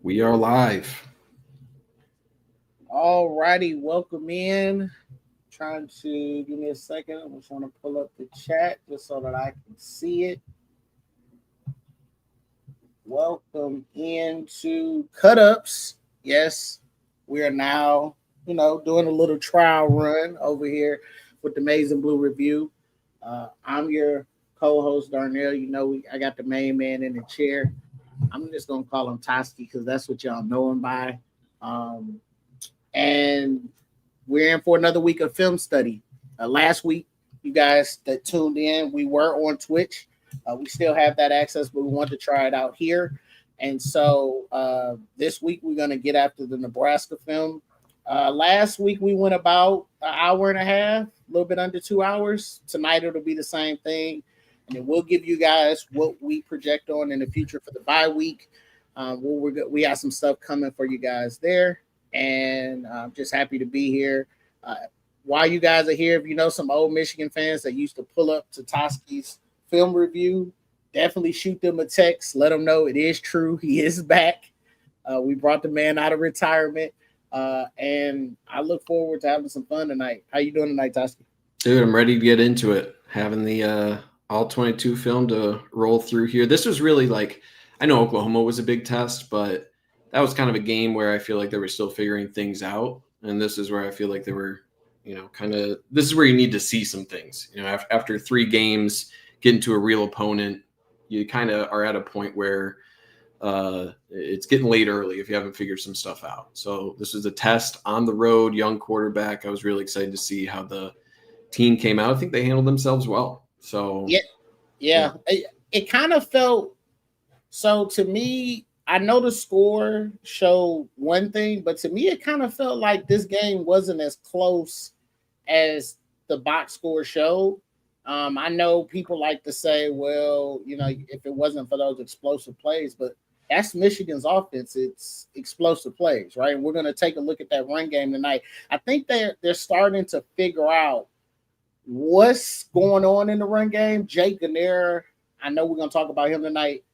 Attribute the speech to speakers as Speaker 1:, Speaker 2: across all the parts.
Speaker 1: We are live.
Speaker 2: All righty, welcome in. Trying to give me a second. I just want to pull up the chat just so that I can see it. Welcome into Cut Ups. Yes, we are now, doing a little trial run over here with the Amazing Blue Review. I'm your co-host Darnell. I got the main man in the chair. I'm just gonna call him Toski because that's what y'all know him by. Um, and we're in for another week of film study. Last week, you guys that tuned in, we were on Twitch. We still have that access, but we want to try it out here. And so this week, we're going to get after the Nebraska film. Last week, we went about an hour and a half, a little bit under 2 hours. Tonight, it'll be the same thing. And then we'll give you guys what we project on in the future for the bye week. We got some stuff coming for you guys there, and I'm just happy to be here. Uh, while you guys are here, if you know some old Michigan fans that used to pull up to Toski's film review, definitely shoot them a text. Let them know it is true. He is back. We brought the man out of retirement, and I look forward to having some fun tonight. How you doing tonight, Toski?
Speaker 1: Dude, I'm ready to get into it. Having the all 22 film to roll through here. This was really like, I know Oklahoma was a big test, but that was kind of a game where I feel like they were still figuring things out. And this is where I feel like they were, this is where you need to see some things. After 3 games, getting to a real opponent, you kind of are at a point where it's getting late early if you haven't figured some stuff out. So this was a test on the road, young quarterback. I was really excited to see how the team came out. I think they handled themselves well. So
Speaker 2: yeah. It kind of felt so to me. I know the score showed one thing, but to me, it kind of felt like this game wasn't as close as the box score showed. I know people like to say, well, if it wasn't for those explosive plays, but that's Michigan's offense. It's explosive plays, right? And we're going to take a look at that run game tonight. I think they're starting to figure out what's going on in the run game. Jake Ganera, I know we're going to talk about him tonight.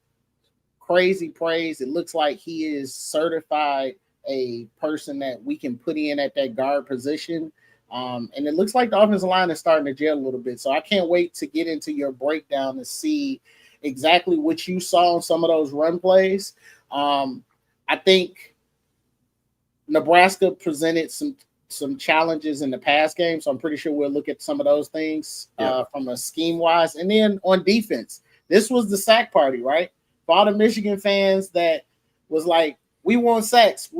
Speaker 2: Crazy praise. It looks like he is certified a person that we can put in at that guard position. And it looks like the offensive line is starting to gel a little bit. So I can't wait to get into your breakdown to see exactly what you saw in some of those run plays. I think Nebraska presented some challenges in the pass game, so I'm pretty sure we'll look at some of those things from a scheme wise. And then on defense, this was the sack party, right? For all the Michigan fans that was like, we want sacks.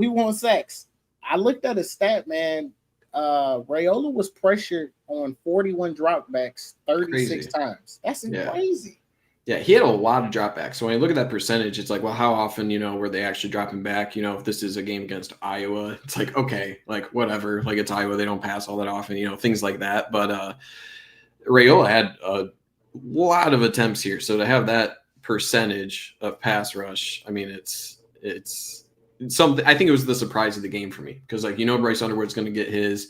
Speaker 2: I looked at a stat, man. Raiola was pressured on 41 dropbacks 36 times. That's crazy.
Speaker 1: Yeah, he had a lot of dropbacks. So when you look at that percentage, it's like, well, how often, were they actually dropping back? If this is a game against Iowa, it's like, okay, like whatever. Like it's Iowa, they don't pass all that often, things like that. But Raiola had a lot of attempts here. So to have that percentage of pass rush, I mean, it's something. I think it was the surprise of the game for me because, Bryce Underwood's going to get his,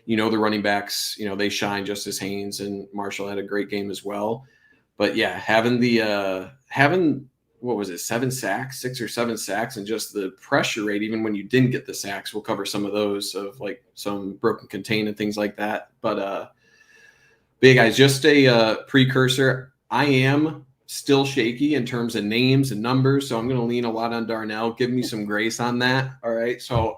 Speaker 1: the running backs, they shine. Justice Haynes and Marshall had a great game as well. But yeah, having what was it, 6 or 7 sacks, and just the pressure rate, even when you didn't get the sacks, we'll cover some of those of like some broken contain and things like that. But big guys, just a precursor. I am still shaky in terms of names and numbers, so I'm going to lean a lot on Darnell. Give me some grace on that. All right, so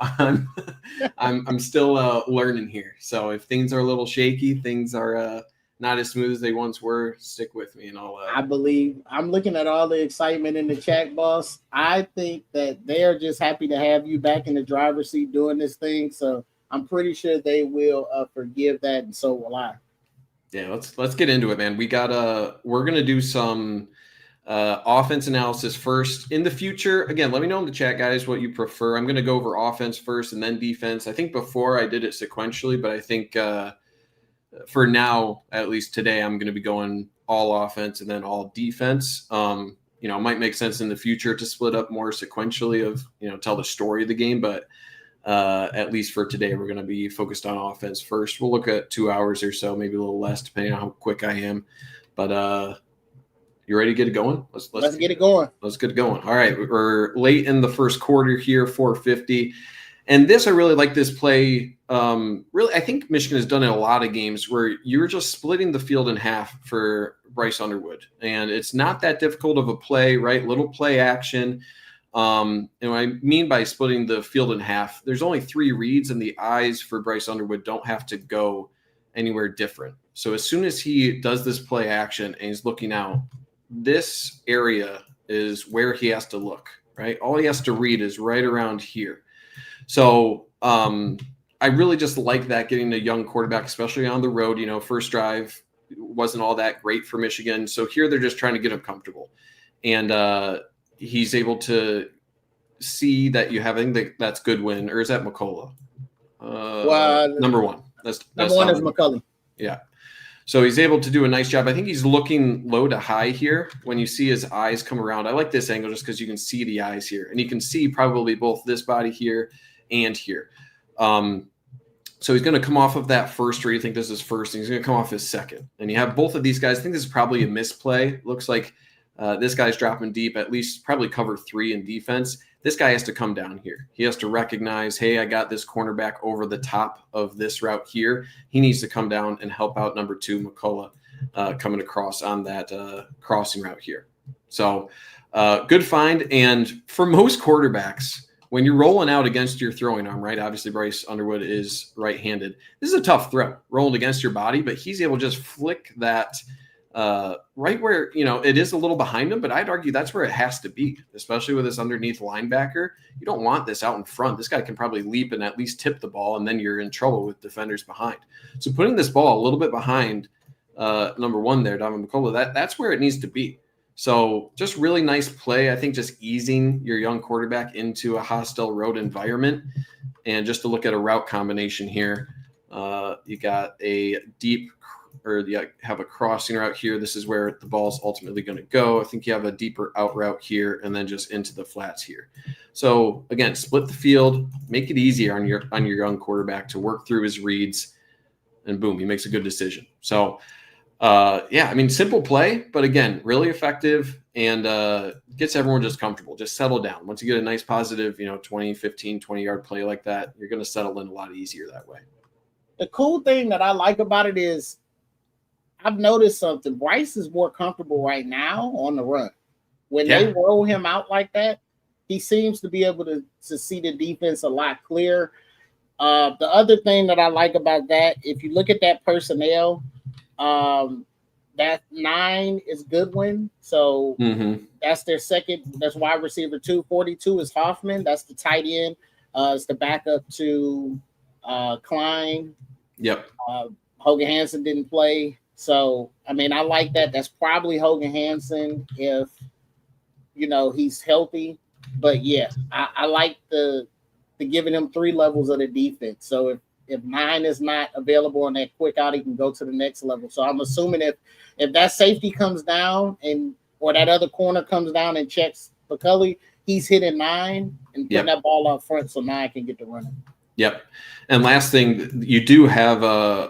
Speaker 1: I'm still learning here. So if things are a little shaky, things are not as smooth as they once were, stick with me, and
Speaker 2: I believe I'm looking at all the excitement in the chat, boss. I think that they're just happy to have you back in the driver's seat doing this thing. So I'm pretty sure they will forgive that, and so will I.
Speaker 1: Yeah, let's get into it, man. We're gonna do some offense analysis first. In the future, again, let me know in the chat, guys, what you prefer. I'm gonna go over offense first and then defense. I think before I did it sequentially, but I think for now, at least today, I'm gonna be going all offense and then all defense. It might make sense in the future to split up more sequentially of tell the story of the game, but at least for today, we're going to be focused on offense first. We'll look at 2 hours or so, maybe a little less, depending on how quick I am. But You ready to get it going?
Speaker 2: Let's get it going.
Speaker 1: Let's get it going. All right, we're late in the first quarter here, 4:50. And this, I really like this play. Really, I think Michigan has done it in a lot of games where you're just splitting the field in half for Bryce Underwood. And it's not that difficult of a play, right? Little play action. And what I mean by splitting the field in half, there's only 3 reads, and the eyes for Bryce Underwood don't have to go anywhere different. So as soon as he does this play action and he's looking out, this area is where he has to look, right? All he has to read is right around here. So I really just like that, getting a young quarterback, especially on the road. You know, first drive wasn't all that great for Michigan. So here they're just trying to get him comfortable. And he's able to see that you have, I think that's Goodwin, or is that McCullough? Number one. That's
Speaker 2: number one is McCulley.
Speaker 1: Yeah. So he's able to do a nice job. I think he's looking low to high here when you see his eyes come around. I like this angle just because you can see the eyes here. And you can see probably both this body here and here. So he's going to come off of that first read. I think this is first, and he's going to come off his second. And you have both of these guys. I think this is probably a misplay. Looks like this guy's dropping deep, at least probably cover 3 in defense. This guy has to come down here. He has to recognize, hey, I got this cornerback over the top of this route here. He needs to come down and help out number 2, McCullough, coming across on that crossing route here. So good find. And for most quarterbacks, when you're rolling out against your throwing arm, right? Obviously, Bryce Underwood is right-handed. This is a tough throw, rolling against your body, but he's able to just flick that right where, you know, it is a little behind him, but I'd argue that's where it has to be, especially with this underneath linebacker. You don't want this out in front. This guy can probably leap and at least tip the ball, and then you're in trouble with defenders behind. So putting this ball a little bit behind number 1 there, Donovan McCullough, that's where it needs to be. So just really nice play. I think just easing your young quarterback into a hostile road environment. And just to look at a route combination here, you got a deep, or you have a crossing route here. This is where the ball is ultimately going to go. I think you have a deeper out route here, and then just into the flats here. So again, split the field, make it easier on your young quarterback to work through his reads, and boom, he makes a good decision. So yeah, I mean, simple play, but again, really effective, and gets everyone just comfortable. Just settle down. Once you get a nice positive, 20, 15, 20-yard play like that, you're going to settle in a lot easier that way.
Speaker 2: The cool thing that I like about it is I've noticed something. Bryce is more comfortable right now on the run. When they roll him out like that, he seems to be able to see the defense a lot clearer. The other thing that I like about that, if you look at that personnel, that 9 is Goodwin. So that's their second. That's wide receiver 2. 42 is Hoffman. That's the tight end. It's the backup to Klein.
Speaker 1: Yep.
Speaker 2: Hogan Hansen didn't play. So, I mean, I like that. That's probably Hogan Hansen if, he's healthy. But, yeah, I like the giving him 3 levels of the defense. So, if 9 is not available on that quick out, he can go to the next level. So, I'm assuming if that safety comes down or that other corner comes down and checks McCulley, he's hitting 9 and putting that ball up front so 9 can get to running.
Speaker 1: Yep. And last thing, you do have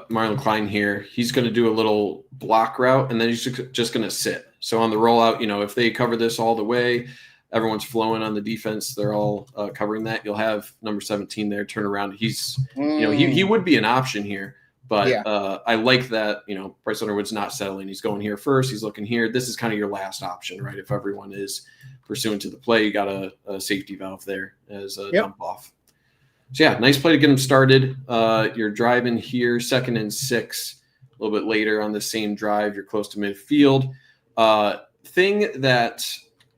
Speaker 1: Marlon Klein here. He's going to do a little block route, and then he's just going to sit. So on the rollout, if they cover this all the way, everyone's flowing on the defense. They're all covering that. You'll have number 17 there turn around. He's, he would be an option here, but I like that, Bryce Underwood's not settling. He's going here first. He's looking here. This is kind of your last option, right? If everyone is pursuing to the play, you got a safety valve there as a dump off. So, yeah, nice play to get him started. You're driving here, 2nd and 6. A little bit later on the same drive, you're close to midfield. Thing that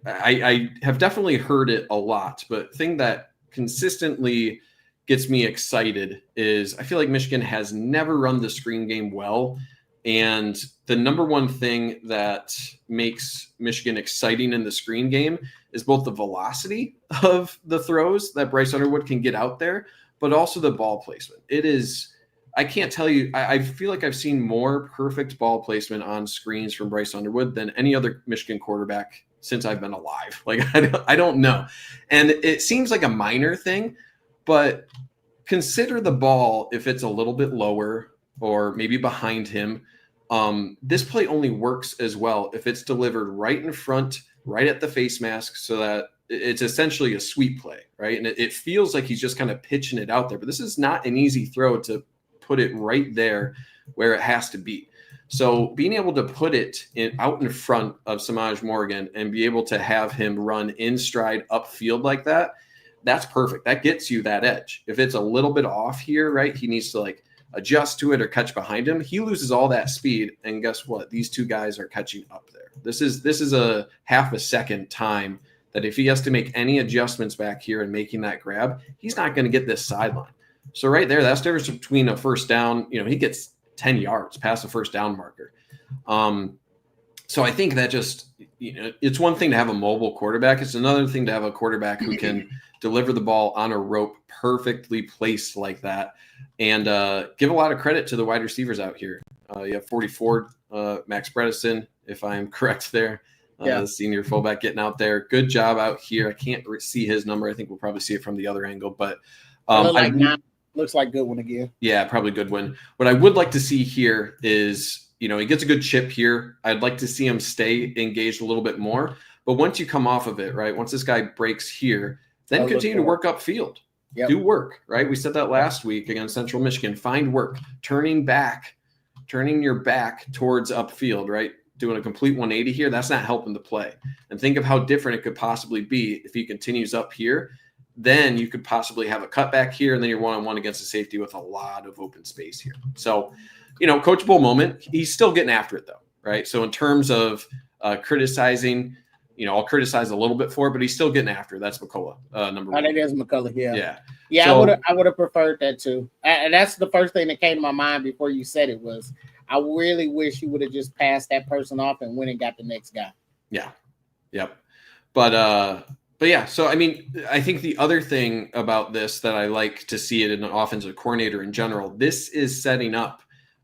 Speaker 1: I have definitely heard it a lot, but thing that consistently gets me excited is I feel like Michigan has never run the screen game well. And the number one thing that makes Michigan exciting in the screen game is both the velocity of the throws that Bryce Underwood can get out there, but also the ball placement. It is, I can't tell you, I feel like I've seen more perfect ball placement on screens from Bryce Underwood than any other Michigan quarterback since I've been alive. Like, I don't know. And it seems like a minor thing, but consider the ball if it's a little bit lower or maybe behind him. This play only works as well if it's delivered right in front, right at the face mask, so that it's essentially a sweep play, right? And it feels like he's just kind of pitching it out there, but this is not an easy throw to put it right there where it has to be. So being able to put it out in front of Samaj Morgan and be able to have him run in stride upfield like that, that's perfect. That gets you that edge. If it's a little bit off here, right, he needs to like adjust to it or catch behind him. He loses all that speed, and guess what? These two guys are catching up there. This is a half a second time that if he has to make any adjustments back here and making that grab, he's not going to get this sideline. So right there, that's the difference between a first down. He gets 10 yards past the first down marker. So I think that just, it's one thing to have a mobile quarterback. It's another thing to have a quarterback who can deliver the ball on a rope perfectly placed like that. And give a lot of credit to the wide receivers out here. You have 44, Max Bredesen, if I'm correct there. The senior fullback getting out there. Good job out here. I can't see his number. I think we'll probably see it from the other angle. But
Speaker 2: looks like Goodwin again.
Speaker 1: Yeah, probably Goodwin. What I would like to see here is, he gets a good chip here. I'd like to see him stay engaged a little bit more. But once you come off of it, right, once this guy breaks here, then continue to work upfield. Yep. Do work, right? We said that last week against Central Michigan. Find work. Turning your back towards upfield, right? Doing a complete 180 here, that's not helping the play. And think of how different it could possibly be if he continues up here. Then you could possibly have a cutback here, and then you're one-on-one against the safety with a lot of open space here. So, coachable moment. He's still getting after it, though, right? So in terms of criticizing, I'll criticize a little bit for it, but he's still getting after it. That's McCullough, number one.
Speaker 2: That is McCullough, yeah.
Speaker 1: Yeah,
Speaker 2: so, I would have preferred that too. And that's the first thing that came to my mind before you said it was, I really wish you would have just passed that person off and went and got the next guy.
Speaker 1: Yeah. Yep. But yeah, so I mean, I think the other thing about this that I like to see it in an offensive coordinator in general, this is setting up,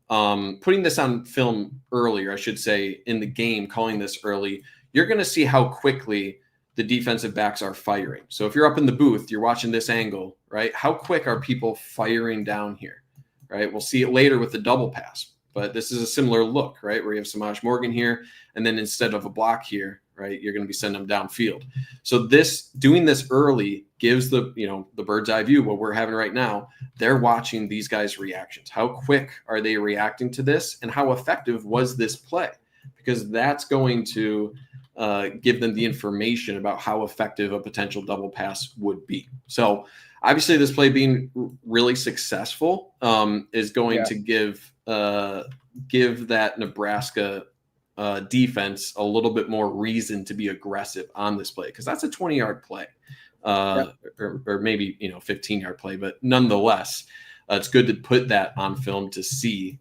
Speaker 1: putting this on film earlier, I should say, in the game, calling this early, you're going to see how quickly the defensive backs are firing. So if you're up in the booth, you're watching this angle, right? How quick are people firing down here, right? We'll see it later with the double pass, but this is a similar look, right? Where you have Samaj Morgan here, and then instead of a block here, right, you're going to be sending them downfield. So doing this early gives the bird's eye view, what we're having right now. They're watching these guys' reactions. How quick are they reacting to this, and how effective was this play? Because that's going to give them the information about how effective a potential double pass would be. So obviously this play being really successful is going to give that Nebraska defense a little bit more reason to be aggressive on this play, because that's a 20-yard play or maybe 15-yard play, but nonetheless it's good to put that on film to see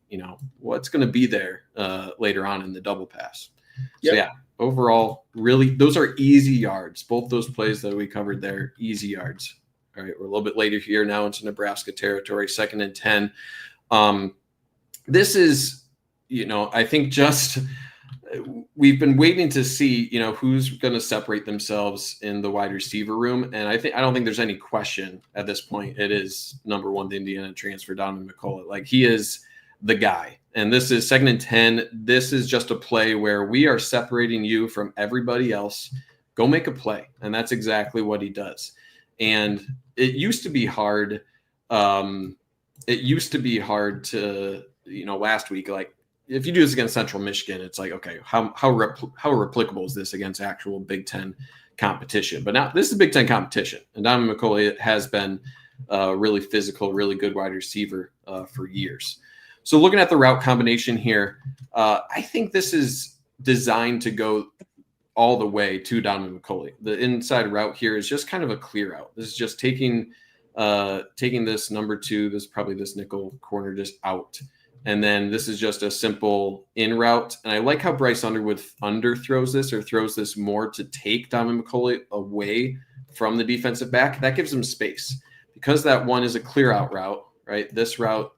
Speaker 1: what's going to be there later on in the double pass. So yeah, overall, really, those are easy yards. Both those plays that we covered there, easy yards. All right, we're a little bit later here now into Nebraska territory, 2nd and 10. This is, I think just we've been waiting to see, who's going to separate themselves in the wide receiver room. And I don't think there's any question at this point. It is number one, the Indiana transfer, Donovan McCullough. Like, he is the guy. And this is 2nd and 10. This is just a play where we are separating you from everybody else. Go make a play. And that's exactly what he does. And it used to be hard. It used to be hard to, last week, like, if you do this against Central Michigan, it's like, okay, how replicable is this against actual Big Ten competition? But now this is Big Ten competition, and Donovan McCullough has been really physical, really good wide receiver for years. So looking at the route combination here, I think this is designed to go all the way to Donovan McCullough. The inside route here is just kind of a clear out. This is just taking this number 2, this nickel corner just out. And then this is just a simple in route. And I like how Bryce Underwood throws this more to take Donovan McCullough away from the defensive back. That gives him space, because that one is a clear out route, right? This route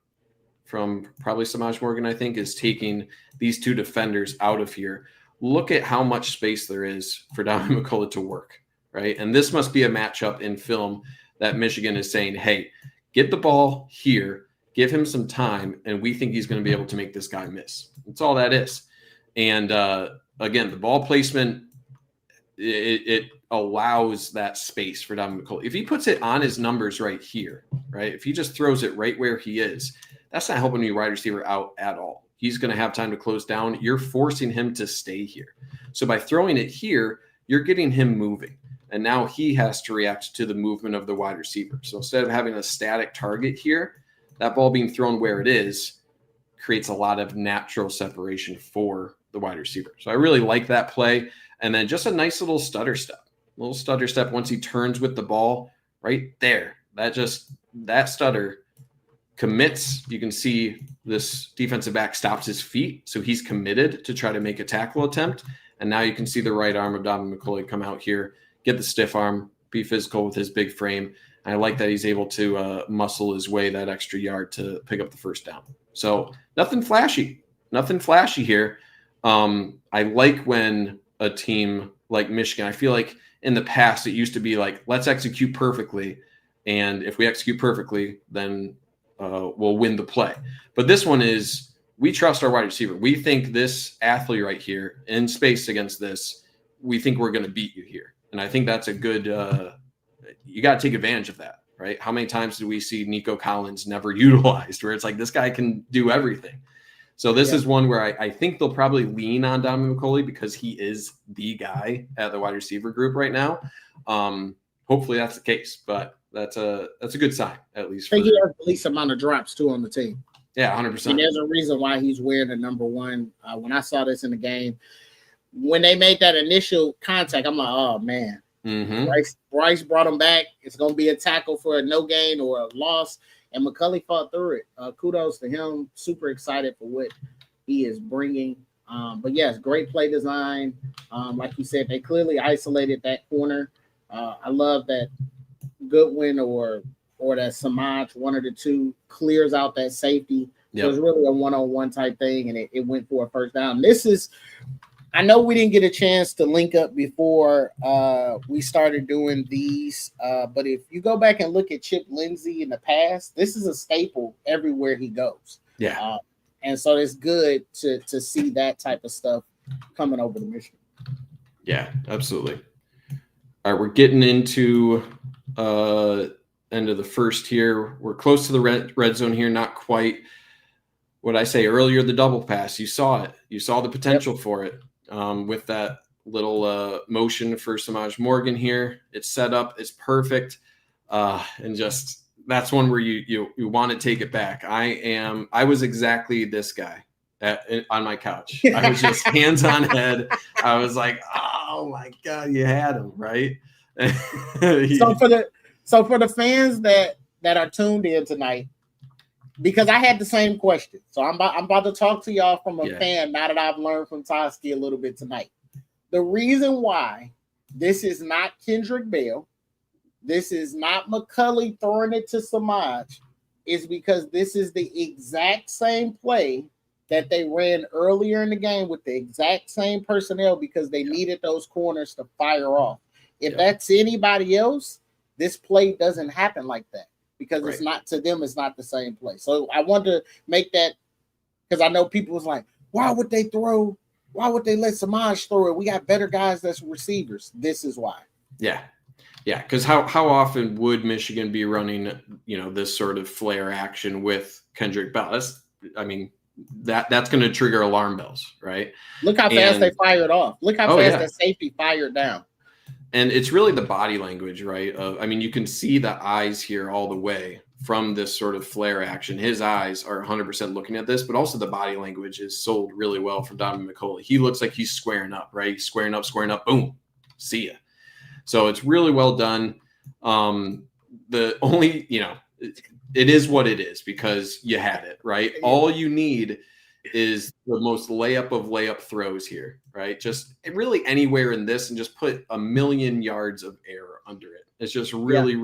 Speaker 1: from probably Samaj Morgan, I think, is taking these two defenders out of here. Look at how much space there is for Donovan McCullough to work, right? And this must be a matchup in film that Michigan is saying, hey, get the ball here, Give him some time, and we think he's going to be able to make this guy miss. That's all that is. And again, the ball placement, it allows that space for Dominic McCulley. If he puts it on his numbers right here, right? If he just throws it right where he is, that's not helping your wide receiver out at all. He's going to have time to close down. You're forcing him to stay here. So by throwing it here, you're getting him moving. And now he has to react to the movement of the wide receiver. So instead of having a static target here, that ball being thrown where it is creates a lot of natural separation for the wide receiver. So I really like that play. And then just a nice little stutter step. Once he turns with the ball right there. That stutter commits. You can see this defensive back stops his feet. So he's committed to try to make a tackle attempt. And now you can see the right arm of Dominic McCulley come out here, get the stiff arm, be physical with his big frame. And I like that he's able to muscle his way that extra yard to pick up the first down. So nothing flashy here. I like when a team like Michigan, I feel like in the past it used to be like, let's execute perfectly. And if we execute perfectly, then we'll win the play. But this one is, we trust our wide receiver. We think this athlete right here in space against this, we think we're going to beat you here. And I think that's a good you got to take advantage of that, right? How many times do we see Nico Collins never utilized where it's like, this guy can do everything. So this is one where I think they'll probably lean on Dominic McCulley because he is the guy at the wide receiver group right now. Hopefully that's the case, but that's a good sign, at least.
Speaker 2: I think he has the least amount of drops too on the team.
Speaker 1: Yeah, 100%.
Speaker 2: And there's a reason why he's wearing the number one. When I saw this in the game, when they made that initial contact, I'm like, oh man.
Speaker 1: Mm-hmm.
Speaker 2: Bryce brought him back. It's going to be a tackle for a no gain or a loss, and McCulley fought through it. Kudos to him. Super excited for what he is bringing. But yes, great play design. Like you said, they clearly isolated that corner. I love that Goodwin or that Samaj, one of the two, clears out that safety. Yep. It was really a one-on-one type thing, and it went for a first down. I know we didn't get a chance to link up before we started doing these, but if you go back and look at Chip Lindsey in the past, this is a staple everywhere he goes.
Speaker 1: Yeah.
Speaker 2: And so it's good to see that type of stuff coming over to Michigan.
Speaker 1: Yeah, absolutely. All right, we're getting into end of the first here. We're close to the red zone here, not quite. What I say earlier, the double pass, you saw it. You saw the potential for it. With that little motion for Samaj Morgan here. It's set up. It's perfect. And just that's one where you want to take it back. I was exactly this guy on my couch. I was just hands on head. I was like, oh my God, you had him, right?
Speaker 2: So for the fans that are tuned in tonight, because I had the same question. So I'm about to talk to y'all from a fan now that I've learned from Toski a little bit tonight. The reason why this is not Kendrick Bell, this is not McCulley throwing it to Samaj, is because this is the exact same play that they ran earlier in the game with the exact same personnel because they needed those corners to fire off. If that's anybody else, this play doesn't happen like that. Because it's not, to them, it's not the same play. So I want to make that, because I know people was like, why would they let Samaj throw it? We got better guys that's receivers. This is why.
Speaker 1: Yeah. Yeah. Because how often would Michigan be running, this sort of flare action with Kendrick Bell? That's going to trigger alarm bells, right?
Speaker 2: Look how fast they fired off. Look how fast that safety fired down.
Speaker 1: And it's really the body language, right? You can see the eyes here all the way from this sort of flare action. His eyes are 100% looking at this, but also the body language is sold really well from Dominic McCulley. He looks like he's squaring up, right? He's squaring up, boom, see ya. So it's really well done. The only, it is what it is because you had it, right? All you need is the most layup of layup throws here, right? Just really anywhere in this and just put a million yards of air under it. It's just really,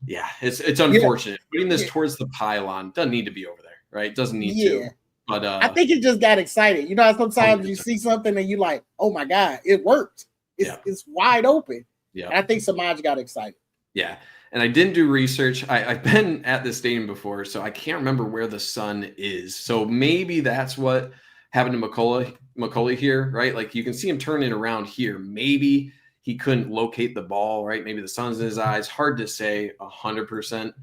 Speaker 1: it's unfortunate. Putting this towards the pylon doesn't need to be over there, right? Doesn't need to. But
Speaker 2: I think it just got excited. Sometimes 100%. You see something and you're like, oh my God, it worked. It's wide open.
Speaker 1: Yeah.
Speaker 2: And I think Samaj got excited.
Speaker 1: Yeah. And I didn't do research. I've been at this stadium before, so I can't remember where the sun is. So maybe that's what happened to McCullough here, right? Like you can see him turning around here. Maybe he couldn't locate the ball, right? Maybe the sun's in his eyes. Hard to say 100%.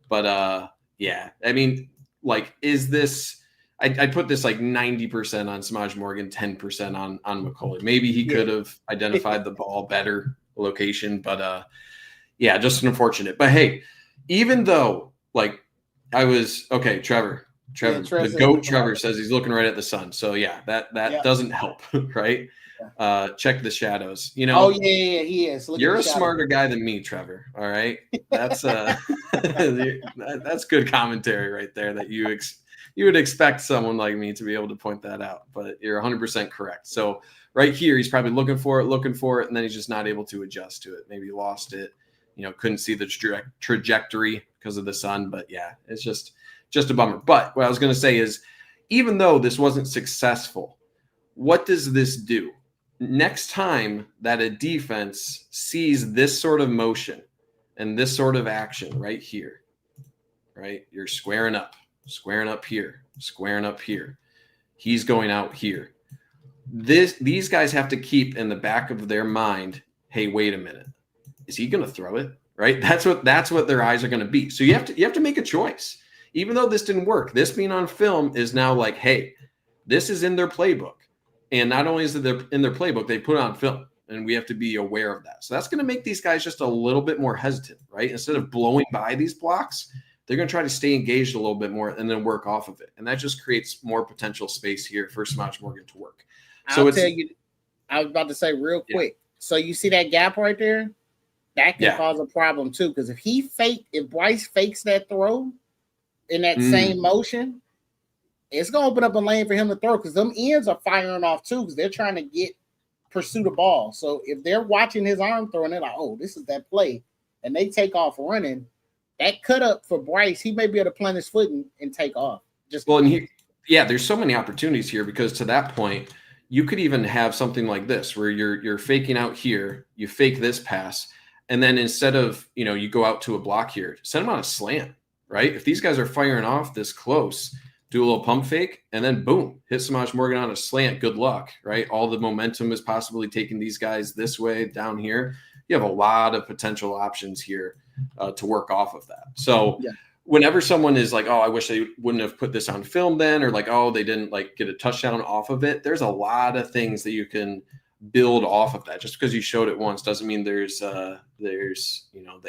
Speaker 1: But yeah, I mean, like, is this? I put this like 90% on Samaj Morgan, 10% on McCullough. Maybe he could have identified the ball better location, but yeah, just unfortunate. But hey, even though like I was okay, Trevor, the GOAT Trevor says he's looking right at the sun. So yeah, that doesn't help, right? Check the shadows. You know.
Speaker 2: Oh yeah, he is.
Speaker 1: You're a smarter guy than me, Trevor. All right, that's that's good commentary right there. That you would expect someone like me to be able to point that out, but you're 100% correct. So right here, he's probably looking for it, and then he's just not able to adjust to it. Maybe lost it. You know, couldn't see the trajectory because of the sun. But yeah, it's just a bummer. But what I was going to say is, even though this wasn't successful, what does this do? Next time that a defense sees this sort of motion and this sort of action right here, right? You're squaring up here, squaring up here. He's going out here. These guys have to keep in the back of their mind, hey, wait a minute. Is he going to throw it? Right? That's what their eyes are going to be. So you have to make a choice. Even though this didn't work, this being on film is now like, hey, this is in their playbook. And not only is it in their playbook, they put it on film, and we have to be aware of that. So that's going to make these guys just a little bit more hesitant, right? Instead of blowing by these blocks, they're going to try to stay engaged a little bit more and then work off of it. And that just creates more potential space here for Samaj Morgan to work. So
Speaker 2: I'll tell you, I was about to say real quick. Yeah. So you see that gap right there? That can cause a problem too. Because if Bryce fakes that throw in that same motion, it's gonna open up a lane for him to throw because them ends are firing off too because they're trying to pursue the ball. So if they're watching his arm throw and they're like, oh, this is that play, and they take off running, that cut up for Bryce, he may be able to plant his foot and take off.
Speaker 1: There's so many opportunities here because to that point, you could even have something like this where you're faking out here, you fake this pass, and then instead of you go out to a block here, send them on a slant, right? If these guys are firing off this close, do a little pump fake, and then boom, hit Samaj Morgan on a slant. Good luck, right? All the momentum is possibly taking these guys this way down here. You have a lot of potential options here to work off of that. So whenever someone is like, oh, I wish they wouldn't have put this on film then, or like, oh, they didn't like get a touchdown off of it. There's a lot of things that you can build off of that. Just because you showed it once doesn't mean there's that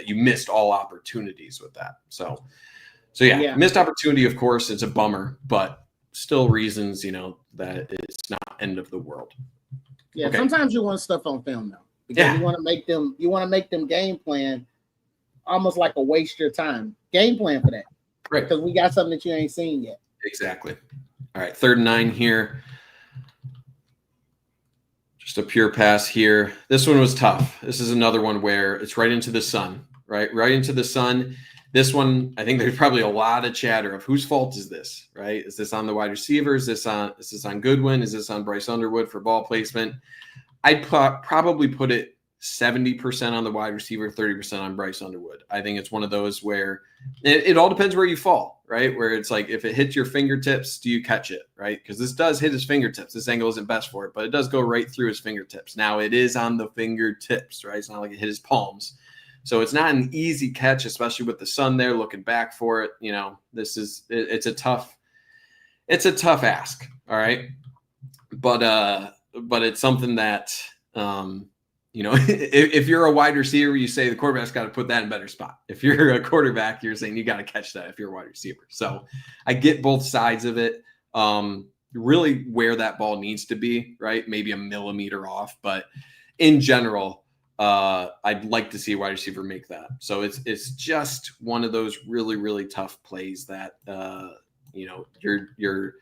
Speaker 1: you missed all opportunities with that. So missed opportunity, of course, it's a bummer, but still reasons, that it's not end of the world.
Speaker 2: Yeah, okay. Sometimes you want stuff on film now. Because you want to make them game plan almost like a waste your time. Game plan for that.
Speaker 1: Right.
Speaker 2: Because we got something that you ain't seen yet.
Speaker 1: Exactly. All right, 3rd and 9 here. Just a pure pass here. This one was tough. This is another one where it's right into the sun, right? Right into the sun. This one, I think there's probably a lot of chatter of whose fault is this, right? Is this on the wide receiver? Is this on Goodwin? Is this on Bryce Underwood for ball placement? I'd probably put it 70% on the wide receiver, 30% on Bryce Underwood. I think it's one of those where it all depends where you fall, right? Where it's like, if it hits your fingertips, do you catch it, right? Because this does hit his fingertips. This angle isn't best for it, but it does go right through his fingertips. Now, it is on the fingertips, right? It's not like it hit his palms. So it's not an easy catch, especially with the sun there looking back for it. It's a tough ask. All right. But it's something that, if you're a wide receiver, you say the quarterback's got to put that in a better spot. If you're a quarterback, you're saying you got to catch that if you're a wide receiver. So I get both sides of it. Really where that ball needs to be, right? Maybe a millimeter off, but in general, I'd like to see a wide receiver make that. So it's just one of those really, really tough plays that you're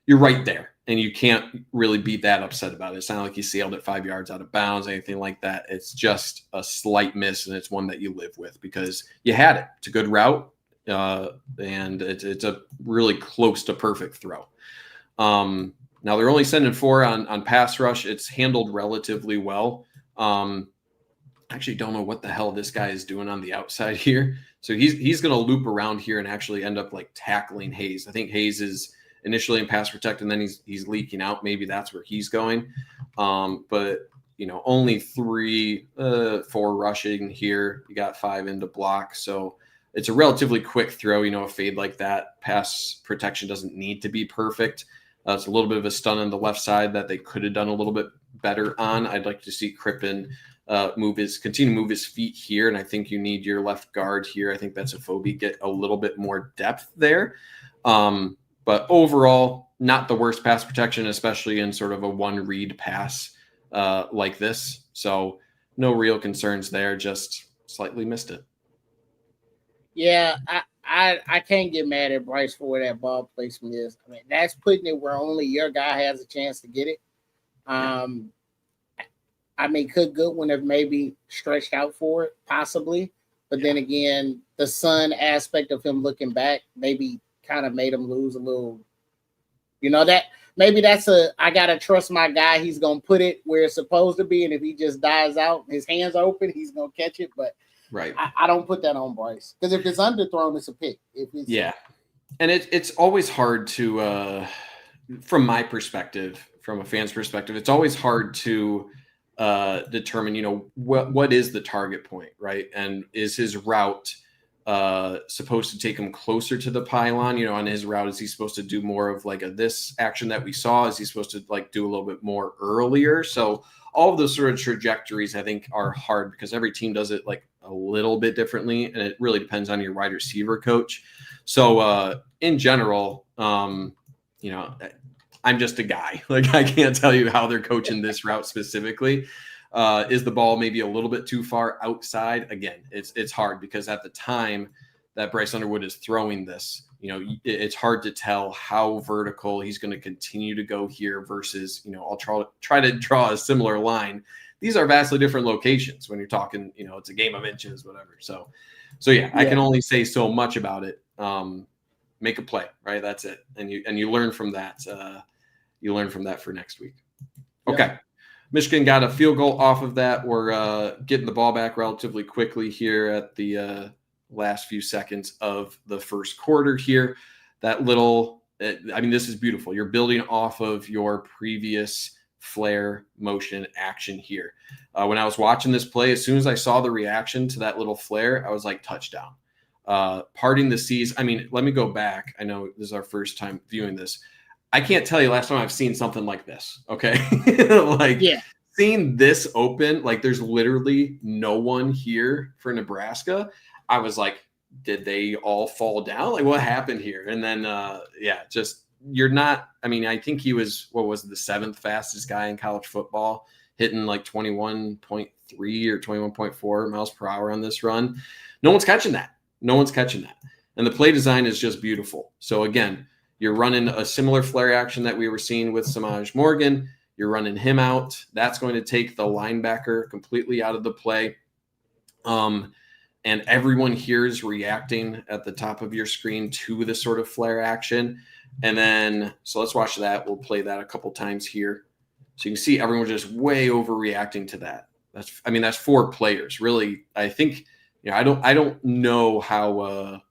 Speaker 1: right there and you can't really be that upset about it. It's not like you sailed it 5 yards out of bounds, anything like that. It's just a slight miss, and it's one that you live with because you had it. It's a good route, and it's a really close to perfect throw. Now they're only sending 4 on pass rush. It's handled relatively well. actually don't know what the hell this guy is doing on the outside here. So he's going to loop around here and actually end up like tackling Hayes. I think Hayes is initially in pass protect, and then he's leaking out. Maybe that's where he's going. But only 4 rushing here. You got 5 into block, so it's a relatively quick throw. A fade like that, pass protection doesn't need to be perfect. It's a little bit of a stun on the left side that they could have done a little bit better on. I'd like to see Crippen continue to move his feet here, and I think you need your left guard here. I think that's a Phobie get a little bit more depth there. But overall, not the worst pass protection, especially in sort of a one-read pass like this. So no real concerns there, just slightly missed it.
Speaker 2: Yeah, I can't get mad at Bryce for where that ball placement is. I mean, that's putting it where only your guy has a chance to get it. I mean, could Goodwin have maybe stretched out for it? Possibly. But then again, the sun aspect of him looking back maybe kind of made him lose a little. That maybe that's I got to trust my guy. He's going to put it where it's supposed to be. And if he just dies out, his hands are open, he's going to catch it. But
Speaker 1: right,
Speaker 2: I don't put that on Bryce. Because if it's underthrown, it's a pick.
Speaker 1: And it's always hard to, from my perspective, from a fan's perspective, it's always hard to determine, what is the target point, right? And is his route supposed to take him closer to the pylon? On his route, is he supposed to do more of like this action that we saw? Is he supposed to like do a little bit more earlier? So all of those sort of trajectories, I think, are hard because every team does it like a little bit differently, and it really depends on your wide receiver coach. So in general, I'm just a guy. Like, I can't tell you how they're coaching this route specifically. Is the ball maybe a little bit too far outside? Again, it's hard because at the time that Bryce Underwood is throwing this, it's hard to tell how vertical he's going to continue to go here versus, I'll try to draw a similar line. These are vastly different locations when you're talking, it's a game of inches, whatever. So yeah, I can only say so much about it. Make a play, right? That's it. And you learn from that. You learn from that for next week. Okay. Yep. Michigan got a field goal off of that. We're getting the ball back relatively quickly here at the last few seconds of the first quarter here. This is beautiful. You're building off of your previous flare motion action here. When I was watching this play, as soon as I saw the reaction to that little flare, I was like, touchdown. Parting the seas. I mean, let me go back. I know this is our first time viewing this. I can't tell you last time I've seen something like this. Okay. Seeing this open, like there's literally no one here for Nebraska. I was like, did they all fall down? Like, what happened here? And then, you're not, I think he was, the 7th fastest guy in college football, hitting like 21.3 or 21.4 miles per hour on this run. No one's catching that. And the play design is just beautiful. So again, you're running a similar flare action that we were seeing with Samaj Morgan. You're running him out. That's going to take the linebacker completely out of the play. And everyone here is reacting at the top of your screen to this sort of flare action. And then, so let's watch that. We'll play that a couple times here. So you can see everyone just way overreacting to that. That's 4 players. Really, I think, I don't know how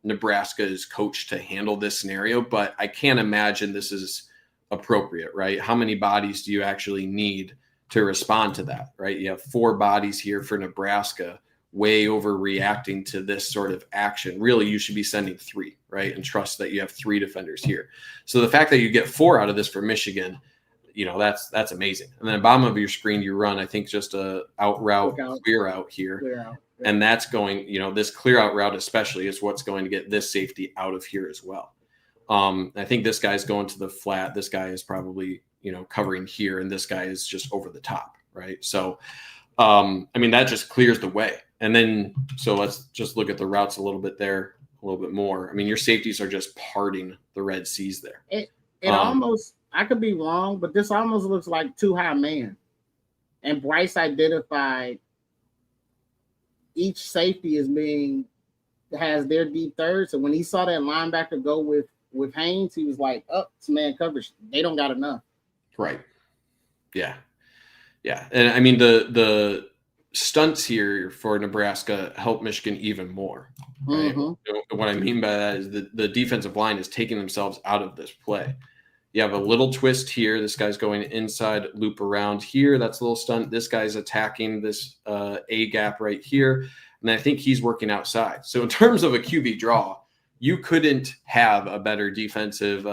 Speaker 1: Nebraska is coached to handle this scenario, but I can't imagine this is appropriate, right? How many bodies do you actually need to respond to that, right? You have 4 bodies here for Nebraska, way overreacting to this sort of action. Really, you should be sending 3, right? And trust that you have 3 defenders here. So the fact that you get 4 out of this for Michigan, that's amazing. And then at the bottom of your screen, you run, I think, just a out route, clear out here. Clear out. And that's going, this clear out route especially is what's going to get this safety out of here as well. I think this guy's going to the flat. This guy is probably, covering here, and this guy is just over the top, right? So, that just clears the way. And then, so let's just look at the routes a little bit there, a little bit more. Your safeties are just parting the Red Seas there.
Speaker 2: It almost, I could be wrong, but this almost looks like too high man. And Bryce identified each safety has their deep third. So when he saw that linebacker go with Haynes, he was like, oh, it's man coverage. They don't got enough.
Speaker 1: Right. Yeah. And the stunts here for Nebraska help Michigan even more. Right?
Speaker 2: Mm-hmm.
Speaker 1: What I mean by that is the defensive line is taking themselves out of this play. You have a little twist here. This guy's going inside, loop around here. That's a little stunt. This guy's attacking this A gap right here. And I think he's working outside. So in terms of a QB draw, you couldn't have a better defensive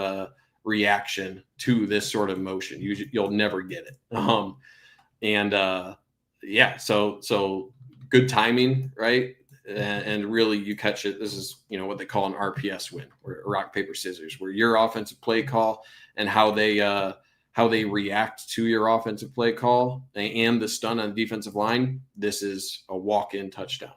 Speaker 1: reaction to this sort of motion. You'll never get it. So good timing, right? And really you catch it. This is, what they call an RPS win, or rock, paper, scissors, where your offensive play call and how they react to your offensive play call and the stun on the defensive line. This is a walk-in touchdown.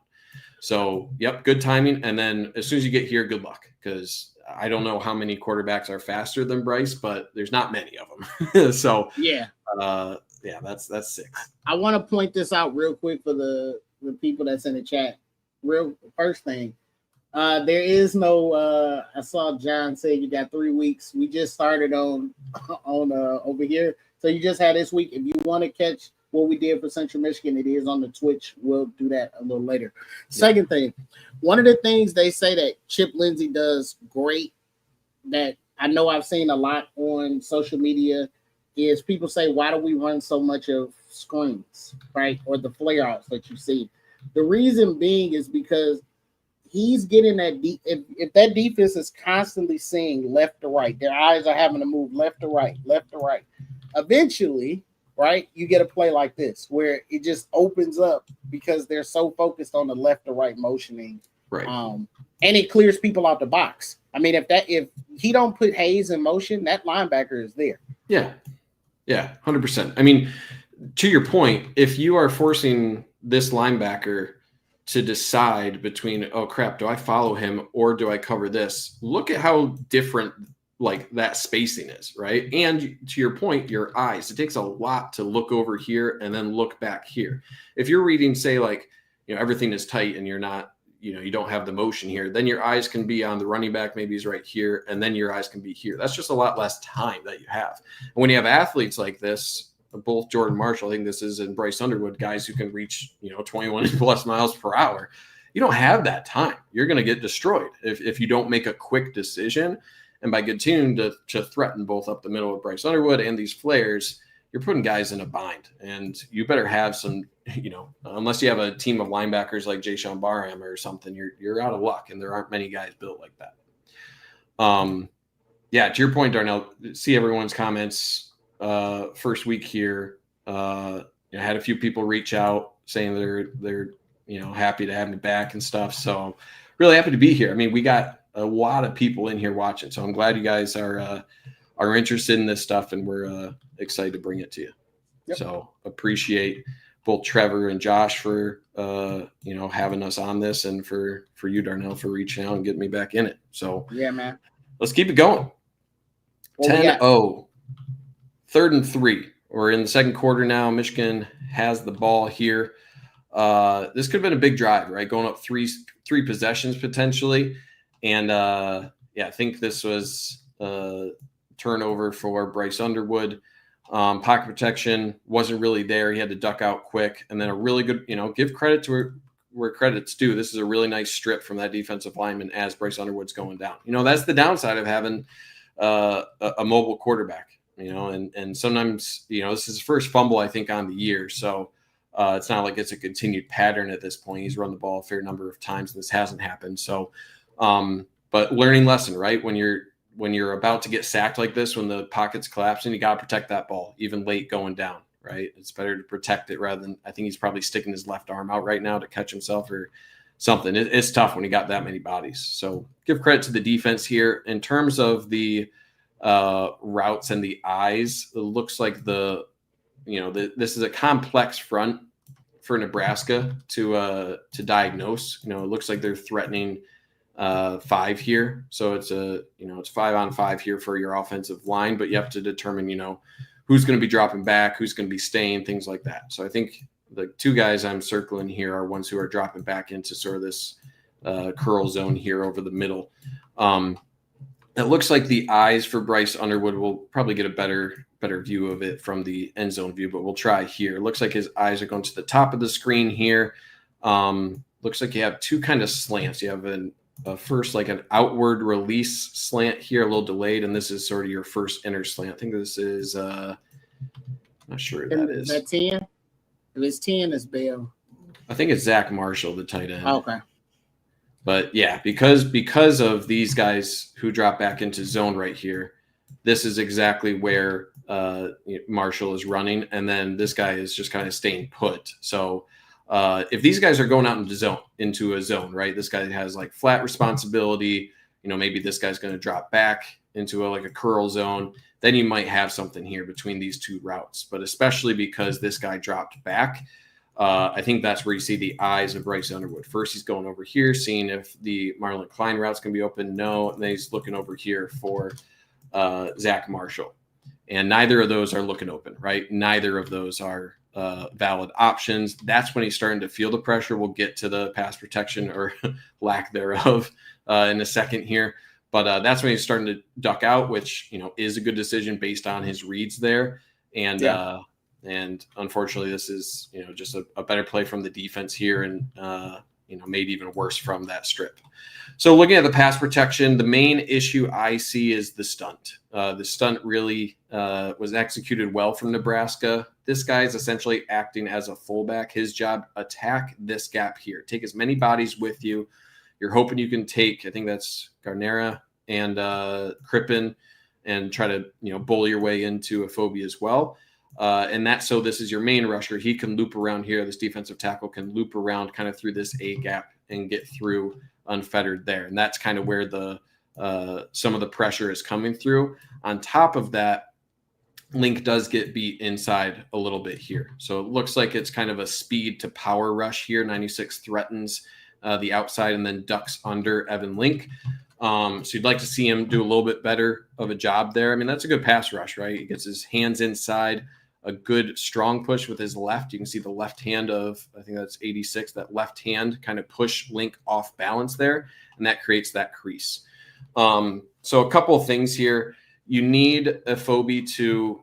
Speaker 1: So, yep, good timing. And then as soon as you get here, good luck, because I don't know how many quarterbacks are faster than Bryce, but there's not many of them. So, that's 6.
Speaker 2: I want to point this out real quick for the people that's in the chat. Real first thing, there is no. I saw John say you got 3 weeks. We just started on over here, so you just had this week. If you want to catch what we did for Central Michigan, it is on the Twitch. We'll do that a little later. Yeah. Second thing, one of the things they say that Chip Lindsey does great, that I know I've seen a lot on social media, is people say, why do we run so much of screens, right? Or the flare-outs that you see. The reason being is because he's getting that if that defense is constantly seeing left to right, their eyes are having to move left to right. Eventually, right, you get a play like this where it just opens up because they're so focused on the left to right motioning.
Speaker 1: Right.
Speaker 2: And it clears people out the box. I mean, if he don't put Hayes in motion, that linebacker is there.
Speaker 1: Yeah. Yeah, 100%. I mean, to your point, if you are forcing this linebacker to decide between, oh crap, do I follow him or do I cover this? Look at how different like that spacing is, right? And to your point, your eyes, it takes a lot to look over here and then look back here. If you're reading, say, like, everything is tight and you're not, you don't have the motion here, then your eyes can be on the running back, maybe he's right here, and then your eyes can be here. That's just a lot less time that you have. And when you have athletes like this, both Jordan Marshall, I think this is, and Bryce Underwood, guys who can reach, 21 plus miles per hour, you don't have that time. You're going to get destroyed if you don't make a quick decision. And by continuing to threaten both up the middle with Bryce Underwood and these flares, you're putting guys in a bind. And you better have some, unless you have a team of linebackers like Jayshon Barham or something, you're out of luck. And there aren't many guys built like that. To your point, Darnell, see everyone's comments first week here. I had a few people reach out saying they're happy to have me back and stuff. So really happy to be here. I mean, we got a lot of people in here watching, so I'm glad you guys are interested in this stuff, and we're excited to bring it to you. Yep. So appreciate both Trevor and Josh for having us on this, and for you, Darnell, for reaching out and getting me back in it. So
Speaker 2: yeah, man,
Speaker 1: let's keep it going. 10-0, 3rd and 3. We're in the second quarter now. Michigan has the ball here. This could have been a big drive, right? Going up three possessions potentially. And I think this was a turnover for Bryce Underwood. Pocket protection wasn't really there. He had to duck out quick. And then a really good, give credit to where credit's due. This is a really nice strip from that defensive lineman as Bryce Underwood's going down. That's the downside of having a mobile quarterback, and sometimes, this is his first fumble, I think, on the year. So it's not like it's a continued pattern at this point. He's run the ball a fair number of times, and this hasn't happened. So, but learning lesson, right? When you're about to get sacked like this, when the pocket's collapsing, you got to protect that ball, even late going down, right? It's better to protect it rather than, I think he's probably sticking his left arm out right now to catch himself or something. It's tough when you got that many bodies. So give credit to the defense here. In terms of the routes and the eyes, it looks like this is a complex front for Nebraska to diagnose. It looks like they're threatening 5 here. So it's it's 5-on-5 here for your offensive line, but you have to determine, who's going to be dropping back, who's going to be staying, things like that. So I think the 2 guys I'm circling here are ones who are dropping back into sort of this curl zone here over the middle. And It looks like the eyes for Bryce Underwood, will probably get a better view of it from the end zone view, but we'll try here. It looks like his eyes are going to the top of the screen here. Looks like you have two kind of slants. You have first like an outward release slant here, a little delayed, and this is sort of your first inner slant. I think this is not sure who that is.
Speaker 2: Is that 10? If it's 10, it's Bell.
Speaker 1: I think it's Zach Marshall, the tight end.
Speaker 2: Okay.
Speaker 1: But yeah, because of these guys who drop back into zone right here, this is exactly where Marshall is running, and then this guy is just kind of staying put. So if these guys are going out into a zone, right? This guy has like flat responsibility. Maybe this guy's going to drop back into a curl zone. Then you might have something here between these two routes. But especially because this guy dropped back, I think that's where you see the eyes of Bryce Underwood. First, he's going over here, seeing if the Marlon Klein route's going to be open. No. And then he's looking over here for Zach Marshall. And neither of those are looking open, right? Neither of those are valid options. That's when he's starting to feel the pressure. We'll get to the pass protection or lack thereof in a second here. But that's when he's starting to duck out, which, is a good decision based on his reads there. And and unfortunately, this is, just a better play from the defense here, and, made even worse from that strip. So looking at the pass protection, the main issue I see is the stunt. The stunt really was executed well from Nebraska. This guy is essentially acting as a fullback. His job, attack this gap here. Take as many bodies with you. You're hoping you can take, I think that's Garnera and Crippen, and try to, bully your way into a phobia as well. And so this is your main rusher. He can loop around here. This defensive tackle can loop around kind of through this A gap and get through unfettered there. And that's kind of where the some of the pressure is coming through. On top of that, Link does get beat inside a little bit here. So it looks like it's kind of a speed to power rush here. 96 threatens the outside and then ducks under Evan Link. So you'd like to see him do a little bit better of a job there. I mean, that's a good pass rush, right? He gets his hands inside, a good strong push with his left. You can see the left hand of, I think that's 86, that left hand kind of push Link off balance there, and that creates that crease. So a couple of things here. You need a phobie to,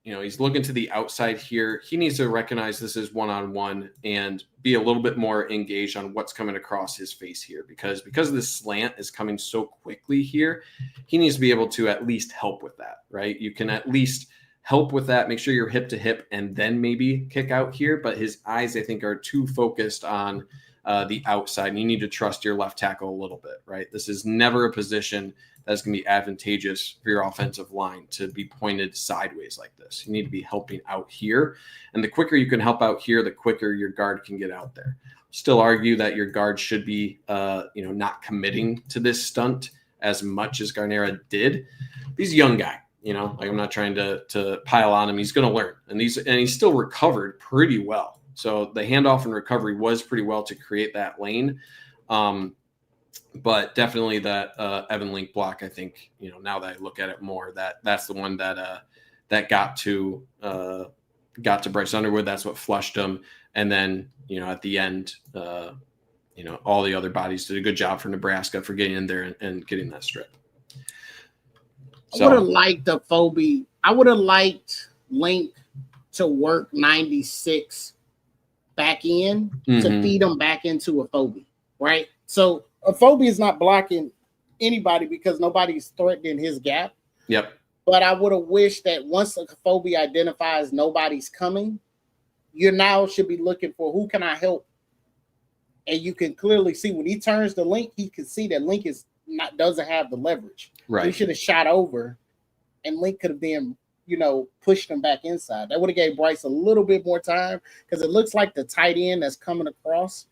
Speaker 1: he's looking to the outside here. He needs to recognize this is one-on-one and be a little bit more engaged on what's coming across his face here, because this slant is coming so quickly here. He needs to be able to at least help with that, right? You can at least help with that. Make sure you're hip to hip and then maybe kick out here. But his eyes, I think, are too focused on the outside, and you need to trust your left tackle a little bit, right? This is never a position that's going to be advantageous for your offensive line to be pointed sideways like this. You need to be helping out here. And the quicker you can help out here, the quicker your guard can get out there. Still argue that your guard should be, not committing to this stunt as much as Garnera did. He's a young guy, I'm not trying to pile on him. He's going to learn. And he's still recovered pretty well. So the handoff and recovery was pretty well to create that lane. But definitely that Evan Link block, I think, now that I look at it more, that's the one that got to Bryce Underwood. That's what flushed him. And then, at the end, all the other bodies did a good job for Nebraska for getting in there and getting that strip. So,
Speaker 2: I would have liked the phobie. I would have liked Link to work 96 back in to feed him back into a phobie, right? So a phobie is not blocking anybody because nobody's threatening his gap.
Speaker 1: Yep.
Speaker 2: But I would have wished that once a phobie identifies nobody's coming, you now should be looking for who can I help. And you can clearly see when he turns the Link, he can see that Link doesn't have the leverage.
Speaker 1: Right.
Speaker 2: So he should have shot over, and Link could have then, pushed him back inside. That would have gave Bryce a little bit more time, because it looks like the tight end that's coming across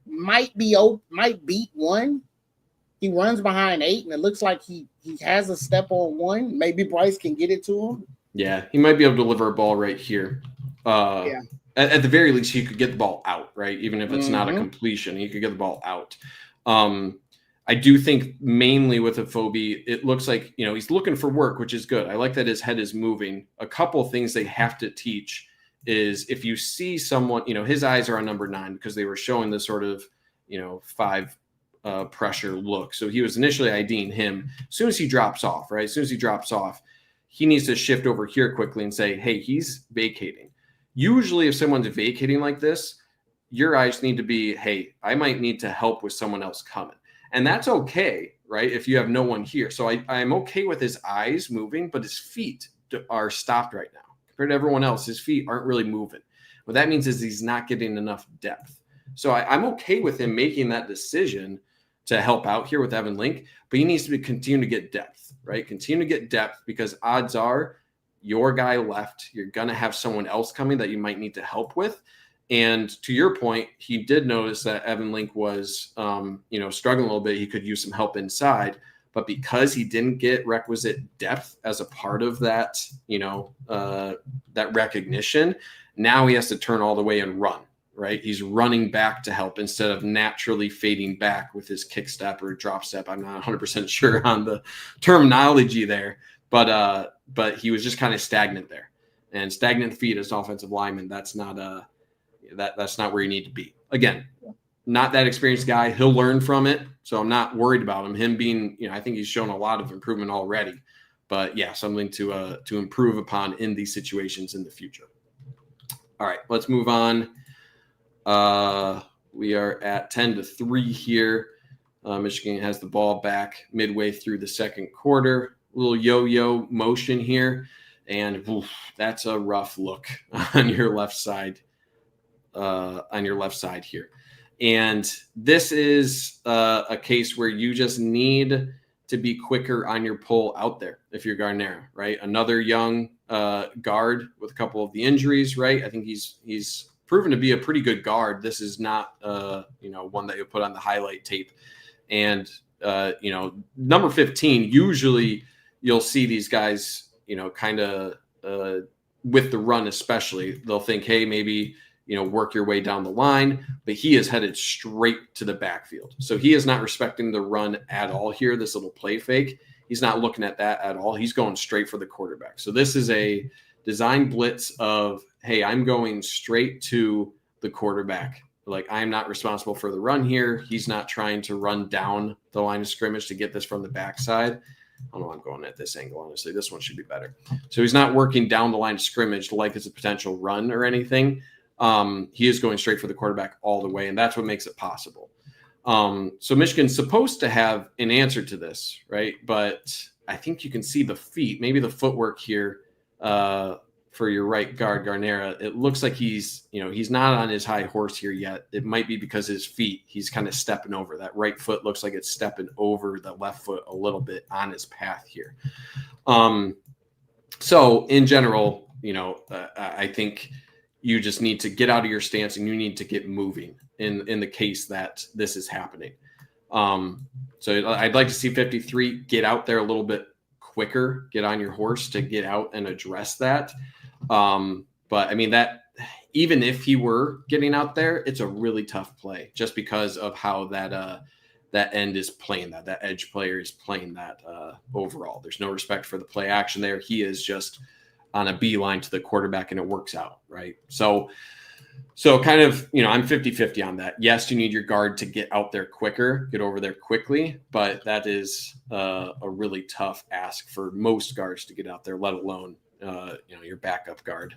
Speaker 2: might beat one. He runs behind 8, and it looks like he has a step on 1. Maybe Bryce can get it to him.
Speaker 1: Yeah, he might be able to deliver a ball right here. At the very least, he could get the ball out, right? Even if it's not a completion, he could get the ball out. I do think mainly with a phobie, it looks like, he's looking for work, which is good. I like that his head is moving. A couple of things they have to teach is if you see someone, his eyes are on number 9 because they were showing this sort of, 5 pressure look. So he was initially IDing him. As soon as he drops off, right? As soon as he drops off, he needs to shift over here quickly and say, hey, he's vacating. Usually if someone's vacating like this, your eyes need to be, hey, I might need to help with someone else coming. And that's okay, right? If you have no one here. So I'm okay with his eyes moving, but his feet are stopped right now. Compared to everyone else, his feet aren't really moving. What that means is he's not getting enough depth. So I'm okay with him making that decision to help out here with Evan Link, but he needs to continue to get depth, right? Continue to get depth, because odds are your guy left, you're going to have someone else coming that you might need to help with. And to your point, he did notice that Evan Link was, struggling a little bit. He could use some help inside, but because he didn't get requisite depth as a part of that, that recognition, now he has to turn all the way and run, right? He's running back to help instead of naturally fading back with his kick step or drop step. I'm not 100% sure on the terminology there, but he was just kind of stagnant there. And stagnant feet as an offensive lineman, that's not that's not where you need to be. Again, not that experienced guy. He'll learn from it, so I'm not worried about him. Him being, I think he's shown a lot of improvement already. But yeah, something to improve upon in these situations in the future. All right, let's move on. We are at 10-3 here. Michigan has the ball back midway through the second quarter. A little yo-yo motion here, and that's a rough look on your left side. Here. And this is a case where you just need to be quicker on your pull out there if you're Garnera, right? Another young guard with a couple of the injuries, right? I think he's proven to be a pretty good guard. This is not one that you put on the highlight tape. And number 15, usually you'll see these guys, kind of with the run especially, they'll think, hey, maybe work your way down the line, but he is headed straight to the backfield. So he is not respecting the run at all here, this little play fake. He's not looking at that at all. He's going straight for the quarterback. So this is a design blitz of, hey, I'm going straight to the quarterback. Like, I'm not responsible for the run here. He's not trying to run down the line of scrimmage to get this from the backside. I don't know why I'm going at this angle, honestly. This one should be better. So he's not working down the line of scrimmage like it's a potential run or anything. He is going straight for the quarterback all the way, and that's what makes it possible. So Michigan's supposed to have an answer to this, right? But I think you can see the feet, maybe the footwork here for your right guard, Garnera. It looks like he's not on his high horse here yet. It might be because his feet, he's kind of stepping over. That right foot looks like it's stepping over the left foot a little bit on his path here. So in general, I think you just need to get out of your stance and you need to get moving in the case that this is happening. So I'd like to see 53 get out there a little bit quicker, get on your horse to get out and address that. But I mean, that even if he were getting out there, it's a really tough play just because of how that end is playing that edge player is playing that overall. There's no respect for the play action there. He is just on a beeline to the quarterback and it works out, right? So kind of, I'm 50-50 on that. Yes, you need your guard to get out there quicker, get over there quickly, but that is a really tough ask for most guards to get out there, let alone, your backup guard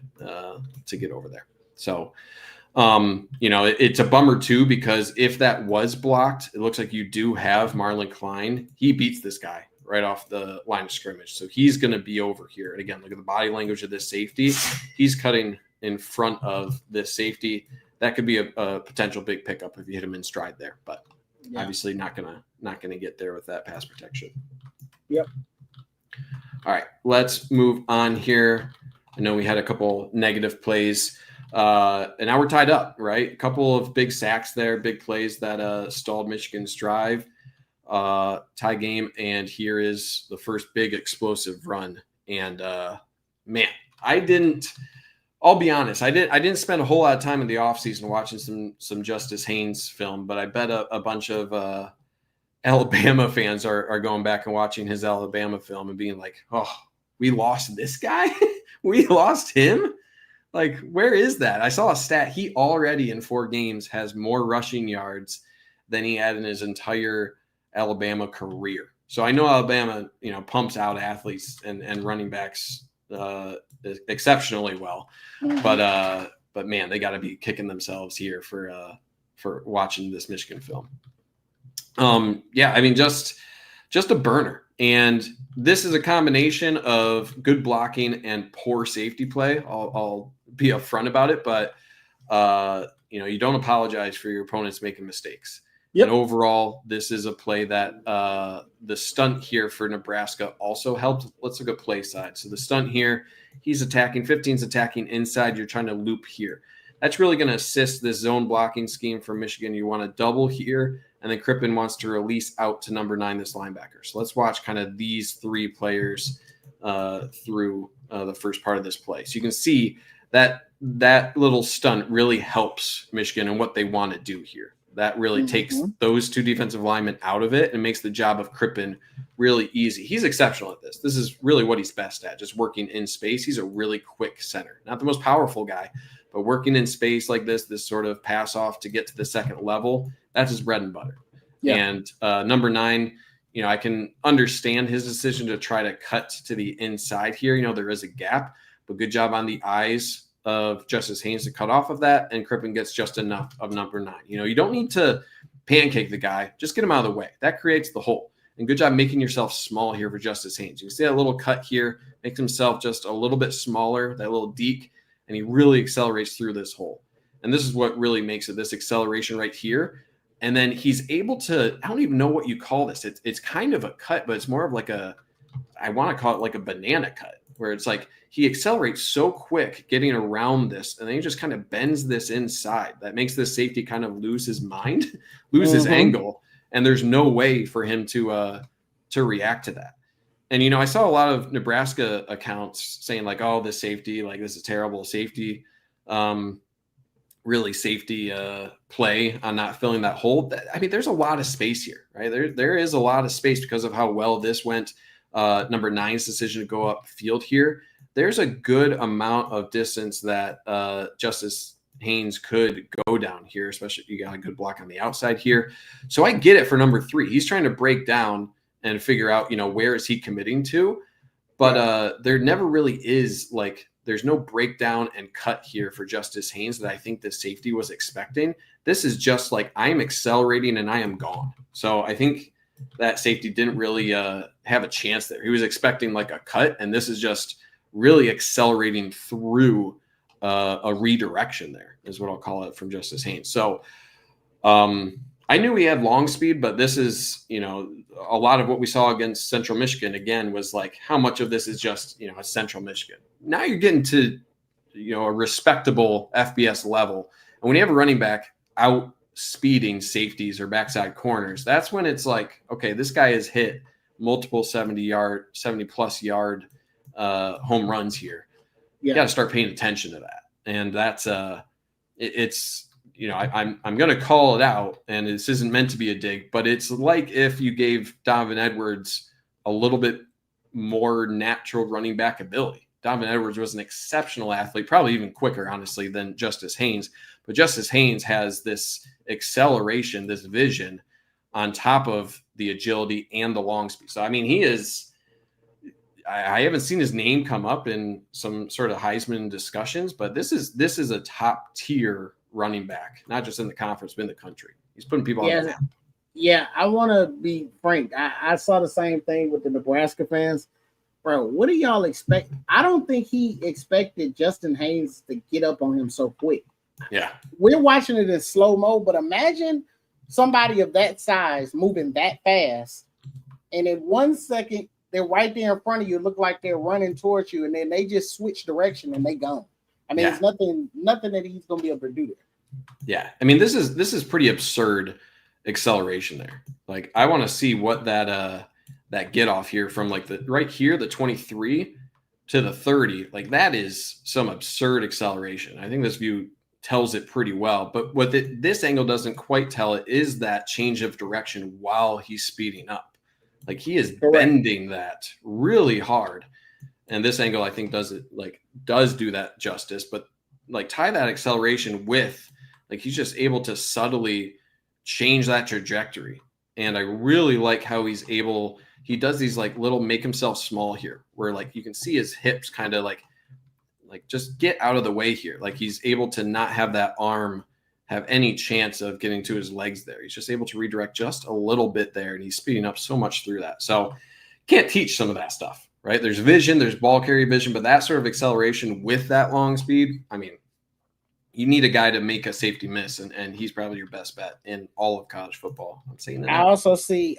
Speaker 1: to get over there. So, it's a bummer too, because if that was blocked, it looks like you do have Marlon Klein. He beats this guy right off the line of scrimmage. So he's going to be over here. And again, look at the body language of this safety. He's cutting in front of this safety. That could be a potential big pickup if you hit him in stride there, but obviously not gonna get there with that pass protection.
Speaker 2: Yep.
Speaker 1: All right, let's move on here. I know we had a couple negative plays, and now we're tied up, right? A couple of big sacks there, big plays that stalled Michigan's drive. Tie game, and here is the first big explosive run. And man, I'll be honest, I didn't spend a whole lot of time in the offseason watching some Justice Haynes film, but I bet a bunch of Alabama fans are going back and watching his Alabama film and being like, oh, we lost this guy? We lost him? Like, where is that? I saw a stat. He already in 4 games has more rushing yards than he had in his entire Alabama career. So I know Alabama, pumps out athletes and running backs exceptionally well, but man, they got to be kicking themselves here for watching this Michigan film. Just a burner. And this is a combination of good blocking and poor safety play. I'll be upfront about it, but you don't apologize for your opponents making mistakes. Yep. And overall, this is a play that the stunt here for Nebraska also helped. Let's look at play side. So the stunt here, he's attacking, 15's attacking inside. You're trying to loop here. That's really going to assist this zone blocking scheme for Michigan. You want to double here, and then Crippen wants to release out to number 9, this linebacker. So let's watch kind of these 3 players through the first part of this play. So you can see that little stunt really helps Michigan and what they want to do here. That really takes those 2 defensive linemen out of it and makes the job of Crippen really easy. He's exceptional at this. This is really what he's best at, just working in space. He's a really quick center. Not the most powerful guy, but working in space like this sort of pass off to get to the second level, that's his bread and butter. Yeah. And number 9, I can understand his decision to try to cut to the inside here. There is a gap, but good job on the eyes of Justice Haynes to cut off of that, and Crippen gets just enough of number 9. You don't need to pancake the guy, just get him out of the way. That creates the hole. And good job making yourself small here for Justice Haynes. You can see that little cut here, makes himself just a little bit smaller, that little deke, and he really accelerates through this hole. And this is what really makes it, this acceleration right here. And then he's able to, I don't even know what you call this. It's kind of a cut, but it's more of like I want to call it like a banana cut, where it's like he accelerates so quick getting around this, and then he just kind of bends this inside. That makes this safety kind of lose his mind, lose his angle, and there's no way for him to react to that. And, I saw a lot of Nebraska accounts saying like, oh, this safety, like this is terrible safety, really safety play on not filling that hole. I mean, there's a lot of space here, right? There is a lot of space because of how well this went. Number 9's decision to go up field here. There's a good amount of distance that Justice Haynes could go down here, especially if you got a good block on the outside here. So I get it for number 3. He's trying to break down and figure out, where is he committing to? But there never really is, like, there's no breakdown and cut here for Justice Haynes that I think the safety was expecting. This is just like, I'm accelerating and I am gone. So I think that safety didn't really have a chance there. He was expecting like a cut, and this is just really accelerating through a redirection there, is what I'll call it, from Justice Haynes. So I knew he had long speed, but this is, a lot of what we saw against Central Michigan, again, was like, how much of this is just, a Central Michigan. Now you're getting to, a respectable FBS level. And when you have a running back out speeding safeties or backside corners, that's when it's like, okay, this guy has hit multiple 70-plus yard home runs here. You got to start paying attention to that. And that's it's, I'm going to call it out, and this isn't meant to be a dig, but it's like if you gave Donovan Edwards a little bit more natural running back ability. Donovan Edwards was an exceptional athlete, probably even quicker, honestly, than Justice Haynes. But Justice Haynes has this acceleration, this vision on top of the agility and the long speed. So, I mean, he is – I haven't seen his name come up in some sort of Heisman discussions, but this is a top-tier running back, not just in the conference, but in the country. He's putting people on the map.
Speaker 2: Yeah, I want to be frank. I saw the same thing with the Nebraska fans. Bro, what do y'all expect? I don't think he expected Justin Haynes to get up on him so quick.
Speaker 1: Yeah.
Speaker 2: We're watching it in slow-mo, but imagine somebody of that size moving that fast, and in 1 second, they're right there in front of you, look like they're running towards you, and then they just switch direction and they gone. I mean, it's nothing that he's going to be able to do there.
Speaker 1: Yeah. I mean, this is pretty absurd acceleration there. Like, I want to see what that get off here from like the right here, the 23 to the 30, like that is some absurd acceleration. I think this view tells it pretty well, but what this angle doesn't quite tell it is that change of direction while he's speeding up. Like, he is bending that really hard. And this angle, I think, does do that justice, but like tie that acceleration with, like, he's just able to subtly change that trajectory. And I really like how he does these like little make himself small here, where like you can see his hips kind of like just get out of the way here. Like he's able to not have that arm have any chance of getting to his legs there. He's just able to redirect just a little bit there, and he's speeding up so much through that. So can't teach some of that stuff, right? There's vision, there's ball carry vision, but that sort of acceleration with that long speed, I mean, you need a guy to make a safety miss, and he's probably your best bet in all of college football. I'm saying that.
Speaker 2: I also see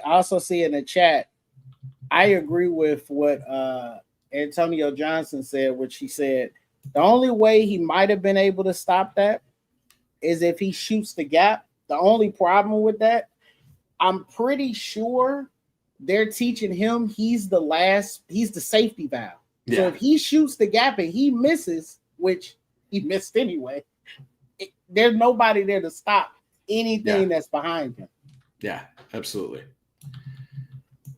Speaker 2: in the chat, I agree with what Antonio Johnson said, which he said the only way he might have been able to stop that is if he shoots the gap. The only problem with that, I'm pretty sure they're teaching him he's the safety valve. Yeah. So if he shoots the gap and he misses, which he missed anyway, there's nobody there to stop anything that's behind him.
Speaker 1: Yeah, absolutely.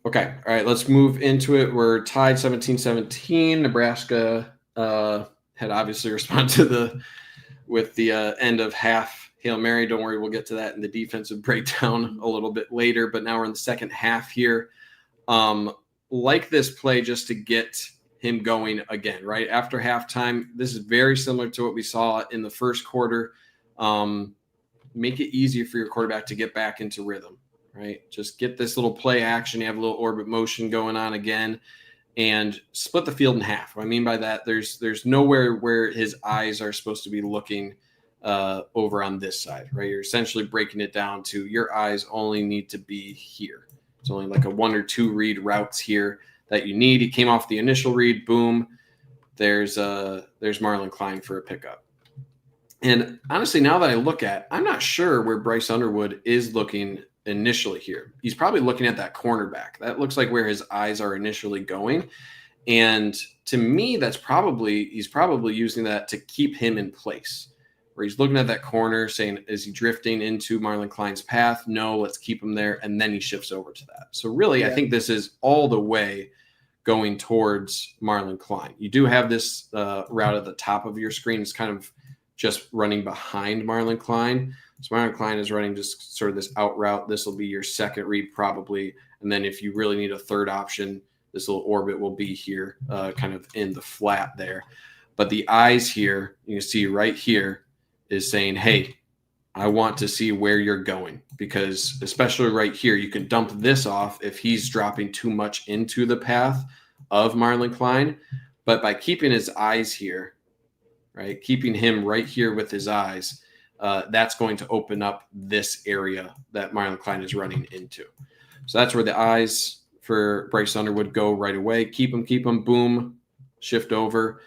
Speaker 1: Okay, all right, let's move into it. We're tied 17-17. Nebraska had obviously responded with the end of half Hail Mary. Don't worry, we'll get to that in the defensive breakdown a little bit later. But now we're in the second half here. Like this play just to get him going again, right? After halftime, this is very similar to what we saw in the first quarter. Make it easier for your quarterback to get back into rhythm, right? Just get this little play action. You have a little orbit motion going on again, and split the field in half. What I mean by that, there's nowhere where his eyes are supposed to be looking over on this side, right? You're essentially breaking it down to your eyes only need to be here. It's only like a 1 or 2 read routes here that you need. He came off the initial read, boom. There's Marlon Klein for a pickup. And honestly, now that I look at, I'm not sure where Bryce Underwood is looking initially here. He's probably looking at that cornerback. That looks like where his eyes are initially going. And to me, he's probably using that to keep him in place, where he's looking at that corner saying, is he drifting into Marlon Klein's path? No, let's keep him there. And then he shifts over to that. So really, I think this is all the way going towards Marlon Klein. You do have this route at the top of your screen. It's kind of just running behind Marlon Klein. So Marlon Klein is running just sort of this out route. This will be your second read probably. And then if you really need a third option, this little orbit will be here, kind of in the flat there. But the eyes here, you can see right here, is saying, hey, I want to see where you're going, because especially right here, you can dump this off if he's dropping too much into the path of Marlon Klein. But by keeping his eyes here, right, keeping him right here with his eyes, that's going to open up this area that Marlon Klein is running into. So that's where the eyes for Bryce Underwood go right away. Keep him, boom, shift over.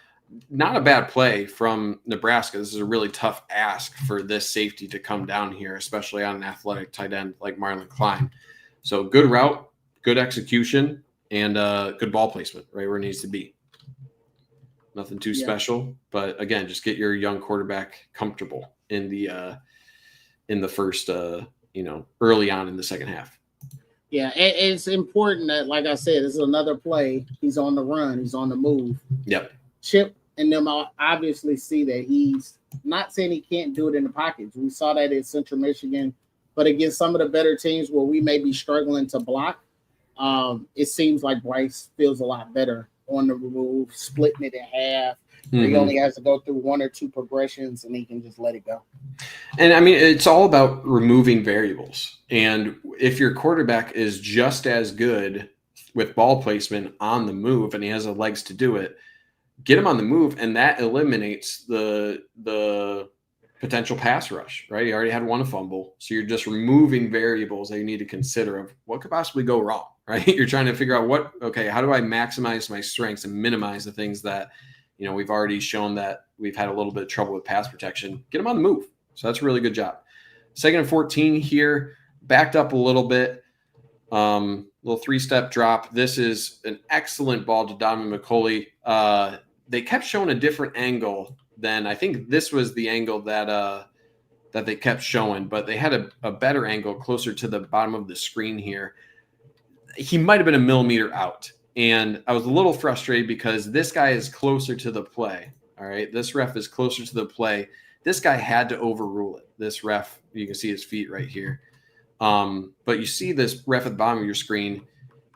Speaker 1: Not a bad play from Nebraska. This is a really tough ask for this safety to come down here, especially on an athletic tight end like Marlon Klein. So good route, good execution, and good ball placement right where it needs to be. Nothing too special, but again, just get your young quarterback comfortable in the first, early on in the second half.
Speaker 2: Yeah, it's important that, like I said, this is another play. He's on the run. He's on the move.
Speaker 1: Yep.
Speaker 2: Chip and them obviously see that he's not saying he can't do it in the pockets. We saw that at Central Michigan, but against some of the better teams where we may be struggling to block, it seems like Bryce feels a lot better on the move, splitting it in half. Mm-hmm. He only has to go through 1 or 2 progressions, and he can just let it go.
Speaker 1: And, I mean, it's all about removing variables. And if your quarterback is just as good with ball placement on the move and he has the legs to do it, get him on the move, and that eliminates the potential pass rush, right? You already had 1 fumble, so you're just removing variables that you need to consider of what could possibly go wrong, right? You're trying to figure out how do I maximize my strengths and minimize the things that, we've already shown that we've had a little bit of trouble with pass protection. Get them on the move. So that's a really good job. 2nd and 14 here, backed up a little bit. Little 3-step drop. This is an excellent ball to Donovan McCulley. They kept showing a different angle than, I think this was the angle that they kept showing, but they had a better angle closer to the bottom of the screen here. He might have been a millimeter out. And I was a little frustrated because this guy is closer to the play. All right. This ref is closer to the play. This guy had to overrule it. This ref, you can see his feet right here. But you see this ref at the bottom of your screen.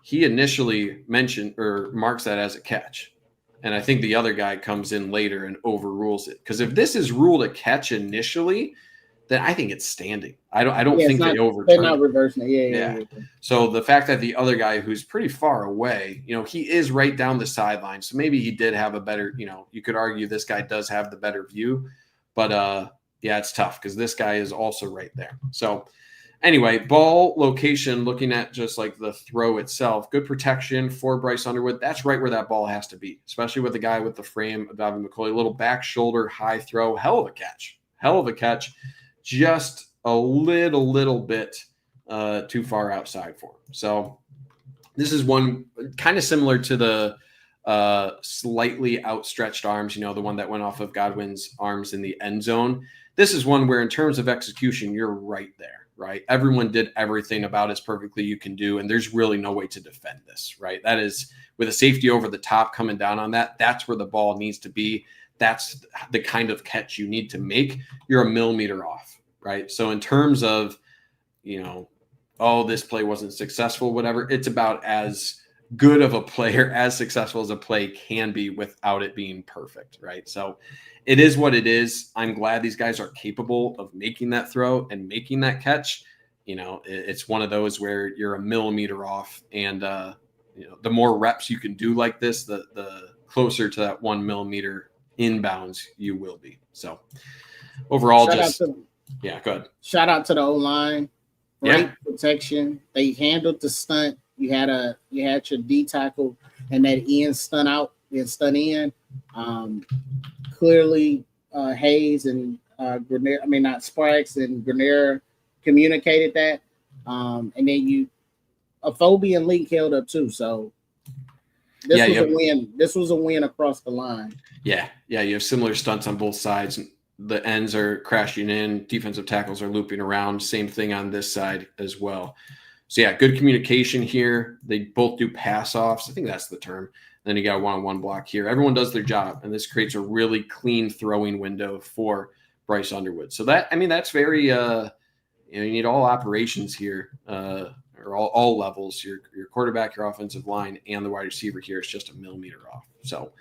Speaker 1: He initially mentioned or marks that as a catch. And I think the other guy comes in later and overrules it. Because if this is ruled a catch initially, then I think it's standing. I don't think they overturn.
Speaker 2: They're not reversing it. Yeah.
Speaker 1: So the fact that the other guy who's pretty far away, he is right down the sideline. So maybe he did have a better, you could argue this guy does have the better view. But yeah, it's tough because this guy is also right there. So anyway, ball location, looking at just like the throw itself, good protection for Bryce Underwood. That's right where that ball has to be, especially with the guy with the frame of Davin McCauley. Little back shoulder, high throw, hell of a catch. Just a little bit too far outside for him. So this is one kind of similar to the slightly outstretched arms, the one that went off of Godwin's arms in the end zone. This is one where in terms of execution, you're right there, right? Everyone did everything about as perfectly you can do, and there's really no way to defend this, right? That is with a safety over the top coming down on that. That's where the ball needs to be. That's the kind of catch you need to make. You're a millimeter off, right? So in terms of, this play wasn't successful, whatever, it's about as good of a player, as successful as a play can be without it being perfect, right? So it is what it is. I'm glad these guys are capable of making that throw and making that catch. It's one of those where you're a millimeter off, and the more reps you can do like this, the closer to that 1 millimeter inbounds you will be. So overall, go ahead.
Speaker 2: Shout out to the O-line. Great protection. They handled the stunt. You had your D tackle and that end stunt out and stunt in. Clearly, Hayes and Grenier, not Sparks and Grenier communicated that. And then Afobe and Link held up too. So this was a win. This was a win across the line.
Speaker 1: Yeah. You have similar stunts on both sides. The ends are crashing in. Defensive tackles are looping around. Same thing on this side as well. So, yeah, good communication here. They both do pass-offs. I think that's the term. Then you got a one-on-one block here. Everyone does their job, and this creates a really clean throwing window for Bryce Underwood. So, that's very you need all operations here, or all levels, your quarterback, your offensive line, and the wide receiver here is just a millimeter off. So,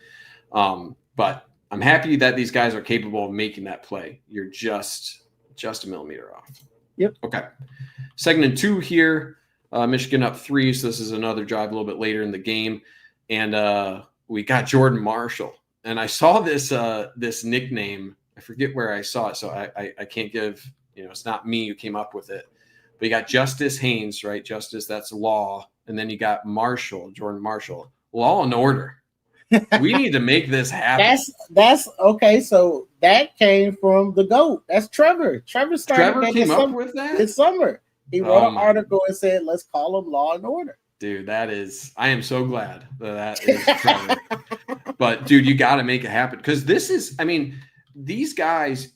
Speaker 1: but I'm happy that these guys are capable of making that play. You're just a millimeter off.
Speaker 2: Yep.
Speaker 1: Okay. Segment 2 here. Michigan up 3, so this is another drive a little bit later in the game. And we got Jordan Marshall. And I saw this nickname. I forget where I saw it, so I can't give, it's not me who came up with it. But you got Justice Haynes, right? Justice, that's law. And then you got Marshall, Jordan Marshall. Law and order. We need to make this happen.
Speaker 2: That's okay. So that came from the GOAT. That's Trevor. Trevor
Speaker 1: came up with that
Speaker 2: this summer. He wrote an article and said, "Let's call them Law and Order."
Speaker 1: Dude, I am so glad that is Trevor. But dude, you got to make it happen because this is. These guys.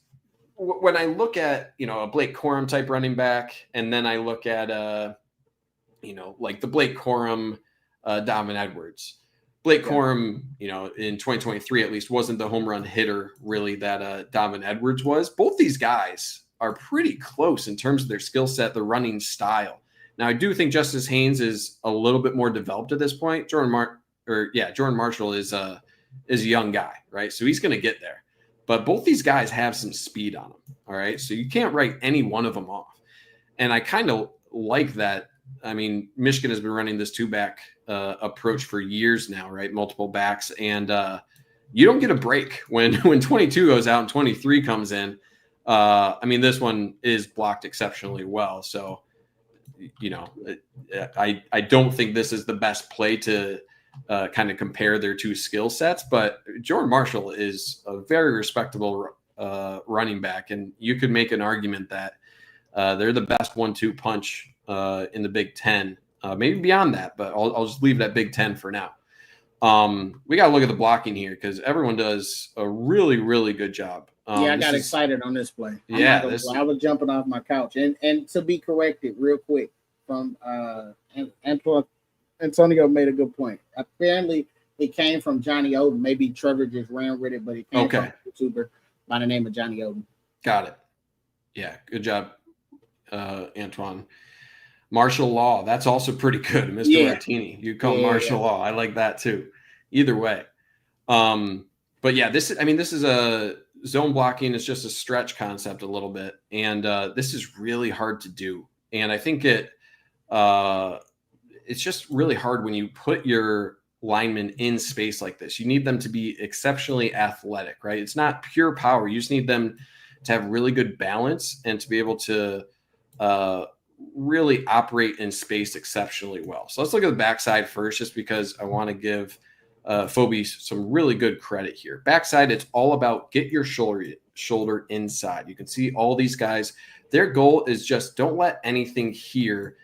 Speaker 1: When I look at a Blake Corum type running back, and then I look at like the Blake Corum, Donovan Edwards. Blake Corum, in 2023 at least, wasn't the home run hitter really that Donovan Edwards was. Both these guys are pretty close in terms of their skill set, the running style. Now, I do think Justice Haynes is a little bit more developed at this point. Jordan Marshall is a young guy, right? So he's going to get there. But both these guys have some speed on them, all right? So you can't write any one of them off. And I kind of like that. Michigan has been running this two-back approach for years now, right? Multiple backs. And you don't get a break when 22 goes out and 23 comes in. This one is blocked exceptionally well. So, I don't think this is the best play to kind of compare their two skill sets. But Jordan Marshall is a very respectable running back. And you could make an argument that they're the best 1-2 punch in the Big Ten, maybe beyond that, but I'll just leave it at Big Ten for now. We got to look at the blocking here because everyone does a really, really good job.
Speaker 2: I got excited on this play. I was jumping off my couch. And to be corrected real quick from Antonio made a good point. Apparently, it came from Johnny Odom. Maybe Trevor just ran with it, but it came from a YouTuber by the name of Johnny Odom.
Speaker 1: Got it. Yeah, good job, Antoine. Martial Law, that's also pretty good. Mr.
Speaker 2: Yeah.
Speaker 1: Martini, you call him Martial Law. I like that too. Either way. But yeah, this is a zone blocking. It's just a stretch concept a little bit. And this is really hard to do. And I think it's just really hard when you put your linemen in space like this. You need them to be exceptionally athletic, right? It's not pure power. You just need them to have really good balance and to be able to really operate in space exceptionally well. So let's look at the backside first, just because I want to give Phoebe some really good credit here. Backside, it's all about get your shoulder inside. You can see all these guys, their goal is just don't let anything here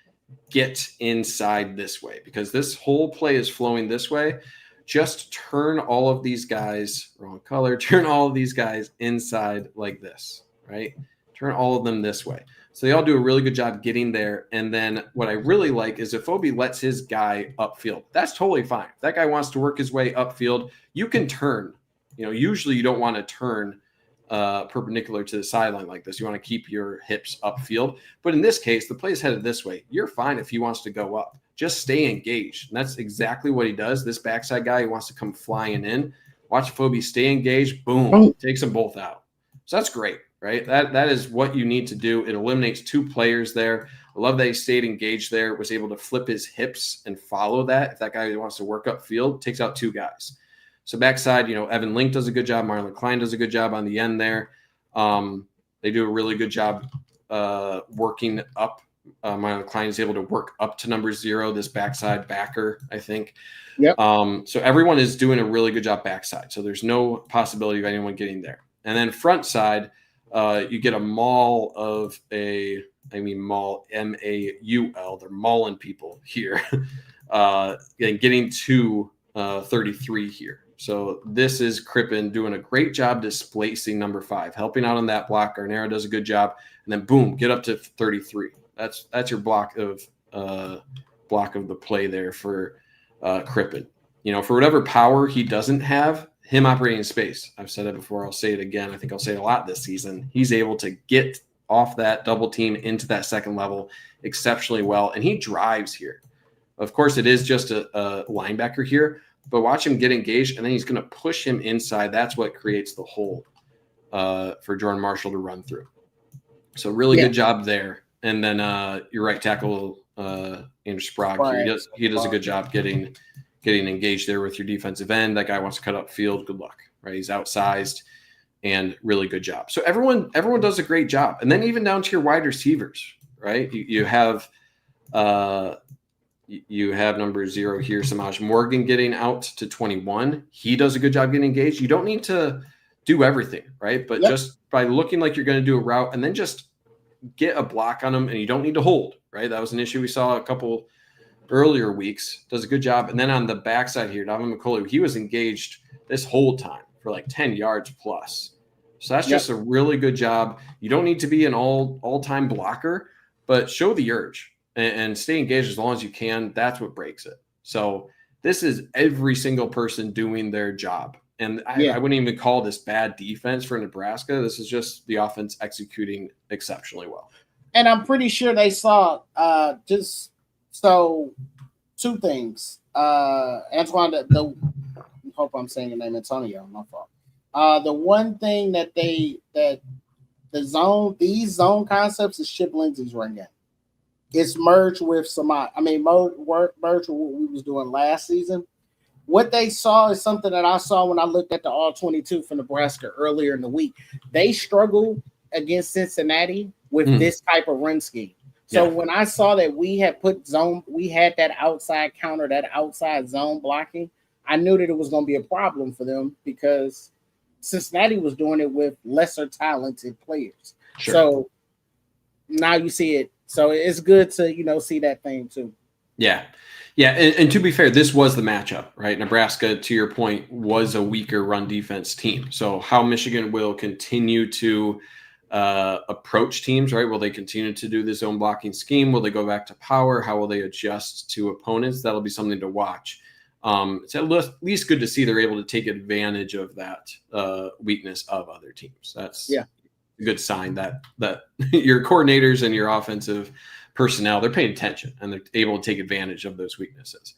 Speaker 1: get inside this way, because this whole play is flowing this way. Just turn all of these guys, wrong color, turn all of these guys inside like this, right? Turn all of them this way. So they all do a really good job getting there. And then what I really like is if Obi lets his guy upfield, that's totally fine. If that guy wants to work his way upfield, you can turn. Usually you don't want to turn perpendicular to the sideline like this. You want to keep your hips upfield. But in this case, the play is headed this way. You're fine if he wants to go up. Just stay engaged. And that's exactly what he does. This backside guy, he wants to come flying in. Watch Phoebe stay engaged. Boom. Takes them both out. So that's great. Right? That is what you need to do. It eliminates two players there. I love that he stayed engaged there, was able to flip his hips and follow that. If that guy wants to work upfield, takes out two guys. So backside, Evan Link does a good job. Marlon Klein does a good job on the end there. They do a really good job working up. Marlon Klein is able to work up to number 0, this backside backer, I think.
Speaker 2: Yep.
Speaker 1: So everyone is doing a really good job backside. So there's no possibility of anyone getting there. And then front side, you get a maul of maul, M-A-U-L. They're mauling people here. And getting to 33 here. So this is Crippen doing a great job displacing number 5, helping out on that block. Garnero does a good job. And then boom, get up to 33. That's your block of the play there for Crippen. For whatever power he doesn't have, him operating in space. I've said it before. I'll say it again. I think I'll say it a lot this season. He's able to get off that double team into that second level exceptionally well. And he drives here. Of course, it is just a linebacker here, but watch him get engaged, and then he's going to push him inside. That's what creates the hole for Jordan Marshall to run through. So really good job there. And then your right tackle, Andrew Sprague, he does a good job getting engaged there with your defensive end. That guy wants to cut up field. Good luck, right? He's outsized, and really good job. So everyone does a great job. And then even down to your wide receivers, right? You have number 0 here, Samaj Morgan, getting out to 21. He does a good job getting engaged. You don't need to do everything, right? But just by looking like you're going to do a route and then just get a block on them, and you don't need to hold, right? That was an issue we saw a couple earlier weeks. Does a good job. And then on the backside here, Davin McCulley, he was engaged this whole time for like 10 yards plus. So that's just a really good job. You don't need to be an all-time blocker, but show the urge and stay engaged as long as you can. That's what breaks it. So this is every single person doing their job. And I wouldn't even call this bad defense for Nebraska. This is just the offense executing exceptionally well.
Speaker 2: And I'm pretty sure they saw so 2 things. Antoine, hope I'm saying your name, Antonio, my fault. The one thing that these zone concepts is Chip Lindsey's run game. It's merged with merged with what we was doing last season. What they saw is something that I saw when I looked at the All-22 for Nebraska earlier in the week. They struggled against Cincinnati with this type of run scheme. So when I saw that we had we had that outside counter, that outside zone blocking, I knew that it was going to be a problem for them because Cincinnati was doing it with lesser talented players. Sure. So now you see it. So it's good to, see that thing too.
Speaker 1: Yeah. Yeah. And to be fair, this was the matchup, right? Nebraska, to your point, was a weaker run defense team. So how Michigan will continue to approach teams, right? Will they continue to do the zone blocking scheme? Will they go back to power? How will they adjust to opponents? That'll be something to watch. It's at least good to see they're able to take advantage of that weakness of other teams. That's a good sign that your coordinators and your offensive personnel, they're paying attention and they're able to take advantage of those weaknesses.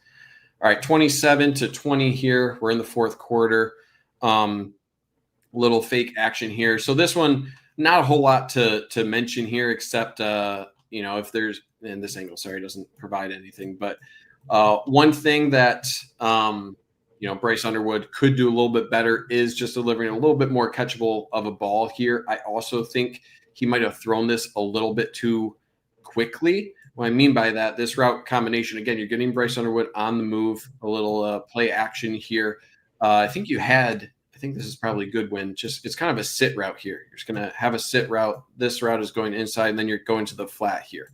Speaker 1: All right, 27-20 here. We're in the fourth quarter. Little fake action here. So this one, not a whole lot to mention here, except if there's in this angle, sorry, doesn't provide anything. But one thing that Bryce Underwood could do a little bit better is just delivering a little bit more catchable of a ball here. I also think he might have thrown this a little bit too quickly. What I mean by that, this route combination, again, you're getting Bryce Underwood on the move, a little play action here. I think this is probably Goodwin. It's kind of a sit route here. You're just going to have a sit route. This route is going inside, and then you're going to the flat here.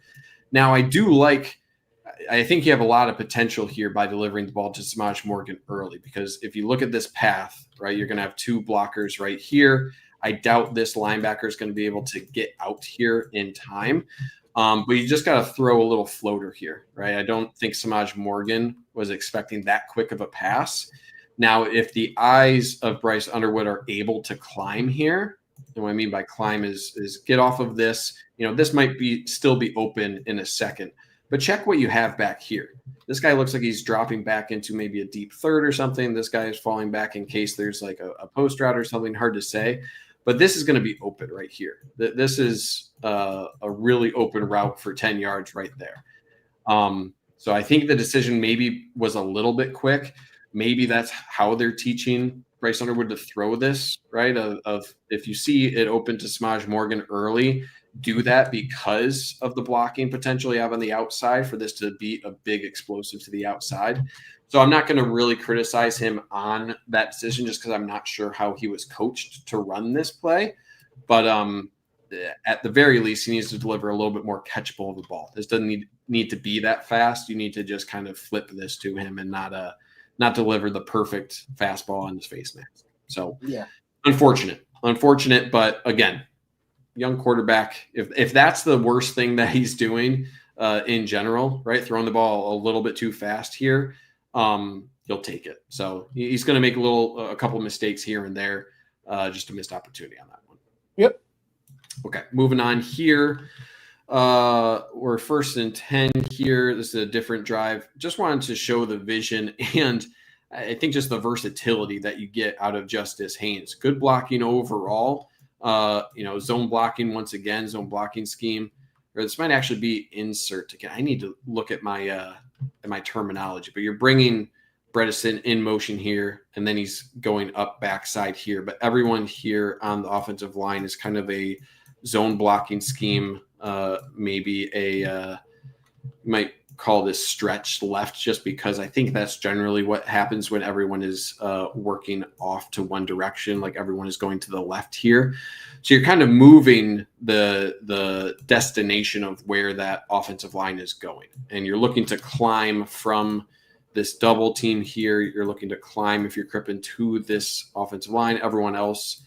Speaker 1: Now, I think you have a lot of potential here by delivering the ball to Samaj Morgan early, because if you look at this path, right, you're going to have two blockers right here. I doubt this linebacker is going to be able to get out here in time. But you just got to throw a little floater here, right? I don't think Samaj Morgan was expecting that quick of a pass. Now, if the eyes of Bryce Underwood are able to climb here, and what I mean by climb is get off of this, this might still be open in a second, but check what you have back here. This guy looks like he's dropping back into maybe a deep third or something. This guy is falling back in case there's like a post route or something, hard to say, but this is going to be open right here. This is a really open route for 10 yards right there. So I think the decision maybe was a little bit quick. Maybe that's how they're teaching Bryce Underwood to throw this, right? Of if you see it open to Samaj Morgan early, do that because of the blocking potential you have on the outside for this to be a big explosive to the outside. So I'm not going to really criticize him on that decision just because I'm not sure how he was coached to run this play. But at the very least, he needs to deliver a little bit more catchable of the ball. This doesn't need to be that fast. You need to just kind of flip this to him and not deliver the perfect fastball on his face mask. So
Speaker 2: yeah,
Speaker 1: unfortunate. But again, young quarterback, if that's the worst thing that he's doing in general, right, throwing the ball a little bit too fast here, he'll take it. So he's going to make a couple of mistakes here and there, just a missed opportunity on that one.
Speaker 2: Yep.
Speaker 1: Okay, moving on here. We're 1st and 10 here. This is a different drive. Just wanted to show the vision and I think just the versatility that you get out of Justice Haynes. Good blocking overall. Zone blocking once again, zone blocking scheme. Or this might actually be insert again. I need to look at my terminology, but you're bringing Bredesen in motion here, and then he's going up backside here. But everyone here on the offensive line is kind of a zone blocking scheme. Maybe you might call this stretch left, just because I think that's generally what happens when everyone is working off to one direction, like everyone is going to the left here. So you're kind of moving the destination of where that offensive line is going, and you're looking to climb from this double team here. You're looking to climb, if you're Crippen, to this offensive line. Everyone else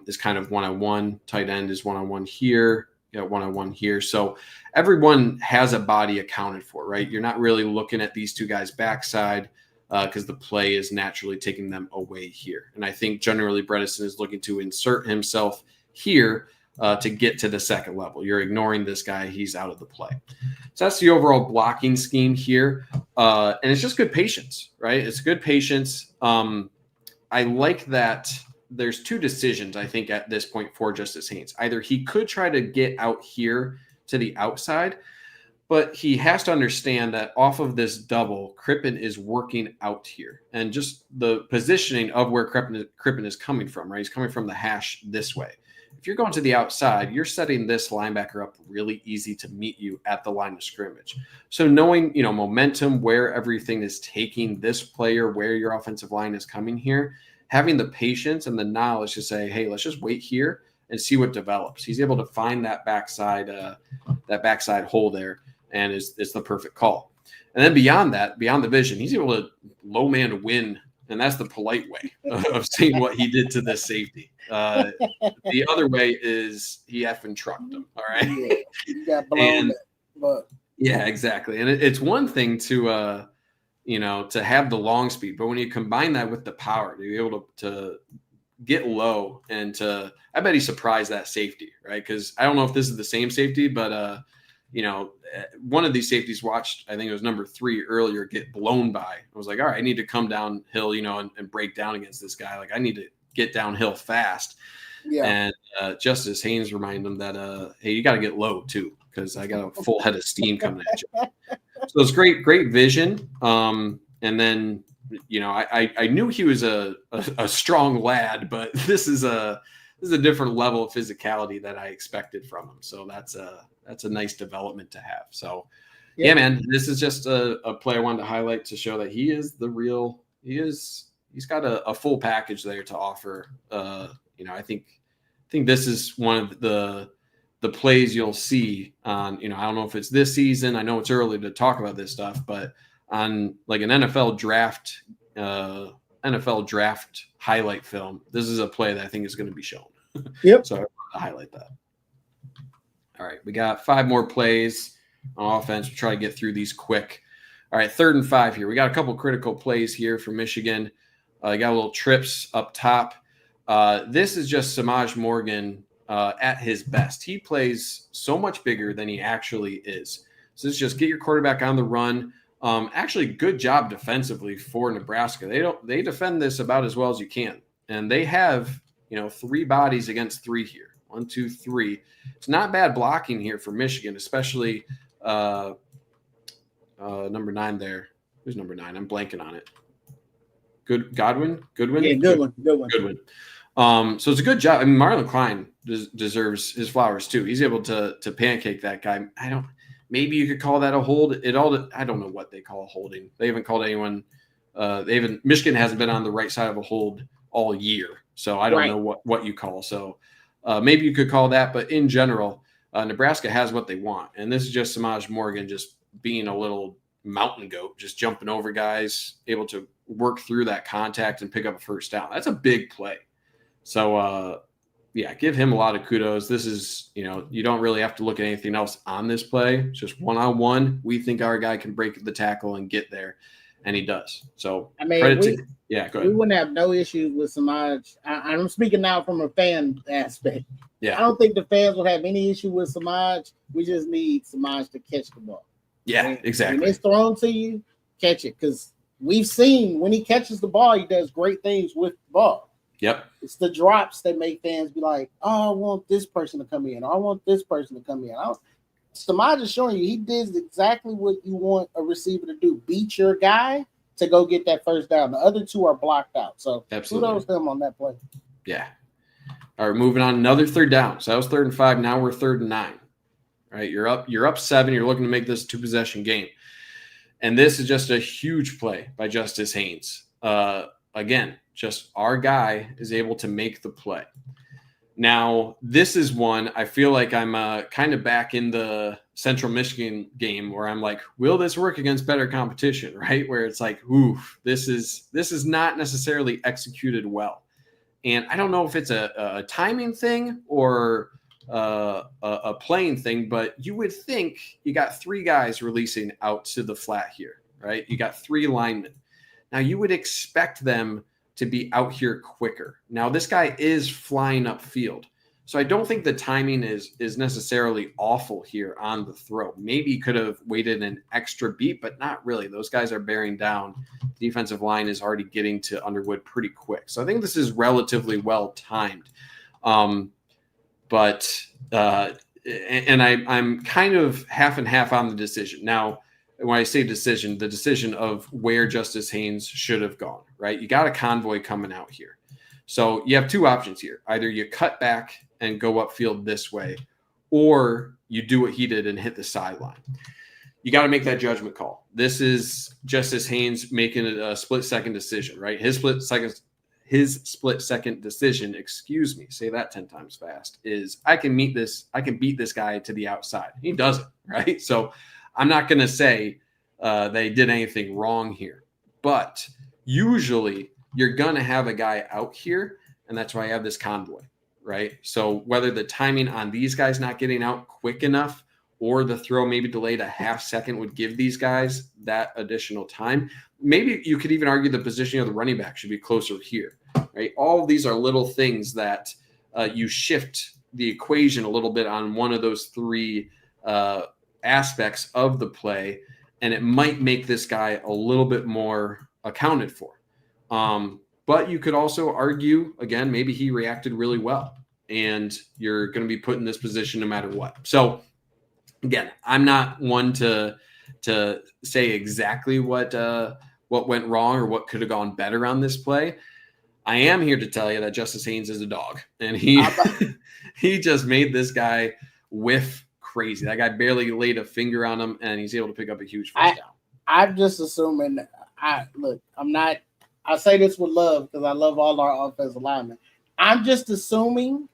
Speaker 1: is kind of one-on-one. Tight end is one-on-one here. One-on-one here. So everyone has a body accounted for, right? You're not really looking at these two guys backside because the play is naturally taking them away here. And I think generally Bredesen is looking to insert himself here to get to the second level. You're ignoring this guy. He's out of the play. So that's the overall blocking scheme here. And it's just good patience, right? It's good patience. I like that. There's two decisions, I think, at this point for Justice Haynes. Either he could try to get out here to the outside, but he has to understand that off of this double, Crippen is working out here. And just the positioning of where Crippen is coming from, right? He's coming from the hash this way. If you're going to the outside, you're setting this linebacker up really easy to meet you at the line of scrimmage. So knowing, momentum, where everything is taking this player, where your offensive line is coming here, having the patience and the knowledge to say, hey, let's just wait here and see what develops. He's able to find that backside hole there, and it's the perfect call. And then beyond that, beyond the vision, he's able to low man win, and that's the polite way of saying what he did to this safety. The other way is he effing trucked him. All right.
Speaker 2: Yeah, he got blown.
Speaker 1: Yeah, exactly. And it's one thing to have the long speed, but when you combine that with the power, to be able to get low and I bet he surprised that safety, right? Because I don't know if this is the same safety, but one of these safeties watched, I think it was number 3 earlier, get blown by. I was like, all right, I need to come downhill, and break down against this guy. Like, I need to get downhill fast.
Speaker 2: Yeah.
Speaker 1: And Justice Haynes reminded him that, hey, you got to get low too, because I got a full head of steam coming at you. So it's great vision. And then, I knew he was a strong lad, but this is a different level of physicality that I expected from him. So that's a nice development to have. So yeah, man, this is just a play I wanted to highlight to show that he is the real. He's got a full package there to offer. I think this is one of the plays you'll see on, I don't know if it's this season. I know it's early to talk about this stuff, but on like an NFL draft highlight film, this is a play that I think is going to be shown.
Speaker 2: Yep.
Speaker 1: So I want to highlight that. All right, we got 5 more plays on offense. We'll try to get through these quick. All right, 3rd and 5 here. We got a couple critical plays here for Michigan. Got a little trips up top. This is just Samaj Morgan at his best. He plays so much bigger than he actually is. So it's just get your quarterback on the run. Actually, good job defensively for Nebraska. They defend this about as well as you can, and they have 3 bodies against 3 here. 1, 2, 3. It's not bad blocking here for Michigan, especially number 9 there. Who's number 9? I'm blanking on it. Goodwin.
Speaker 2: Yeah, Goodwin.
Speaker 1: So it's a good job. I mean, Marlon Klein deserves his flowers too. He's able to pancake that guy. Maybe you could call that a hold. I don't know what they call holding. They haven't called anyone. Michigan hasn't been on the right side of a hold all year, so I don't know what you call. So maybe you could call that. But in general, Nebraska has what they want, and this is just Samaj Morgan just being a little mountain goat, just jumping over guys, able to work through that contact and pick up a first down. That's a big play. So, give him a lot of kudos. This is, you don't really have to look at anything else on this play. It's just one-on-one. We think our guy can break the tackle and get there, and he does. So,
Speaker 2: I mean,
Speaker 1: go ahead.
Speaker 2: We wouldn't have no issues with Samaj. I'm speaking now from a fan aspect.
Speaker 1: Yeah.
Speaker 2: I don't think the fans will have any issue with Samaj. We just need Samaj to catch the ball.
Speaker 1: Yeah, exactly.
Speaker 2: When it's thrown to you, catch it, because we've seen when he catches the ball, he does great things with the ball.
Speaker 1: Yep.
Speaker 2: It's the drops that make fans be like, oh, I want this person to come in. Or I want this person to come in. Samaj is showing you he did exactly what you want a receiver to do. Beat your guy to go get that first down. The other 2 are blocked out. So kudos to him on that play.
Speaker 1: Yeah. All right, moving on. Another 3rd down. So that was 3rd and 5. Now we're 3rd and 9. All right, you're up 7. You're looking to make this a 2-possession game. And this is just a huge play by Justice Haynes. Again, just our guy is able to make the play. Now, this is one I feel like I'm kind of back in the Central Michigan game where I'm like, will this work against better competition, right? Where it's like, oof, this is not necessarily executed well. And I don't know if it's a timing thing or a playing thing, but you would think you got 3 guys releasing out to the flat here, right? You got 3 linemen. Now, you would expect them to be out here quicker. Now, this guy is flying upfield. So I don't think the timing is necessarily awful here on the throw. Maybe he could have waited an extra beat, but not really. Those guys are bearing down. The defensive line is already getting to Underwood pretty quick. So I think this is relatively well timed. I'm kind of half and half on the decision. Now, when I say decision, the decision of where Justice Haynes should have gone, right? You got a convoy coming out here. So you have 2 options here. Either you cut back and go upfield this way, or you do what he did and hit the sideline. You got to make that judgment call. This is Justice Haynes making a split-second decision, right? His split-second decision, say that 10 times fast, is I can beat this guy to the outside. He doesn't, right? So I'm not going to say they did anything wrong here, but usually you're going to have a guy out here, and that's why I have this convoy, right? So whether the timing on these guys not getting out quick enough or the throw maybe delayed a half second would give these guys that additional time. Maybe you could even argue the position of the running back should be closer here, right? All of these are little things that you shift the equation a little bit on one of those 3 aspects of the play, and it might make this guy a little bit more accounted for. But you could also argue, again, maybe he reacted really well, and you're going to be put in this position no matter what. So, again, I'm not one to say exactly what went wrong or what could have gone better on this play. I am here to tell you that Justice Haynes is a dog, and he just made this guy whiff crazy. That guy barely laid a finger on him, and he's able to pick up a huge first down.
Speaker 2: I'm just assuming. I say this with love because I love all our offensive linemen. I'm just assuming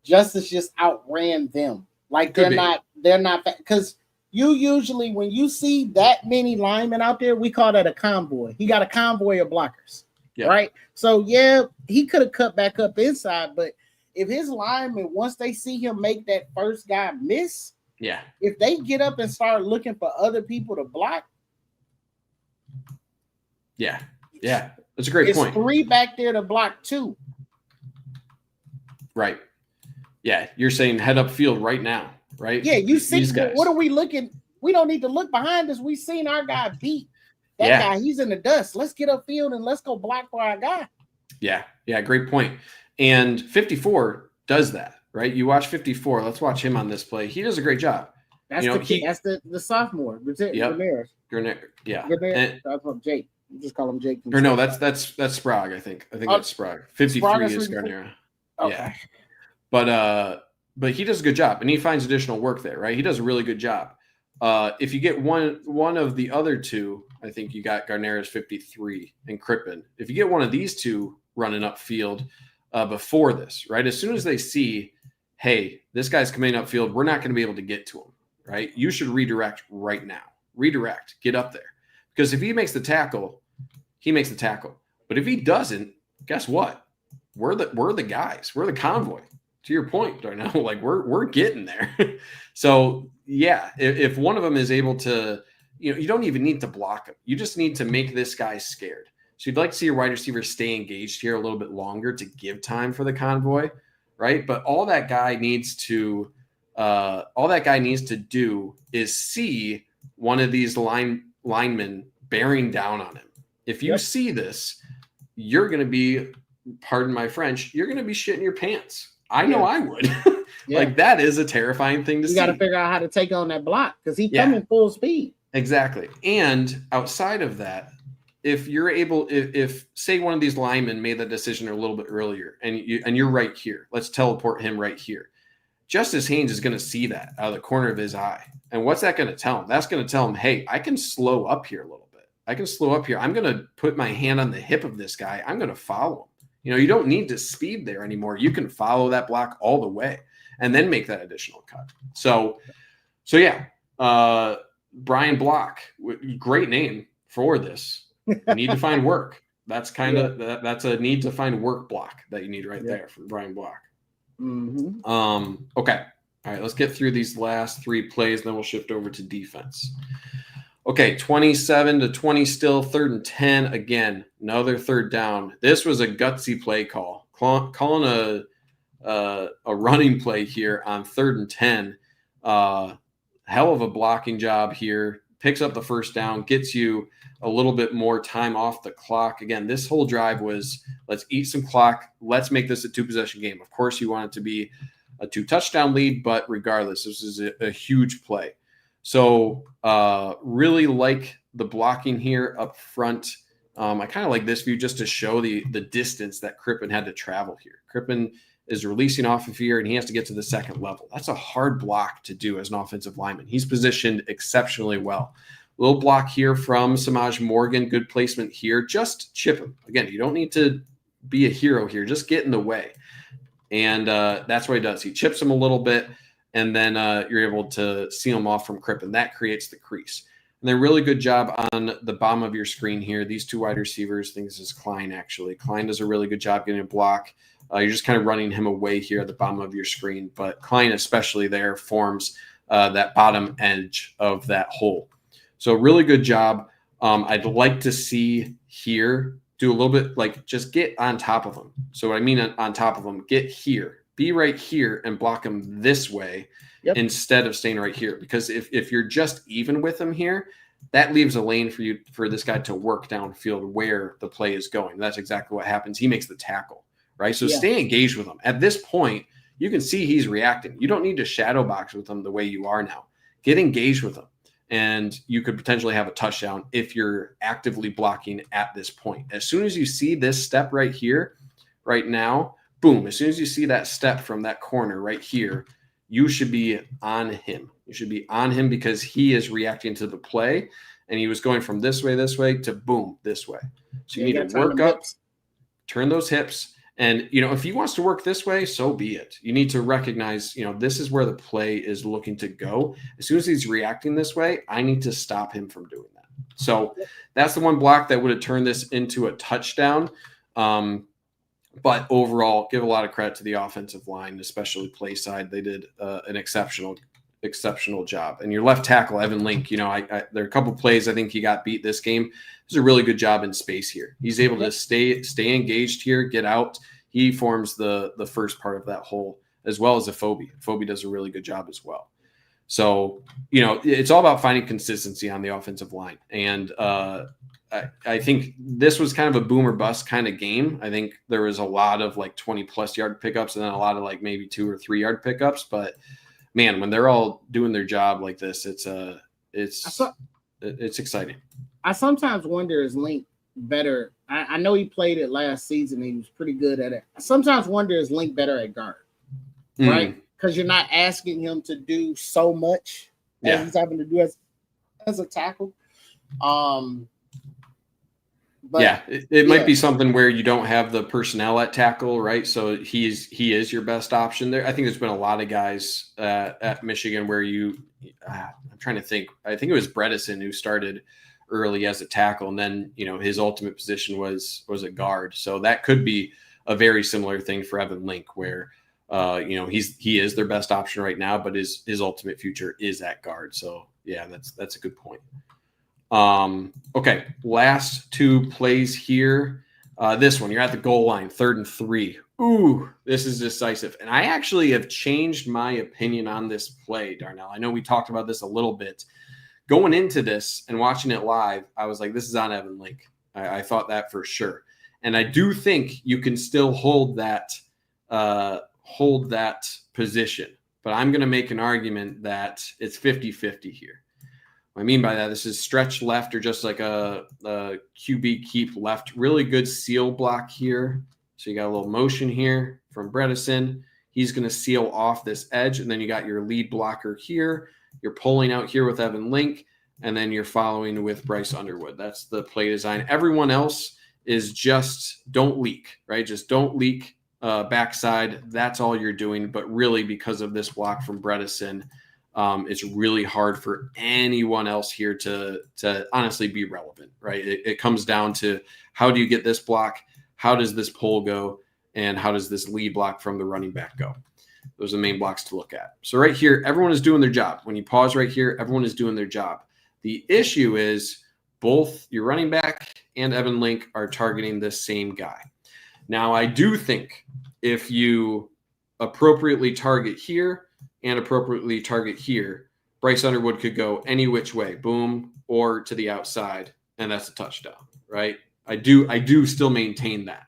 Speaker 2: Justice just outran them. Like they're not because you usually when you see that many linemen out there, we call that a convoy. He got a convoy of blockers, right? So yeah, he could have cut back up inside, but if his linemen once they see him make that first guy miss, if they get up and start looking for other people to block,
Speaker 1: that's a great point.
Speaker 2: 3 back there to block 2.
Speaker 1: Right. Yeah, you're saying head up field right now, right?
Speaker 2: Yeah, you see, what are we looking? We don't need to look behind us. We seen our guy beat that guy. He's in the dust. Let's get upfield and let's go block for our guy. Yeah, great point. And 54 does that, right? You watch 54. Let's watch him on this play. He does a great job. That's the sophomore. Garnett.
Speaker 1: Yeah.
Speaker 2: That's what Jake. You just call him Jake.
Speaker 1: Or no, that's Sprague. I think that's Sprague. 53 is Garnett.
Speaker 2: Okay.
Speaker 1: Yeah. But he does a good job, and he finds additional work there, right? He does a really good job. If you get one of the other two, I think you got Garner's 53 and Crippen. If you get one of these two running upfield before this, right? As soon as they see, hey, this guy's coming upfield, we're not going to be able to get to him, right? You should redirect right now. Redirect, get up there. Because if he makes the tackle, he makes the tackle. But if he doesn't, guess what? We're the guys. We're the convoy. To your point, Darnell, like we're getting there. So yeah, if one of them is able to, you don't even need to block him. You just need to make this guy scared. So you'd like to see your wide receiver stay engaged here a little bit longer to give time for the convoy, right? But all that guy needs to do is see one of these linemen bearing down on him. If you see this, you're going to be, pardon my French, you're going to be shitting your pants. I know I would. Like that is a terrifying thing to see.
Speaker 2: You got to figure out how to take on that block because he's coming full speed.
Speaker 1: Exactly. And outside of that, if you're able, if say one of these linemen made that decision a little bit earlier, and you're right here, let's teleport him right here. Justice Haynes is going to see that out of the corner of his eye. And what's that going to tell him? That's going to tell him, hey, I can slow up here a little bit. I can slow up here. I'm going to put my hand on the hip of this guy. I'm going to follow him. You don't need to speed there anymore. You can follow that block all the way and then make that additional cut. So yeah, Brian Block, great name for this. Need to find work. That's kind of that's a need to find work block that you need right there from Brian Block.
Speaker 2: Mm-hmm.
Speaker 1: Okay. All right, let's get through these last 3 plays, and then we'll shift over to defense. Okay, 27-20 still, 3rd and 10. Again, another 3rd down. This was a gutsy play call. Calling a running play here on 3rd and 10. Hell of a blocking job here. Picks up the 1st down, gets you a little bit more time off the clock. Again, this whole drive was let's eat some clock. Let's make this a 2-possession game. Of course, you want it to be a 2-touchdown lead, but regardless, this is a huge play. So really like the blocking here up front. I kind of like this view just to show the distance that Crippen had to travel here. Crippen is releasing off of here, and he has to get to the 2nd level. That's a hard block to do as an offensive lineman. He's positioned exceptionally well. Little block here from Samaj Morgan. Good placement here. Just chip him. Again, you don't need to be a hero here. Just get in the way. And that's what he does. He chips him a little bit, and then you're able to seal him off from Crippen. That creates the crease. And then really good job on the bottom of your screen here. These 2 wide receivers, I think this is Klein actually. Klein does a really good job getting a block. You're just kind of running him away here at the bottom of your screen. But Klein especially there forms that bottom edge of that hole. So really good job. I'd like to see here do a little bit like just get on top of him. So what I mean on top of him, get here. Be right here and block him this way. instead of staying right here. Because if you're just even with him here, that leaves a lane for this guy to work downfield where the play is going. That's exactly what happens. He makes the tackle, right? So stay engaged with him. At this point, you can see he's reacting. You don't need to shadow box with him the way you are now. Get engaged with him, and you could potentially have a touchdown if you're actively blocking at this point. As soon as you see this step right here, right now, boom, as soon as you see that step from that corner right here, you should be on him. You should be on him because he is reacting to the play, and he was going from this way to boom, this way. So you need to work up, turn those hips. And, if he wants to work this way, so be it. You need to recognize, this is where the play is looking to go. As soon as he's reacting this way, I need to stop him from doing that. So that's the one block that would have turned this into a touchdown. But overall, give a lot of credit to the offensive line, especially play side. They did an exceptional job. And your left tackle, Evan Link, there are a couple of plays I think he got beat this game. Does a really good job in space here. He's able to stay engaged here, get out. He forms the first part of that hole, as well as Afobe. Afobe does a really good job as well. So, it's all about finding consistency on the offensive line. And I think this was kind of a boom or bust kind of game. I think there was a lot of 20+ yard pickups and then a lot of maybe 2 or 3 yard pickups. But man, when they're all doing their job like this, it's exciting.
Speaker 2: I sometimes wonder, is Link better? I know he played it last season. He was pretty good at it. I sometimes wonder, is Link better at guard? Right? Because you're not asking him to do so much as he's having to do as a tackle.
Speaker 1: But it might be something where you don't have the personnel at tackle, right? So he is your best option there. I think there's been a lot of guys at Michigan where I'm trying to think. I think it was Bredesen who started early as a tackle, and then his ultimate position was a guard. So that could be a very similar thing for Evan Link, where he is their best option right now, but his ultimate future is at guard. So yeah, that's a good point. Okay, last 2 plays here. This one, you're at the goal line, 3rd and 3. Ooh, this is decisive. And I actually have changed my opinion on this play, Darnell. I know we talked about this a little bit. Going into this and watching it live, I was like, this is on Evan Link. I thought that for sure. And I do think you can still hold that position. But I'm going to make an argument that it's 50-50 here. What I mean by that, this is stretch left or just like a QB keep left. Really good seal block here. So you got a little motion here from Bredesen. He's going to seal off this edge, and then you got your lead blocker here. You're pulling out here with Evan Link, and then you're following with Bryce Underwood. That's the play design. Everyone else is just don't leak, right? Just don't leak backside. That's all you're doing. But really, because of this block from Bredesen, it's really hard for anyone else here to honestly be relevant, right? It comes down to how do you get this block? How does this pull go? And how does this lead block from the running back go? Those are the main blocks to look at. So right here, everyone is doing their job. When you pause right here, everyone is doing their job. The issue is both your running back and Evan Link are targeting this same guy. Now, I do think if you appropriately target here and appropriately target here, Bryce Underwood could go any which way, boom, or to the outside, and that's a touchdown, right? I do still maintain that.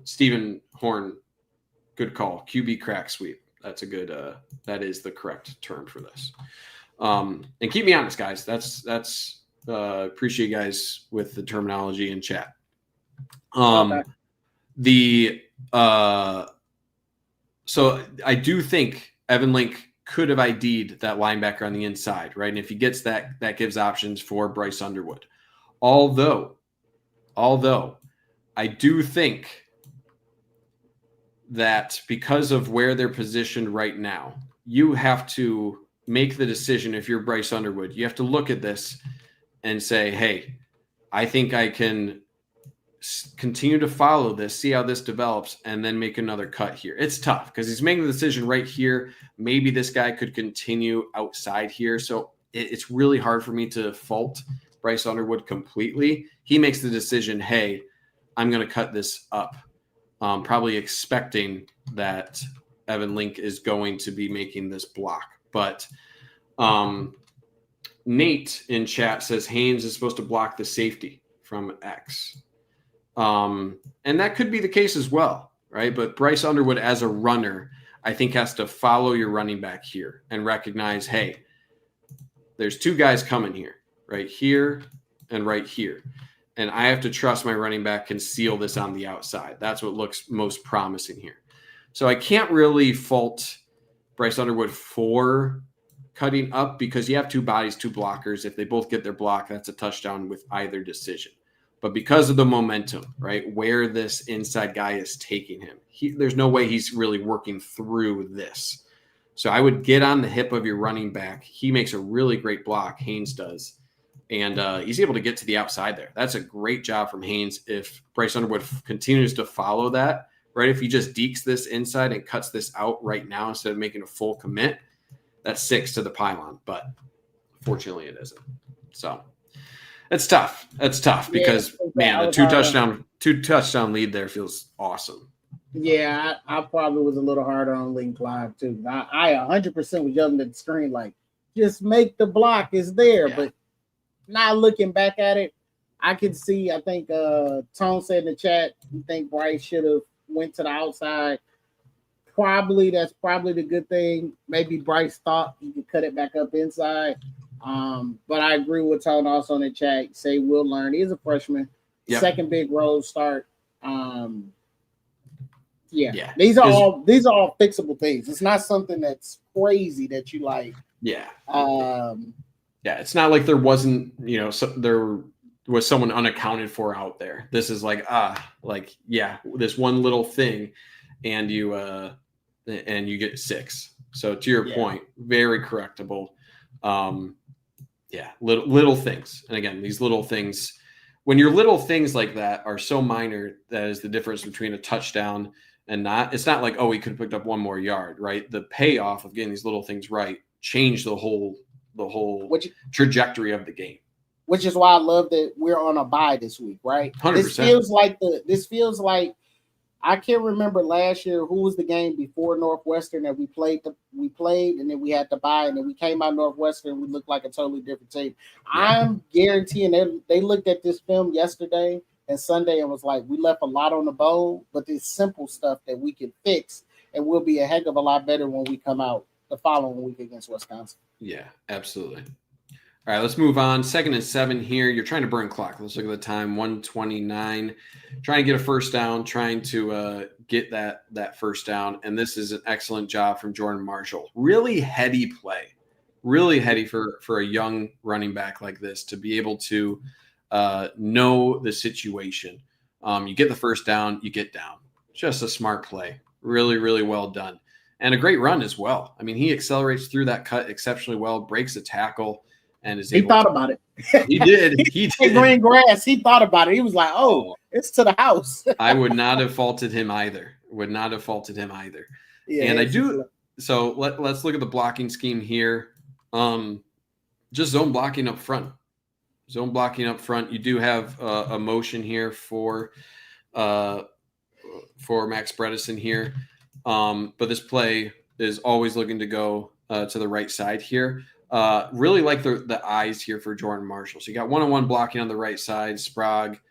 Speaker 1: Stephen Horn, good call. QB crack sweep. That's a good. That is the correct term for this. And keep me honest, guys. That's appreciate you guys with the terminology in chat. So I do think Evan Link could have ID'd that linebacker on the inside, right? And if he gets that, that gives options for Bryce Underwood. Although I do think that because of where they're positioned right now, you have to make the decision. If you're Bryce Underwood, you have to look at this and say, hey, I think I can continue to follow this, see how this develops, and then make another cut here. It's tough because he's making the decision right here. Maybe this guy could continue outside here. So it's really hard for me to fault Bryce Underwood completely. He makes the decision, hey, I'm going to cut this up, probably expecting that Evan Link is going to be making this block. But Nate in chat says Haynes is supposed to block the safety from X. And that could be the case as well, right? But Bryce Underwood as a runner, I think, has to follow your running back here and recognize, hey, there's two guys coming here, right here and right here. And I have to trust my running back can seal this on the outside. That's what looks most promising here. So I can't really fault Bryce Underwood for cutting up because you have two bodies, two blockers. If they both get their block, that's a touchdown with either decision. But because of the momentum, right, where this inside guy is taking him, there's no way he's really working through this. So I would get on the hip of your running back. He makes a really great block, Haynes does. And he's able to get to the outside there. That's a great job from Haynes. If Bryce Underwood continues to follow that, right, if he just dekes this inside and cuts this out right now instead of making a full commit, that's 6 to the pylon. But fortunately it isn't. So it's tough. That's tough because, man, the two touchdown lead there feels awesome.
Speaker 2: Yeah, I probably was a little harder on Link Live too. I 100% was yelling at the screen like, just make the block, it's there. Yeah. But now looking back at it, I can see, I think Tone said in the chat, you think Bryce should have went to the outside. That's probably the good thing. Maybe Bryce thought he could cut it back up inside. But I agree with Tone also in the chat. Say we'll learn. He's a freshman. Yep. Second big road start. Yeah. These are all fixable things. It's not something that's crazy that you like.
Speaker 1: Yeah. It's not like there wasn't, there was someone unaccounted for out there. This is this one little thing, and you get 6. So to your point, very correctable. Little things. And again, these little things, when your little things like that are so minor, that is the difference between a touchdown and not. It's not like, oh, he could have picked up one more yard, right? The payoff of getting these little things right changed the whole trajectory of the game.
Speaker 2: Which is why I love that we're on a bye this week, right?
Speaker 1: 100%.
Speaker 2: This feels like I can't remember last year who was the game before Northwestern that we played, and then we had to bye, and then we came out Northwestern and we looked like a totally different team. Yeah. I'm guaranteeing they looked at this film yesterday and Sunday and was like, we left a lot on the bone, but there's simple stuff that we can fix, and we'll be a heck of a lot better when we come out the following week against Wisconsin.
Speaker 1: Yeah, absolutely. All right, let's move on. 2nd and 7 here. You're trying to burn clock. Let's look at the time, 1:29. Trying to get a first down, trying to get that first down. And this is an excellent job from Jordan Marshall. Really heady play. Really heady for a young running back like this to be able to know the situation. You get the first down, you get down. Just a smart play. Really, really well done. And a great run as well. I mean, he accelerates through that cut exceptionally well, breaks a tackle, and is able
Speaker 2: thought about it.
Speaker 1: He did. He did.
Speaker 2: Green grass. He thought about it. He was like, "Oh, it's to the house."
Speaker 1: I would not have faulted him either. Yeah, and I do. So let's look at the blocking scheme here. Just zone blocking up front. You do have a motion here for Max Bredesen here. But this play is always looking to go to the right side here. Really like the eyes here for Jordan Marshall. So you got one-on-one blocking on the right side, Sprague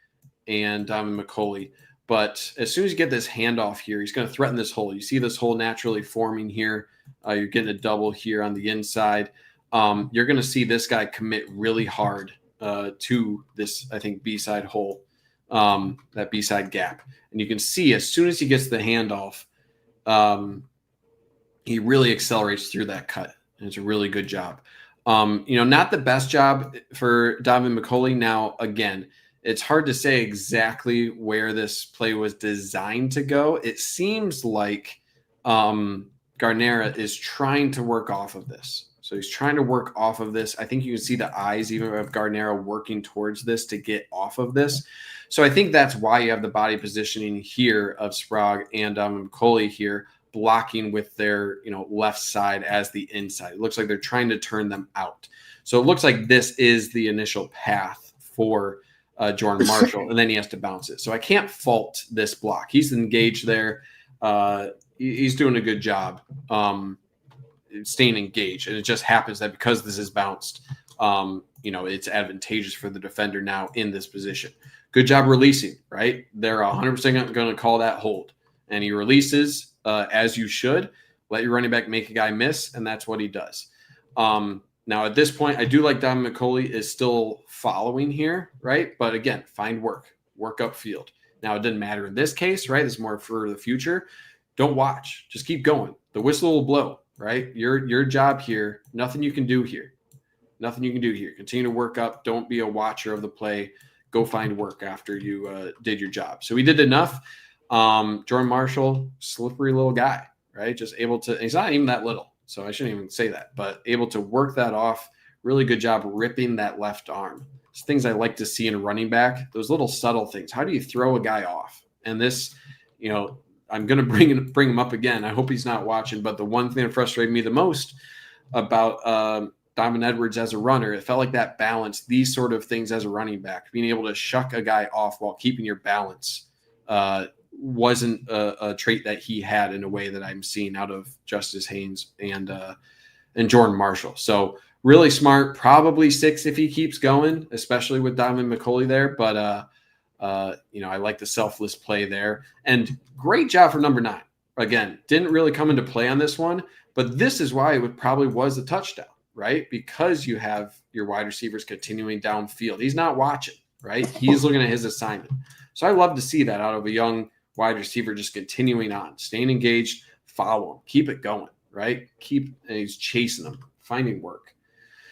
Speaker 1: and Diamond McCauley. But as soon as you get this handoff here, he's going to threaten this hole. You see this hole naturally forming here. You're getting a double here on the inside. You're going to see this guy commit really hard to this, I think, B-side hole, that B-side gap. And you can see as soon as he gets the handoff, he really accelerates through that cut. And it's a really good job. Not the best job for Donovan McCauley. Now, again, it's hard to say exactly where this play was designed to go. It seems like Garnera is trying to work off of this. So he's trying to work off of this. I think you can see the eyes even of Garnera working towards this to get off of this. So I think that's why you have the body positioning here of Sprague and McCauley here blocking with their left side as the inside. It looks like they're trying to turn them out. So it looks like this is the initial path for Jordan Marshall, and then he has to bounce it. So I can't fault this block. He's engaged there. he's doing a good job staying engaged. And it just happens that because this is bounced, it's advantageous for the defender now in this position. Good job releasing, right? They're 100% going to call that hold. And he releases as you should. Let your running back make a guy miss, and that's what he does. Now, at this point, I do like Don McCulley is still following here, right? But again, find work upfield. Now, it didn't matter in this case, right? This is more for the future. Don't watch. Just keep going. The whistle will blow, right? Your job here, nothing you can do here. Nothing you can do here. Continue to work up. Don't be a watcher of the play. Go find work after you did your job. So we did enough. Jordan Marshall, slippery little guy, right? Just able to – he's not even that little, so I shouldn't even say that. But able to work that off. Really good job ripping that left arm. It's things I like to see in a running back, those little subtle things. How do you throw a guy off? And this, I'm going to bring him up again. I hope he's not watching. But the one thing that frustrated me the most about Donovan Edwards as a runner, it felt like that balance, these sort of things as a running back, being able to shuck a guy off while keeping your balance wasn't a trait that he had in a way that I'm seeing out of Justice Haynes and Jordan Marshall. So really smart, probably 6 if he keeps going, especially with Donovan McCulley there. But, I like the selfless play there. And great job for number 9. Again, didn't really come into play on this one, but this is why it probably was a touchdown, right? Because you have your wide receivers continuing downfield. He's not watching, right? He's looking at his assignment. So I love to see that out of a young wide receiver, just continuing on, staying engaged, follow him, keep it going, right? And he's chasing them, finding work.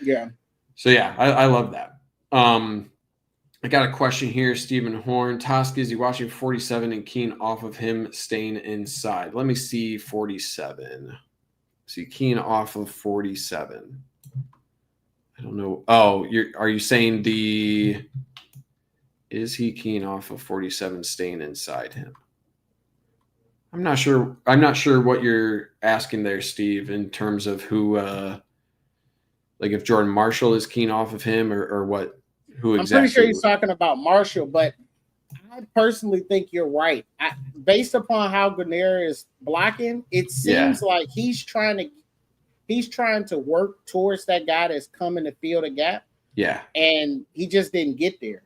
Speaker 2: Yeah.
Speaker 1: So yeah, I love that. I got a question here, Stephen Horn. Toski, is he watching 47 and keen off of him staying inside? Let me see 47. See keen off of 47. I don't know. Oh, are you saying is he keen off of 47 staying inside him? I'm not sure. I'm not sure what you're asking there, Steve, in terms of who, like if Jordan Marshall is keen off of him or what, who exactly.
Speaker 2: I'm pretty sure he's talking about Marshall, but I personally think you're right. Based upon how Garner is blocking, it seems like he's trying to work towards that guy that's coming to fill the gap. Yeah. And he just didn't get there.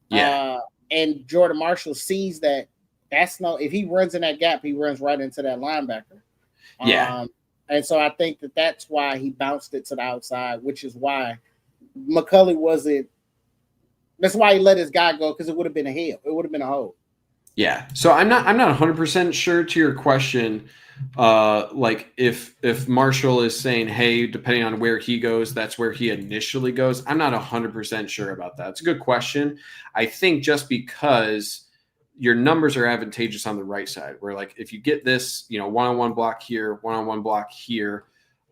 Speaker 2: Yeah. And Jordan Marshall sees that if he runs in that gap, he runs right into that linebacker. Yeah. And so I think that's why he bounced it to the outside, which is why McCulley wasn't. That's why he let his guy go, because it would have been a hold. Yeah. So I'm not 100% sure to your question. Like if Marshall is saying, hey, depending on where he goes, that's where he initially goes. I'm not 100% sure about that. It's a good question. I think just because your numbers are advantageous on the right side, where like if you get this, one-on-one block here, one-on-one block here,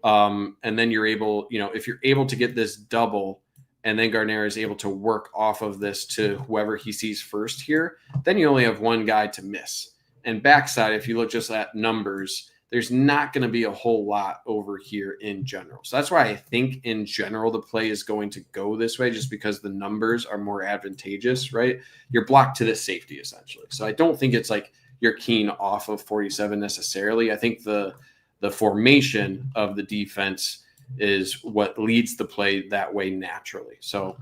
Speaker 2: and then you're able, if you're able to get this double, and then Garner is able to work off of this to whoever he sees first here, then you only have one guy to miss. And backside, if you look just at numbers, there's not going to be a whole lot over here in general. So that's why I think in general the play is going to go this way, just because the numbers are more advantageous, right? You're blocked to this safety essentially. So I don't think it's like you're keen off of 47 necessarily. I think the formation of the defense is what leads the play that way naturally. So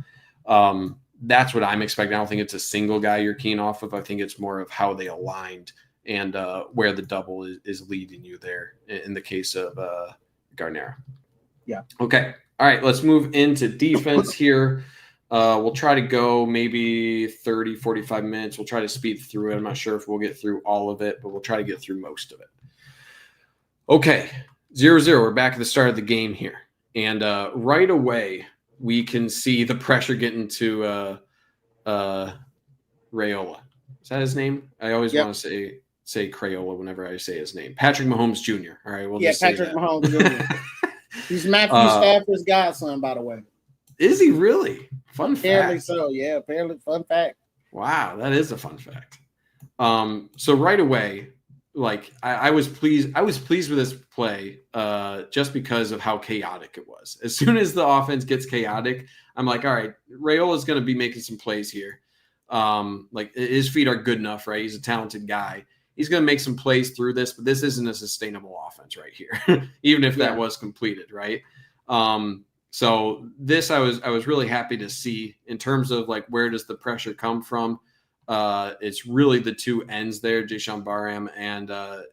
Speaker 2: that's what I'm expecting. I don't think it's a single guy you're keen off of. I think it's more of how they aligned and where the double is leading you there in the case of Garner. Yeah. Okay. All right. Let's move into defense here. We'll try to go maybe 30, 45 minutes. We'll try to speed through it. I'm not sure if we'll get through all of it, but we'll try to get through most of it. Okay. 0-0. We're back at the start of the game here. And right away, we can see the pressure getting to Raiola. Is that his name? I always want to say Crayola whenever I say his name. Patrick Mahomes Jr. All right, we'll just Patrick Mahomes Jr. He's Matthew Stafford's godson, by the way.
Speaker 1: Is he really? Fun fact.
Speaker 2: Apparently so, yeah. Apparently, fun fact.
Speaker 1: Wow, that is a fun fact. So right away, like I was pleased. I was pleased with this play just because of how chaotic it was. As soon as the offense gets chaotic, I'm like, all right, Raiola's going to be making some plays here. Like his feet are good enough, right? He's a talented guy. he's going to make some plays through this, but this isn't a sustainable offense right here, even if that was completed, right? So this I was really happy to see in terms of like where does the pressure come from. It's really the two ends there, Jayshon Barham and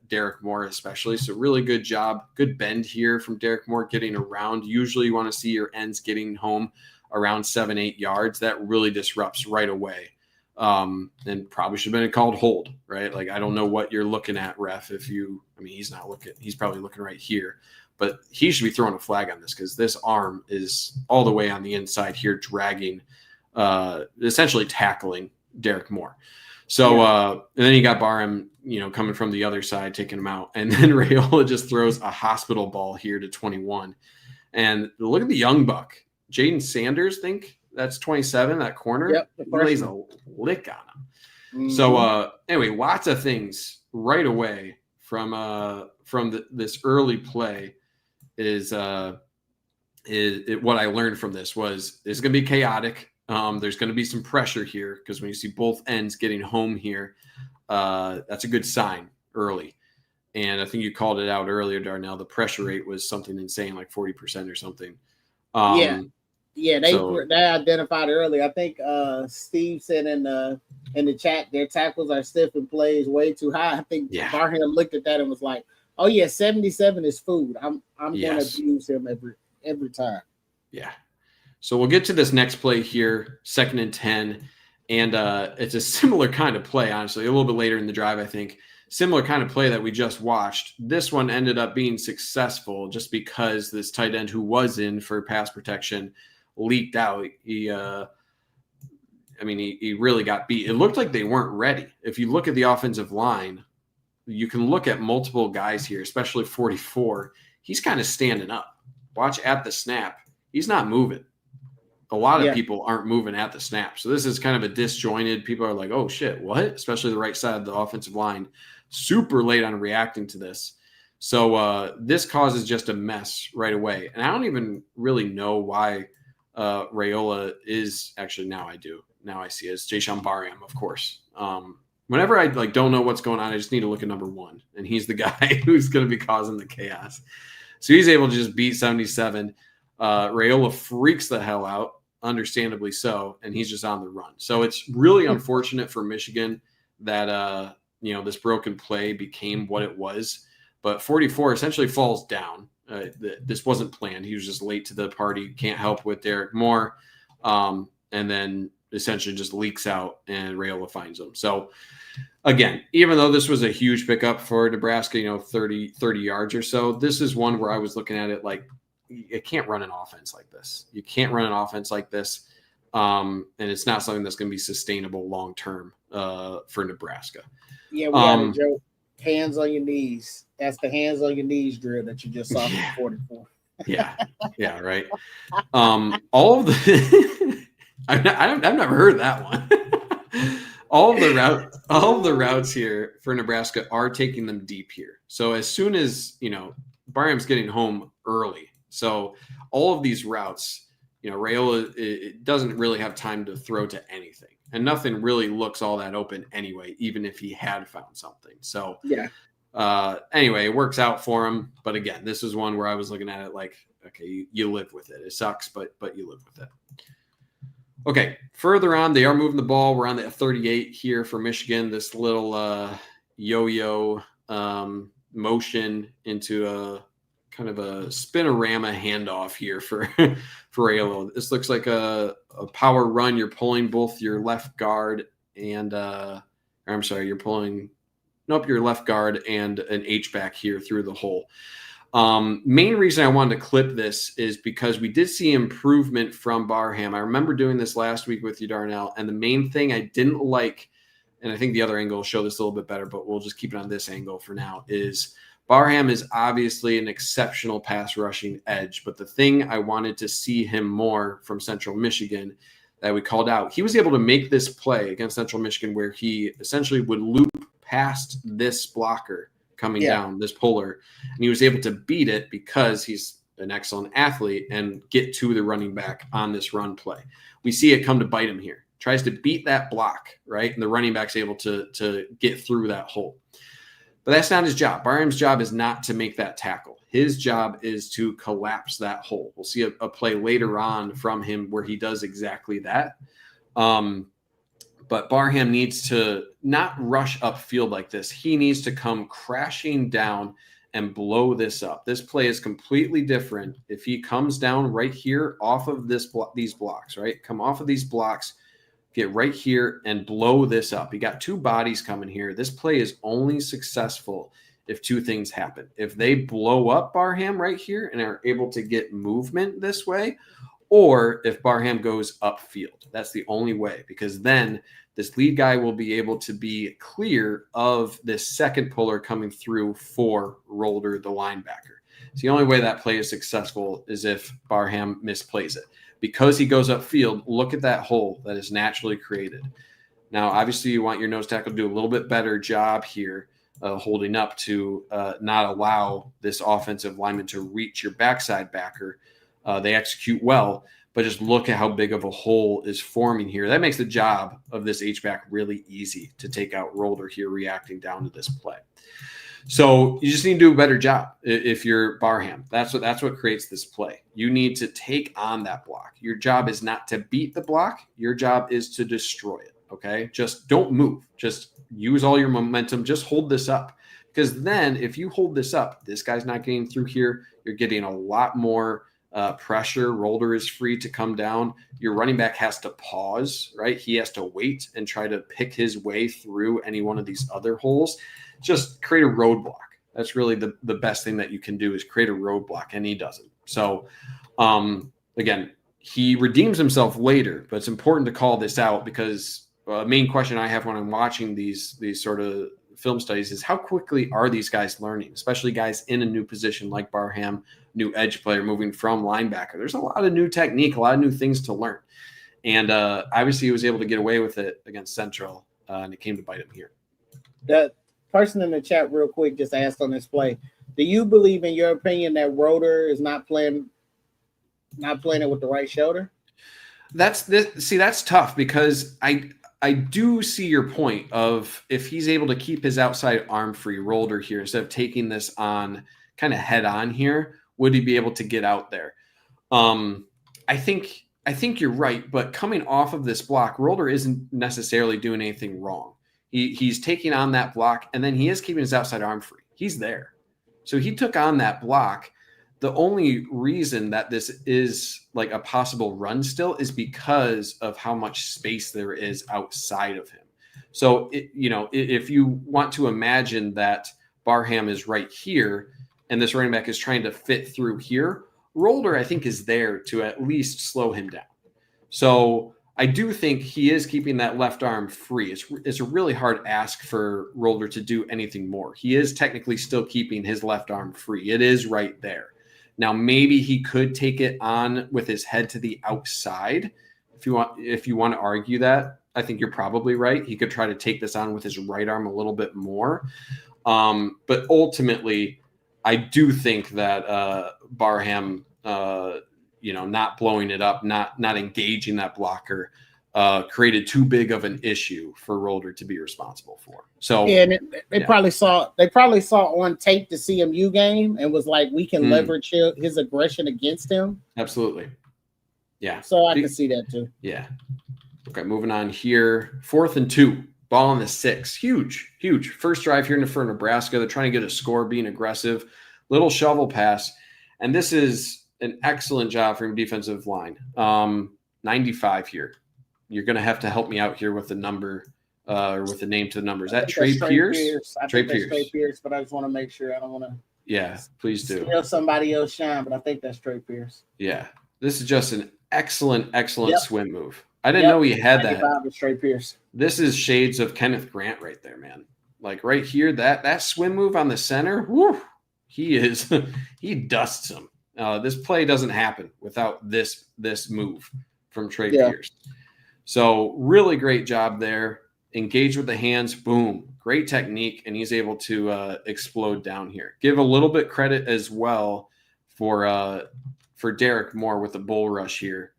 Speaker 1: Derek Moore especially. So really good job, good bend here from Derek Moore getting around. Usually you want to see your ends getting home around 7-8 yards. That really disrupts right away. And probably should have been a called hold, right? Like, I don't know what you're looking at, ref. He's not looking, he's probably looking right here, but he should be throwing a flag on this because this arm is all the way on the inside here, dragging, essentially tackling Derek Moore. So, and then you got Barham, coming from the other side, taking him out. And then Raiola just throws a hospital ball here to 21. And look at the young buck. Jaden Sanders, think that's 27, that corner.
Speaker 2: Yep,
Speaker 1: lays a lick on him. Mm-hmm. So anyway, lots of things right away from this early play is what I learned from this was it's going to be chaotic. There's going to be some pressure here because when you see both ends getting home here, that's a good sign early. And I think you called it out earlier, Darnell. The pressure rate was something insane, like 40% or something.
Speaker 2: Yeah, they identified earlier. I think Steve said in the chat their tackles are stiff and plays way too high. I think Barham looked at that and was like, "Oh yeah, 77 is food. I'm going to abuse him every time." Yeah.
Speaker 1: So we'll get to this next play here, 2nd and 10, and it's a similar kind of play. Honestly, a little bit later in the drive, I think. Similar kind of play that we just watched. This one ended up being successful just because this tight end who was in for pass protection leaked out. He really got beat. It looked like they weren't ready. If you look at the offensive line, you can look at multiple guys here, especially 44. He's kind of standing up. Watch at the snap. He's not moving. A lot of people aren't moving at the snap. So this is kind of a disjointed. People are like, oh, shit, what? Especially the right side of the offensive line. Super late on reacting to this. So this causes just a mess right away. And I don't even really know why Raiola is – actually, now I do. Now I see it. It's Jayshon Barham, of course. Whenever I don't know what's going on, I just need to look at number 1. And he's the guy who's going to be causing the chaos. So he's able to just beat 77. Raiola freaks the hell out, understandably so, and he's just on the run. So it's really unfortunate for Michigan that this broken play became what it was. But 44 essentially falls down. This wasn't planned. He was just late to the party, can't help with Derek Moore, and then essentially just leaks out, and Raiola finds him. So, again, even though this was a huge pickup for Nebraska, 30 yards or so, this is one where I was looking at it like, you can't run an offense like this. You can't run an offense like this, and it's not something that's going to be sustainable long-term for Nebraska.
Speaker 2: Yeah, we got a joke. Hands on your knees. That's the hands on your knees drill that you just saw from 44.
Speaker 1: Yeah, right. All of the I've never heard that one. all of the routes here for Nebraska are taking them deep here. So as soon as Barham's getting home early, so all of these routes, Raiola it doesn't really have time to throw to anything. And nothing really looks all that open anyway, even if he had found something. So, anyway, it works out for him. But again, this is one where I was looking at it like, okay, you live with it. It sucks, but you live with it. Okay, further on, they are moving the ball. We're on the 38 here for Michigan. This little yo-yo motion into a kind of a spinorama handoff here for Raiola. This looks like a power run. You're pulling both your left guard and you're pulling your left guard and an H-back here through the hole. Main reason I wanted to clip this is because we did see improvement from Barham. I remember doing this last week with you, Darnell, and the main thing I didn't like, and I think the other angle will show this a little bit better, but we'll just keep it on this angle for now, is Barham is obviously an exceptional pass rushing edge, but the thing I wanted to see him more from Central Michigan that we called out, he was able to make this play against Central Michigan where he essentially would loop past this blocker coming down, this puller, and he was able to beat it because he's an excellent athlete and get to the running back on this run play. We see it come to bite him here. Tries to beat that block, right? And the running back's able to get through that hole. But that's not his job. Barham's job is not to make that tackle. His job is to collapse that hole. We'll see a play later on from him where he does exactly that. But Barham needs to not rush upfield like this. He needs to come crashing down and blow this up. This play is completely different if he comes down right here off of these blocks, right? Come off of these blocks, get right here and blow this up. You got two bodies coming here. This play is only successful if two things happen. If they blow up Barham right here and are able to get movement this way, or if Barham goes upfield. That's the only way, because then this lead guy will be able to be clear of this second puller coming through for Rolder, the linebacker. So the only way that play is successful is if Barham misplays it. Because he goes upfield, look at that hole that is naturally created. Now, obviously, you want your nose tackle to do a little bit better job here, holding up to not allow this offensive lineman to reach your backside backer. They execute well, but just look at how big of a hole is forming here. That makes the job of this H-back really easy to take out Rolder here reacting down to this play. So you just need to do a better job if you're Barham. That's what creates this play. You need to take on that block. Your job is not to beat the block. Your job is to destroy it, okay? Just don't move. Just use all your momentum. Just hold this up. Because then if you hold this up, this guy's not getting through here. You're getting a lot more pressure. Rolder is free to come down. Your running back has to pause, right? He has to wait and try to pick his way through any one of these other holes. Just create a roadblock. That's really the best thing that you can do is create a roadblock, and he doesn't. So, again, he redeems himself later, but it's important to call this out because the main question I have when I'm watching these sort of film studies is how quickly are these guys learning, especially guys in a new position like Barham, new edge player moving from linebacker. There's a lot of new technique, a lot of new things to learn. And obviously he was able to get away with it against Central, and it came to bite him here.
Speaker 2: The person in the chat real quick just asked on this play, do you believe in your opinion that Rolder is not playing it with the right shoulder?
Speaker 1: That's tough because I do see your point of if he's able to keep his outside arm free Rolder here instead of taking this on kind of head on here, would he be able to get out there? I think you're right, but coming off of this block, Rolder isn't necessarily doing anything wrong. He's taking on that block, and then he is keeping his outside arm free. He's there. So he took on that block. The only reason that this is like a possible run still is because of how much space there is outside of him. So, if you want to imagine that Barham is right here and this running back is trying to fit through here, Rolder, I think, is there to at least slow him down. So I do think he is keeping that left arm free. It's a really hard ask for Rolder to do anything more. He is technically still keeping his left arm free. It is right there. Now, maybe he could take it on with his head to the outside. If you want to argue that, I think you're probably right. He could try to take this on with his right arm a little bit more. But ultimately, I do think that Barham, not blowing it up, not engaging that blocker, created too big of an issue for Rolder to be responsible for. So
Speaker 2: yeah, and they probably saw on tape the CMU game and was like, we can leverage his aggression against him.
Speaker 1: Absolutely. Yeah.
Speaker 2: So I can see that too.
Speaker 1: Yeah. Okay, moving on here. 4th and 2. Ball on the 6. Huge. First drive here for Nebraska. They're trying to get a score, being aggressive. Little shovel pass. And this is an excellent job from defensive line. 95 here. You're going to have to help me out here with the number or with the name to the number. Is that Trey Pierce?
Speaker 2: Trey Pierce, but I just want to make sure I don't want to.
Speaker 1: Yeah, please do.
Speaker 2: Steal somebody else shine, but I think that's Trey Pierce.
Speaker 1: Yeah, this is just an excellent swim move. I didn't know he had that.
Speaker 2: Trey Pierce.
Speaker 1: This is shades of Kenneth Grant right there, man. Like right here, that swim move on the center, whoo, he dusts him. This play doesn't happen without this move from Trey Pierce. So really great job there. Engage with the hands, boom, great technique, and he's able to explode down here. Give a little bit credit as well for Derek Moore with the bull rush here.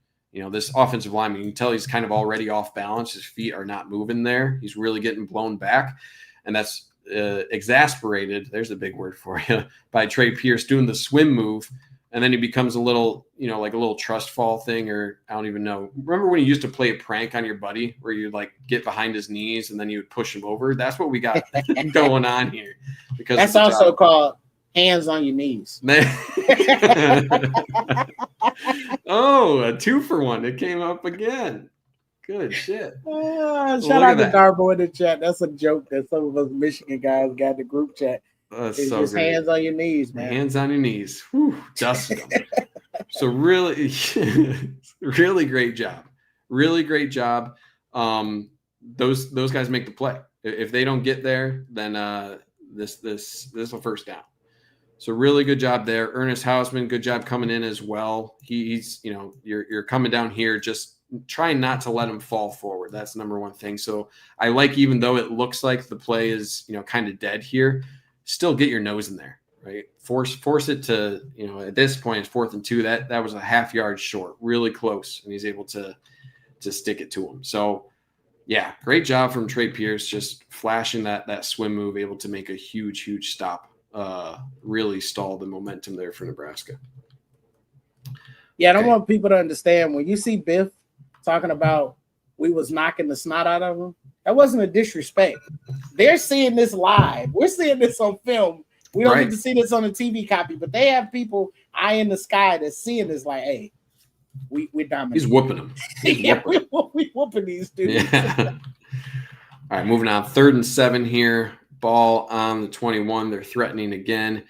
Speaker 1: This offensive lineman, you can tell he's kind of already off balance. His feet are not moving there. He's really getting blown back, and that's exasperated, there's a big word for you, by Trey Pierce doing the swim move. And then he becomes a little, like a little trust fall thing, or I don't even know. Remember when you used to play a prank on your buddy where you like get behind his knees and then you would push him over? That's what we got going on here. Because
Speaker 2: that's also called hands on your knees.
Speaker 1: Oh, a 2-for-1. It came up again. Good shit.
Speaker 2: Shout out to Darbo in the chat. That's a joke that some of us Michigan guys got in the group chat.
Speaker 1: That's
Speaker 2: it's
Speaker 1: so
Speaker 2: just
Speaker 1: great.
Speaker 2: Hands on your knees, man.
Speaker 1: Hands on your knees. Whew, dusted them. So really, really great job. Really great job. Those guys make the play. If they don't get there, then this will first down. So really good job there. Ernest Hausman, good job coming in as well. He's you're coming down here, just trying not to let him fall forward. That's the number one thing. So I like, even though it looks like the play is kind of dead here, still get your nose in there, right? Force it to, at this point it's 4th and 2. That was a half yard short, really close, and he's able to stick it to him. So yeah, great job from Trey Pierce, just flashing that swim move, able to make a huge stop. Really stall the momentum there for Nebraska.
Speaker 2: Yeah, I don't want people to understand, when you see Biff talking about we was knocking the snot out of him, that wasn't a disrespect. They're seeing this live. We're seeing this on film. We don't get to see this on the TV copy, but they have people eye in the sky that's seeing this like, hey, we dominating.
Speaker 1: He's whooping them.
Speaker 2: We whooping these dudes.
Speaker 1: Yeah. All right, moving on. 3rd and 7 here. Ball on the 21. They're threatening again.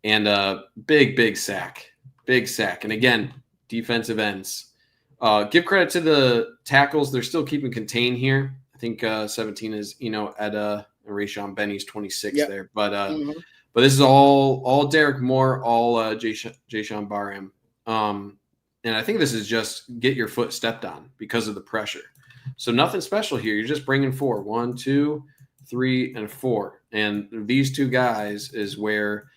Speaker 1: And big sack. Big sack. And again, defensive ends. Give credit to the tackles. They're still keeping contained here. I think 17 is Etta, and Rayshon Benny's 26 there. But but this is all Derek Moore, all Jayshawn Barham. And I think this is just get your foot stepped on because of the pressure. So nothing special here. You're just bringing 4. 1, 2, 3, and 4. And these 2 guys is where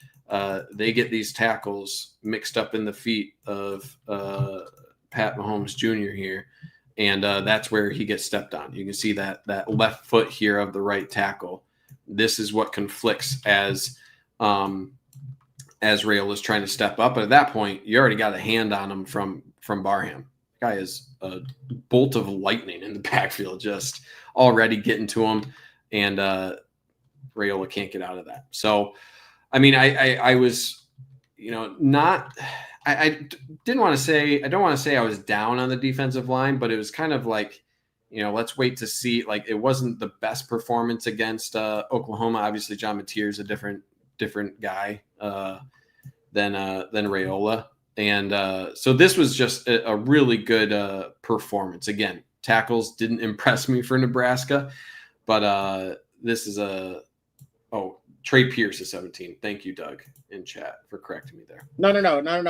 Speaker 1: they get these tackles mixed up in the feet of Pat Mahomes Jr. here. And that's where he gets stepped on. You can see that left foot here of the right tackle. This is what conflicts as Rail is trying to step up. But at that point, you already got a hand on him from Barham. The guy is a bolt of lightning in the backfield, just already getting to him. And Rayola can't get out of that. So, I mean, I was, not – I don't want to say I was down on the defensive line, but it was kind of like, let's wait to see. Like, it wasn't the best performance against Oklahoma. Obviously, John Mateer is a different guy than Rayola. And so this was just a really good performance. Again, tackles didn't impress me for Nebraska, but this is Trey Pierce is 17. Thank you, Doug, in chat for correcting me there.
Speaker 2: No.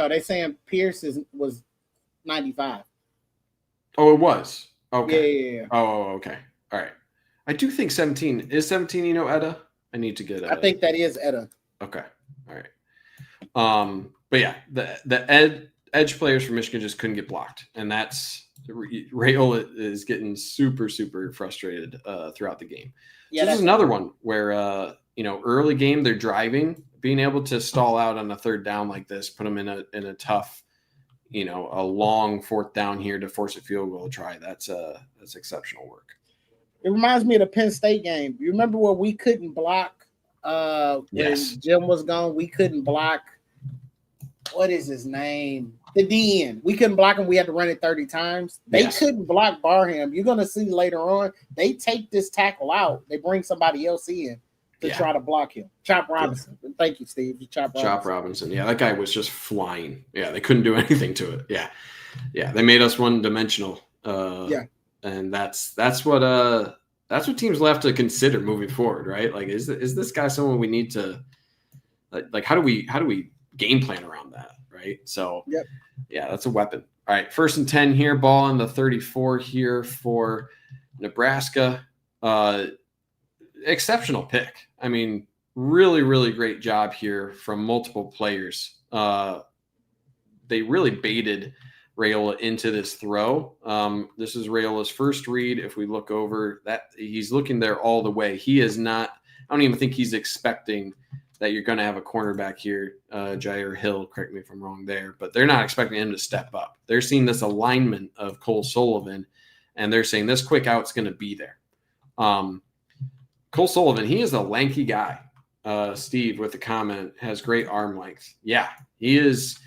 Speaker 2: They saying Pierce was 95.
Speaker 1: Oh, it was. Okay.
Speaker 2: Yeah.
Speaker 1: Oh, okay. All right. I do think 17 is 17. Etta. I need to get.
Speaker 2: I think that is Etta.
Speaker 1: Okay. All right. But yeah, the edge players from Michigan just couldn't get blocked, and that's Rayola is getting super frustrated throughout the game. Yeah, so this is another one where early game they're driving, being able to stall out on a 3rd down like this, put them in a tough, a long 4th down here to force a field goal try. That's exceptional work.
Speaker 2: It reminds me of the Penn State game. You remember where we couldn't block when Jim was gone? We couldn't block. What is his name? The DN. We couldn't block him. We had to run it 30 times. They couldn't block Barham. You're going to see later on, they take this tackle out. They bring somebody else in to try to block him. Chop Robinson. Yeah. Thank you, Steve.
Speaker 1: Chop Robinson. Yeah, that guy was just flying. Yeah, they couldn't do anything to it. Yeah. They made us one-dimensional. And that's what teams will have to consider moving forward, right? Like, is this guy someone we need to like? How do we game plan around that, right? So, yeah, that's a weapon. All right, 1st and 10 here. Ball on the 34 here for Nebraska. Exceptional pick. I mean, really great job here from multiple players. They really baited Rayola into this throw. This is Rayola's first read. If we look over that, he's looking there all the way. He is not I don't even think he's expecting that you're going to have a cornerback here, Jair Hill, correct me if I'm wrong there, but they're not expecting him to step up. They're seeing this alignment of Cole Sullivan, and they're saying this quick out's going to be there. Cole Sullivan, he is a lanky guy. Steve with the comment, has great arm length. Yeah, he is.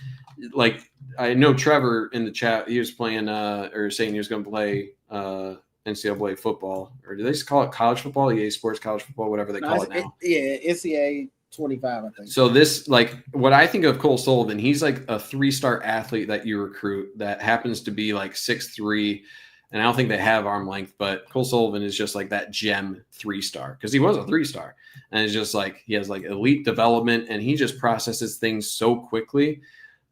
Speaker 1: Like, I know Trevor in the chat, he was playing or saying he was going to play NCAA football, or do they just call it college football? EA Sports College Football, whatever they call it now.
Speaker 2: NCAA 25, I think.
Speaker 1: So this, like, what I think of Cole Sullivan, he's like a 3-star athlete that you recruit that happens to be like 6'3", and I don't think they have arm length, but Cole Sullivan is just like that gem 3-star because he was a 3-star, and it's just like he has like elite development, and he just processes things so quickly.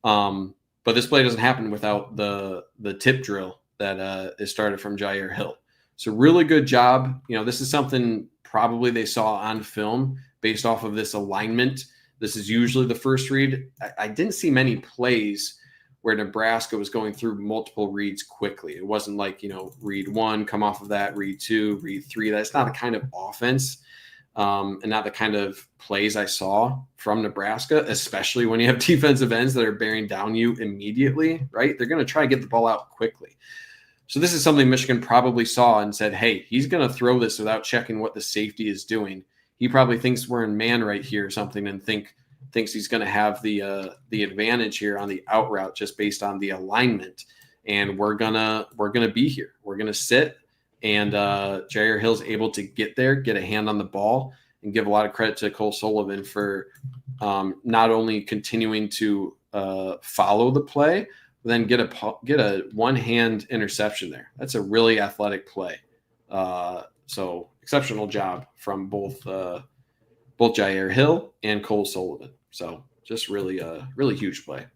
Speaker 1: But this play doesn't happen without the tip drill that is started from Jair Hill. So really good job. You know, this is something probably they saw on film based off of this alignment. This is usually the first read. I didn't see many plays where Nebraska was going through multiple reads quickly. It wasn't like, you know, read 1, come off of that, read 2, read 3. That's not the kind of offense and not the kind of plays I saw from Nebraska, especially when you have defensive ends that are bearing down you immediately, right? They're going to try to get the ball out quickly. So this is something Michigan probably saw and said, hey, he's going to throw this without checking what the safety is doing. He probably thinks we're in man right here or something and thinks he's going to have the advantage here on the out route just based on the alignment. And we're gonna be here. We're gonna sit, and Jair Hill's able to get there, get a hand on the ball, and give a lot of credit to Cole Sullivan for not only continuing to follow the play, but then get a one-hand interception there. That's a really athletic play. So exceptional job from both Jair Hill and Cole Sullivan. So just really huge play.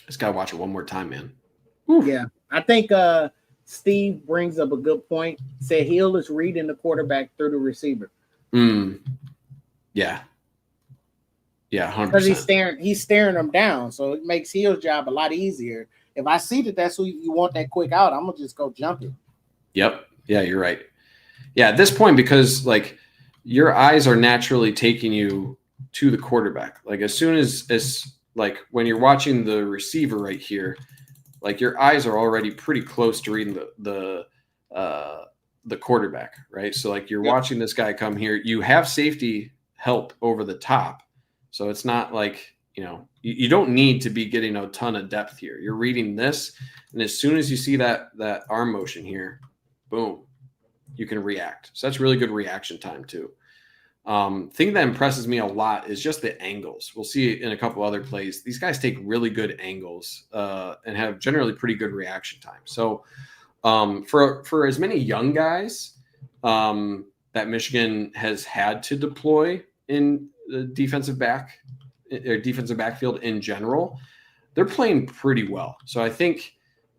Speaker 1: Just gotta watch it one more time, man.
Speaker 2: Yeah, I think Steve brings up a good point. Said Hill is reading the quarterback through the receiver.
Speaker 1: Yeah, 100%.
Speaker 2: Because he's staring them down, so it makes Hill's job a lot easier. If I see that that's who you want that quick out, I'm gonna just go jump it.
Speaker 1: Yep. Yeah, you're right. Yeah, at this point, because like your eyes are naturally taking you to the quarterback. Like as soon as like when you're watching the receiver right here, like your eyes are already pretty close to reading the quarterback, right? So like you're watching this guy come here. You have safety help over the top, so it's not like, you know, you don't need to be getting a ton of depth here. You're reading this, and as soon as you see that arm motion here, boom, you can react. So that's really good reaction time too. Thing that impresses me a lot is just the angles. We'll see in a couple other plays. These guys take really good angles and have generally pretty good reaction time. So for as many young guys that Michigan has had to deploy in the defensive backfield in general, they're playing pretty well. So I think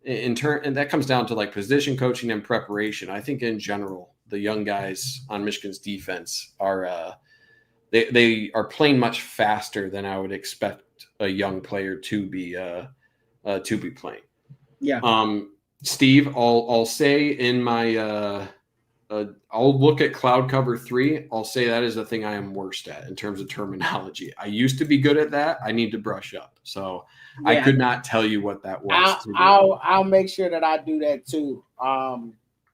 Speaker 1: and that comes down to like position coaching and preparation. I think in general, the young guys on Michigan's defense are they are playing much faster than I would expect a young player to be playing.
Speaker 2: Yeah.
Speaker 1: Steve, I'll say in my I'll look at cloud cover 3. I'll say that is the thing I am worst at in terms of terminology. I used to be good at that. I need to brush up. So yeah. I could not tell you what that was.
Speaker 2: I'll make sure that I do that too.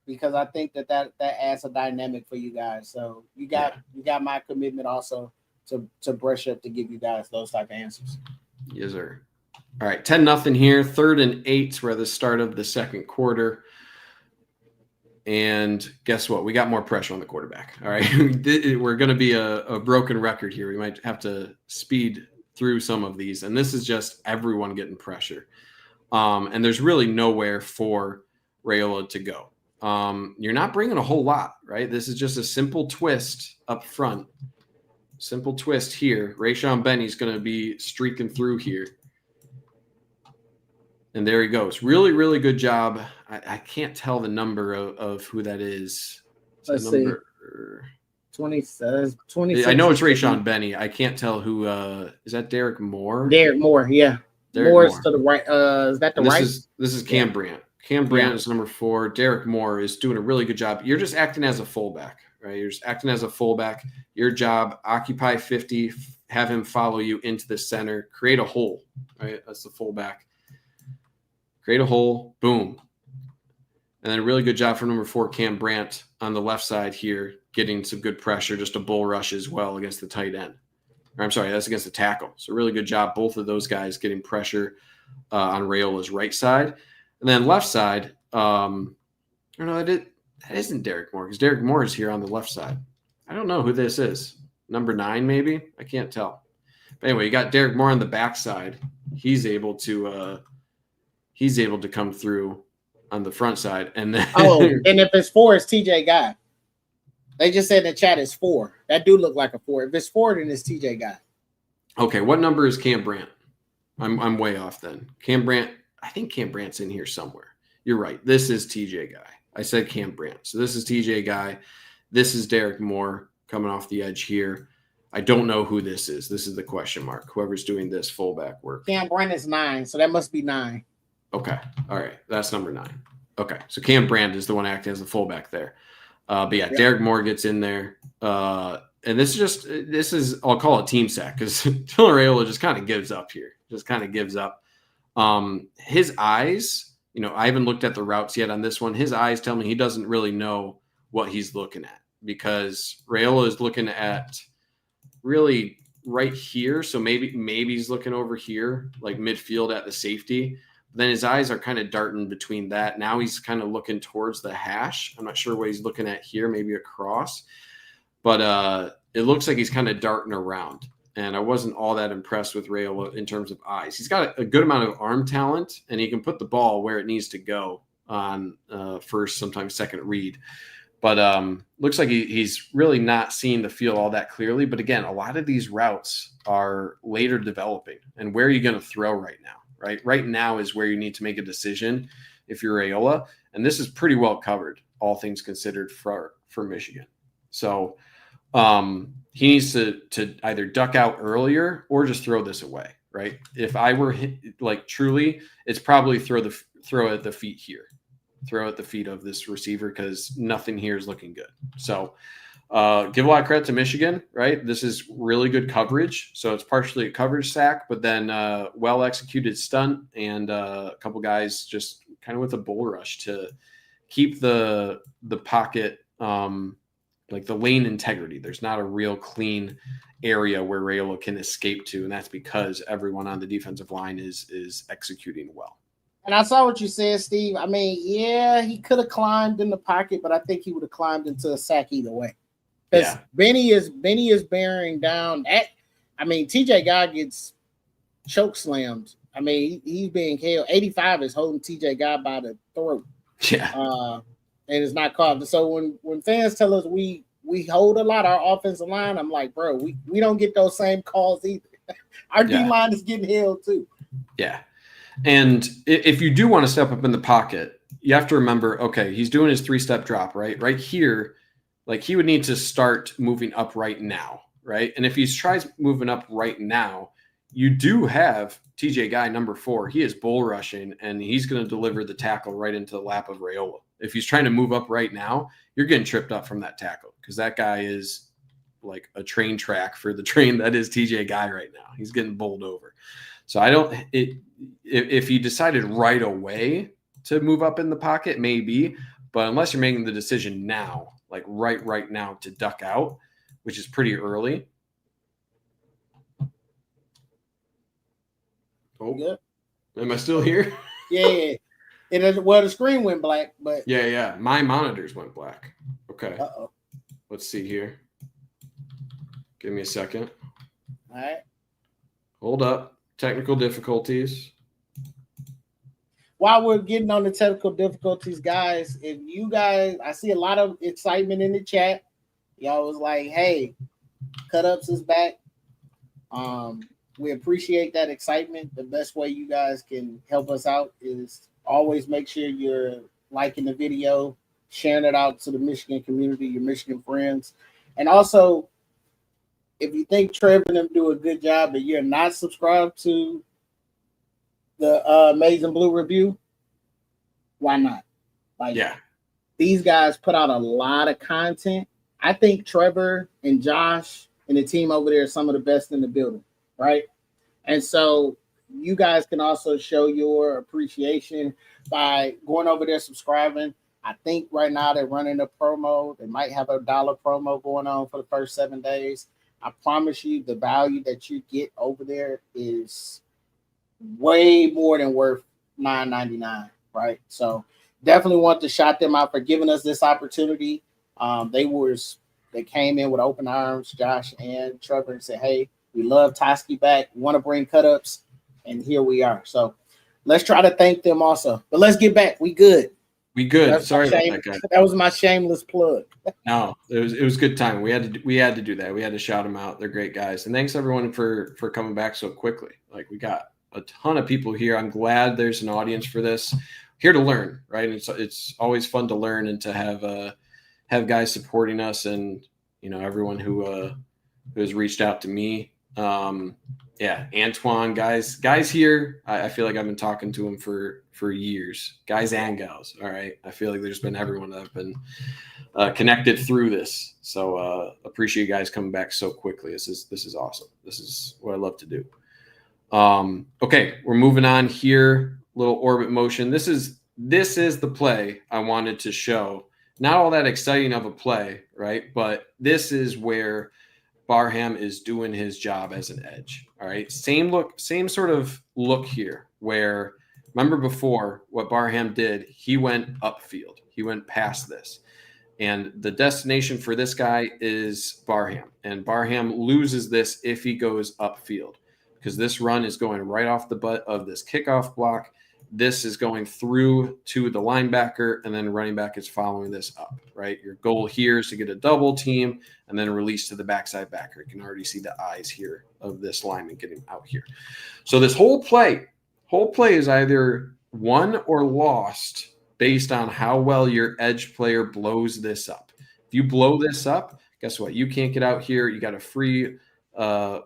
Speaker 2: Because I think that adds a dynamic for you guys. So you got my commitment also to brush up to give you guys those type of answers.
Speaker 1: Yes, sir. All right, 10-0 here. 3rd and 8. We're at the start of the second quarter. And guess what? We got more pressure on the quarterback. All right. We're going to be a broken record here. We might have to speed through some of these. And this is just everyone getting pressure. And there's really nowhere for Raiola to go. You're not bringing a whole lot, right? This is just a simple twist up front. Simple twist here. Rayshawn Benny's going to be streaking through here. And there he goes. Really, really good job. I can't tell the number of who that is.
Speaker 2: Let's see. 20.
Speaker 1: I know it's Rayshawn Benny. I can't tell who. Is that Derek Moore?
Speaker 2: Derek Moore, yeah. Moore is to the right. Is that the right?
Speaker 1: This is Cam Brandt. Cam Brandt is number 4. Derek Moore is doing a really good job. You're just acting as a fullback, right? You're just acting as a fullback. Your job, occupy 50, have him follow you into the center, create a hole, right? That's the fullback. Create a hole, boom. And then a really good job from number 4, Cam Brandt on the left side here, getting some good pressure, just a bull rush as well against the tight end. Or, I'm sorry, that's against the tackle. So really good job, both of those guys getting pressure on Rayola's right side. And then left side, that isn't Derek Moore, because Derek Moore is here on the left side. I don't know who this is. Number 9, maybe? I can't tell. But anyway, you got Derek Moore on the backside. He's able to come through on the front side. And then
Speaker 2: and if it's 4, it's TJ Guy. They just said in the chat it's 4. That do look like a 4. If it's 4, then it's TJ Guy.
Speaker 1: Okay, what number is Cam Brandt? I'm way off then. Cam Brandt, I think Cam Brandt's in here somewhere. You're right. This is TJ Guy. I said Cam Brandt. So this is TJ Guy. This is Derek Moore coming off the edge here. I don't know who this is. This is the question mark. Whoever's doing this fullback work.
Speaker 2: Cam Brandt is 9, so that must be 9.
Speaker 1: Okay. All right. That's number 9. Okay. So Cam Brandt is the one acting as the fullback there. But yeah, Derek Moore gets in there. And this is, I'll call it team sack, because Rayola just kind of gives up here. Just kind of gives up. His eyes, I haven't looked at the routes yet on this one. His eyes tell me he doesn't really know what he's looking at, because Rayola is looking at really right here. So maybe he's looking over here, like midfield at the safety. Then his eyes are kind of darting between that. Now he's kind of looking towards the hash. I'm not sure what he's looking at here, maybe across. But it looks like he's kind of darting around. And I wasn't all that impressed with Rayola in terms of eyes. He's got a good amount of arm talent, and he can put the ball where it needs to go on first, sometimes second read. But looks like he's really not seeing the field all that clearly. But again, a lot of these routes are later developing. And where are you going to throw right now? Right now is where you need to make a decision if you're Rayola. And this is pretty well covered, all things considered, for Michigan. So he needs to either duck out earlier or just throw this away, right? If I were truly, it's probably throw at the feet here. Throw at the feet of this receiver, because nothing here is looking good. So give a lot of credit to Michigan, right? This is really good coverage. So it's partially a coverage sack, but then well-executed stunt, and a couple guys just kind of with a bull rush to keep the pocket, like the lane integrity. There's not a real clean area where Rayola can escape to, and that's because everyone on the defensive line is executing well.
Speaker 2: And I saw what you said, Steve. I mean, yeah, he could have climbed in the pocket, but I think he would have climbed into a sack either way. Because Benny is bearing down. TJ Guy gets choke slammed. I mean, he's being held. 85 is holding TJ Guy by the throat.
Speaker 1: Yeah.
Speaker 2: And it's not called. So when fans tell us we hold a lot our offensive line, I'm like, bro, we don't get those same calls either. Our D line is getting held too.
Speaker 1: Yeah. And if you do want to step up in the pocket, you have to remember, okay, he's doing his 3-step drop, right? Right here, like he would need to start moving up right now, right? And if he tries moving up right now, you do have TJ Guy, number 4. He is bull rushing, and he's going to deliver the tackle right into the lap of Rayola. If he's trying to move up right now, you're getting tripped up from that tackle, because that guy is like a train track for the train that is TJ Guy right now. He's getting bowled over. So if he decided right away to move up in the pocket, maybe, but unless you're making the decision now, like right now to duck out, which is pretty early. Oh, yeah. Am I still here?
Speaker 2: Yeah. The screen went black, but
Speaker 1: yeah. My monitors went black. Okay.
Speaker 2: Uh-oh.
Speaker 1: Let's see here. Give me a second.
Speaker 2: All right.
Speaker 1: Hold up. Technical difficulties.
Speaker 2: While we're getting on the technical difficulties, guys, I see a lot of excitement in the chat. Y'all was like, hey, Cut Ups is back. We appreciate that excitement. The best way you guys can help us out is always make sure you're liking the video, sharing it out to the Michigan community, your Michigan friends. And also, if you think Trev and them do a good job and you're not subscribed to the Amazing Blue Review, why not? These guys put out a lot of content, I think Trevor and Josh and the team over there are some of the best in the building, right? And so you guys can also show your appreciation by going over there, subscribing. I think right now they're running a promo. They might have a dollar promo going on for the first 7 days. I promise you, the value that you get over there is way more than worth $9.99, right? So definitely want to shout them out for giving us this opportunity. They came in with open arms, Josh and Trevor, and said, "Hey, we love Toski back. We want to bring cut ups, and here we are." So let's try to thank them also. But let's get back. We good.
Speaker 1: We good. Sorry about that, guy.
Speaker 2: That was my shameless plug.
Speaker 1: No, it was good time. We had to do that. We had to shout them out. They're great guys, and thanks everyone for coming back so quickly. Like, we got a ton of people here. I'm glad there's an audience for this. Here to learn, right? It's always fun to learn and to have guys supporting us, and everyone who has reached out to me. Antoine, guys here. I feel like I've been talking to him for years, guys and gals. All right, I feel like there's been everyone that I've been connected through this. So appreciate you guys coming back so quickly. This is awesome. This is what I love to do. Okay, we're moving on here. Little orbit motion. This is the play I wanted to show. Not all that exciting of a play, right? But this is where Barham is doing his job as an edge. All right. Same sort of look here, where, remember before what Barham did, he went upfield. He went past this. And the destination for this guy is Barham. And Barham loses this if he goes upfield, because this run is going right off the butt of this kickoff block. This is going through to the linebacker, and then running back is following this up, right? Your goal here is to get a double team and then release to the backside backer. You can already see the eyes here of this lineman getting out here. So this whole play is either won or lost based on how well your edge player blows this up. If you blow this up, guess what? You can't get out here. You got a free linebacker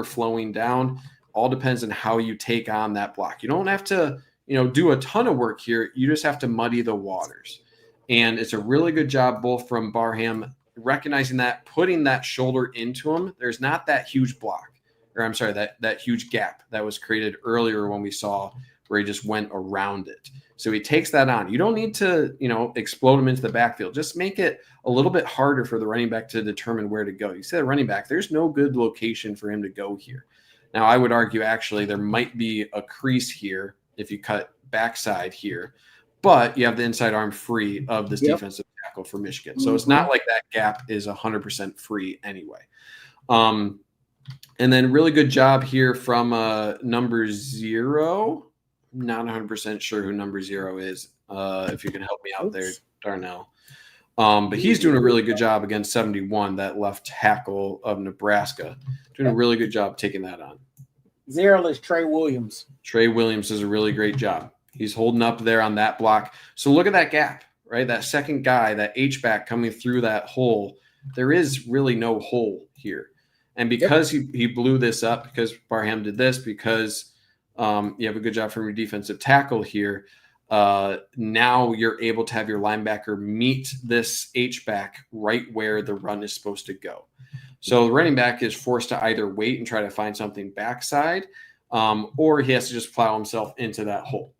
Speaker 1: flowing down. All depends on how you take on that block. You don't have to, do a ton of work here. You just have to muddy the waters. And it's a really good job both from Barham recognizing that, putting that shoulder into him. There's not that huge block, or I'm sorry, that huge gap that was created earlier when we saw where he just went around it. So he takes that on. You don't need to, explode him into the backfield. Just make it a little bit harder for the running back to determine where to go. You said running back, there's no good location for him to go here. Now, I would argue actually there might be a crease here if you cut backside here, but you have the inside arm free of this defensive tackle for Michigan. So it's not like that gap is 100% free anyway. And then really good job here from number 0. Not 100% sure who number 0 is. If you can help me out there, Darnell. But he's doing a really good job against 71, that left tackle of Nebraska. Doing a really good job taking that on.
Speaker 2: 0 is Trey Williams.
Speaker 1: Trey Williams does a really great job. He's holding up there on that block. So look at that gap, right? That second guy, that H-back coming through that hole. There is really no hole here. And because he blew this up, because Barham did this, because you have a good job from your defensive tackle here, now you're able to have your linebacker meet this H-back right where the run is supposed to go. So the running back is forced to either wait and try to find something backside, or he has to just plow himself into that hole.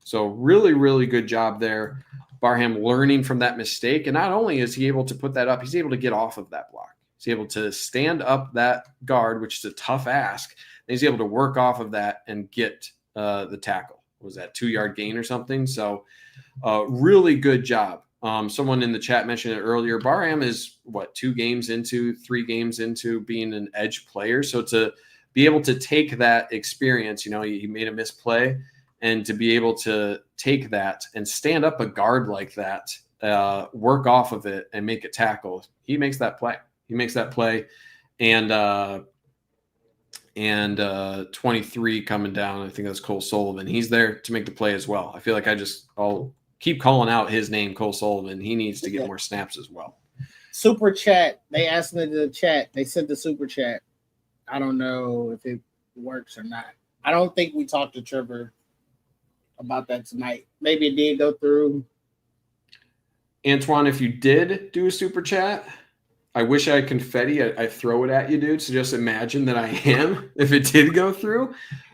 Speaker 1: So really, really good job there. Barham learning from that mistake. And not only is he able to put that up, he's able to get off of that block. He's able to stand up that guard, which is a tough ask. And he's able to work off of that and get the tackle. Was that 2-yard gain or something? So really good job. Someone in the chat mentioned it earlier. Barham is 3 games into being an edge player. So to be able to take that experience, he made a misplay, and to be able to take that and stand up a guard like that, work off of it and make a tackle, he makes that play. And 23 coming down, I think that's Cole Sullivan. He's there to make the play as well. I feel like I'll keep calling out his name, Cole Sullivan. He needs to get more snaps as well.
Speaker 2: Super chat. They asked me to chat. They sent the super chat. I don't know if it works or not. I don't think we talked to Trevor about that tonight. Maybe it did go through.
Speaker 1: Antoine, if you did do a super chat, I wish I had confetti. I throw it at you, dude. So just imagine that I am if it did go through.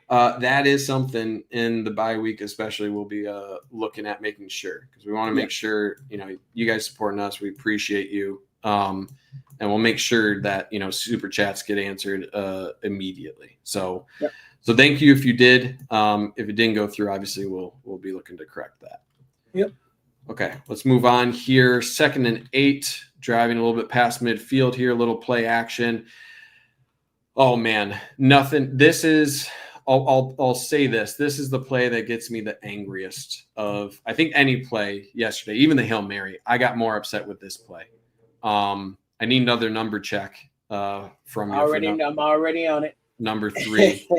Speaker 1: That is something in the bye week, especially, we'll be looking at making sure, because we want to make sure, you guys supporting us. We appreciate you. And we'll make sure that, super chats get answered immediately. So, so thank you if you did. If it didn't go through, obviously we'll be looking to correct that.
Speaker 2: Yep.
Speaker 1: Okay, let's move on here. 2nd and 8, driving a little bit past midfield here, a little play action. Oh man, nothing. This is, I'll say this. This is the play that gets me the angriest of, I think, any play yesterday, even the Hail Mary. I got more upset with this play. I need another number check from you.
Speaker 2: I'm already on it.
Speaker 1: Number 3.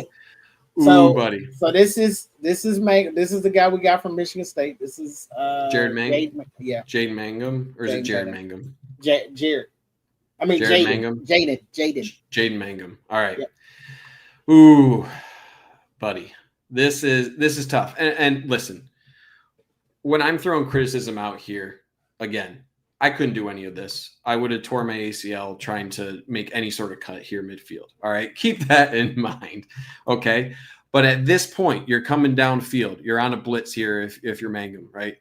Speaker 2: So,
Speaker 1: ooh, buddy.
Speaker 2: So this is the guy we got from Michigan State. This is
Speaker 1: Jared Mangum.
Speaker 2: Jaden
Speaker 1: Mangum, or is it Jared Mangum?
Speaker 2: Jared. I mean
Speaker 1: Jared
Speaker 2: Jaden.
Speaker 1: Mangum.
Speaker 2: Jaden
Speaker 1: Mangum. All right.
Speaker 2: Yep.
Speaker 1: Ooh, buddy. This is tough. And listen, when I'm throwing criticism out here, again, I couldn't do any of this. I would have tore my ACL trying to make any sort of cut here midfield. All right. Keep that in mind. Okay. But at this point, you're coming downfield. You're on a blitz here if you're Mangum, right?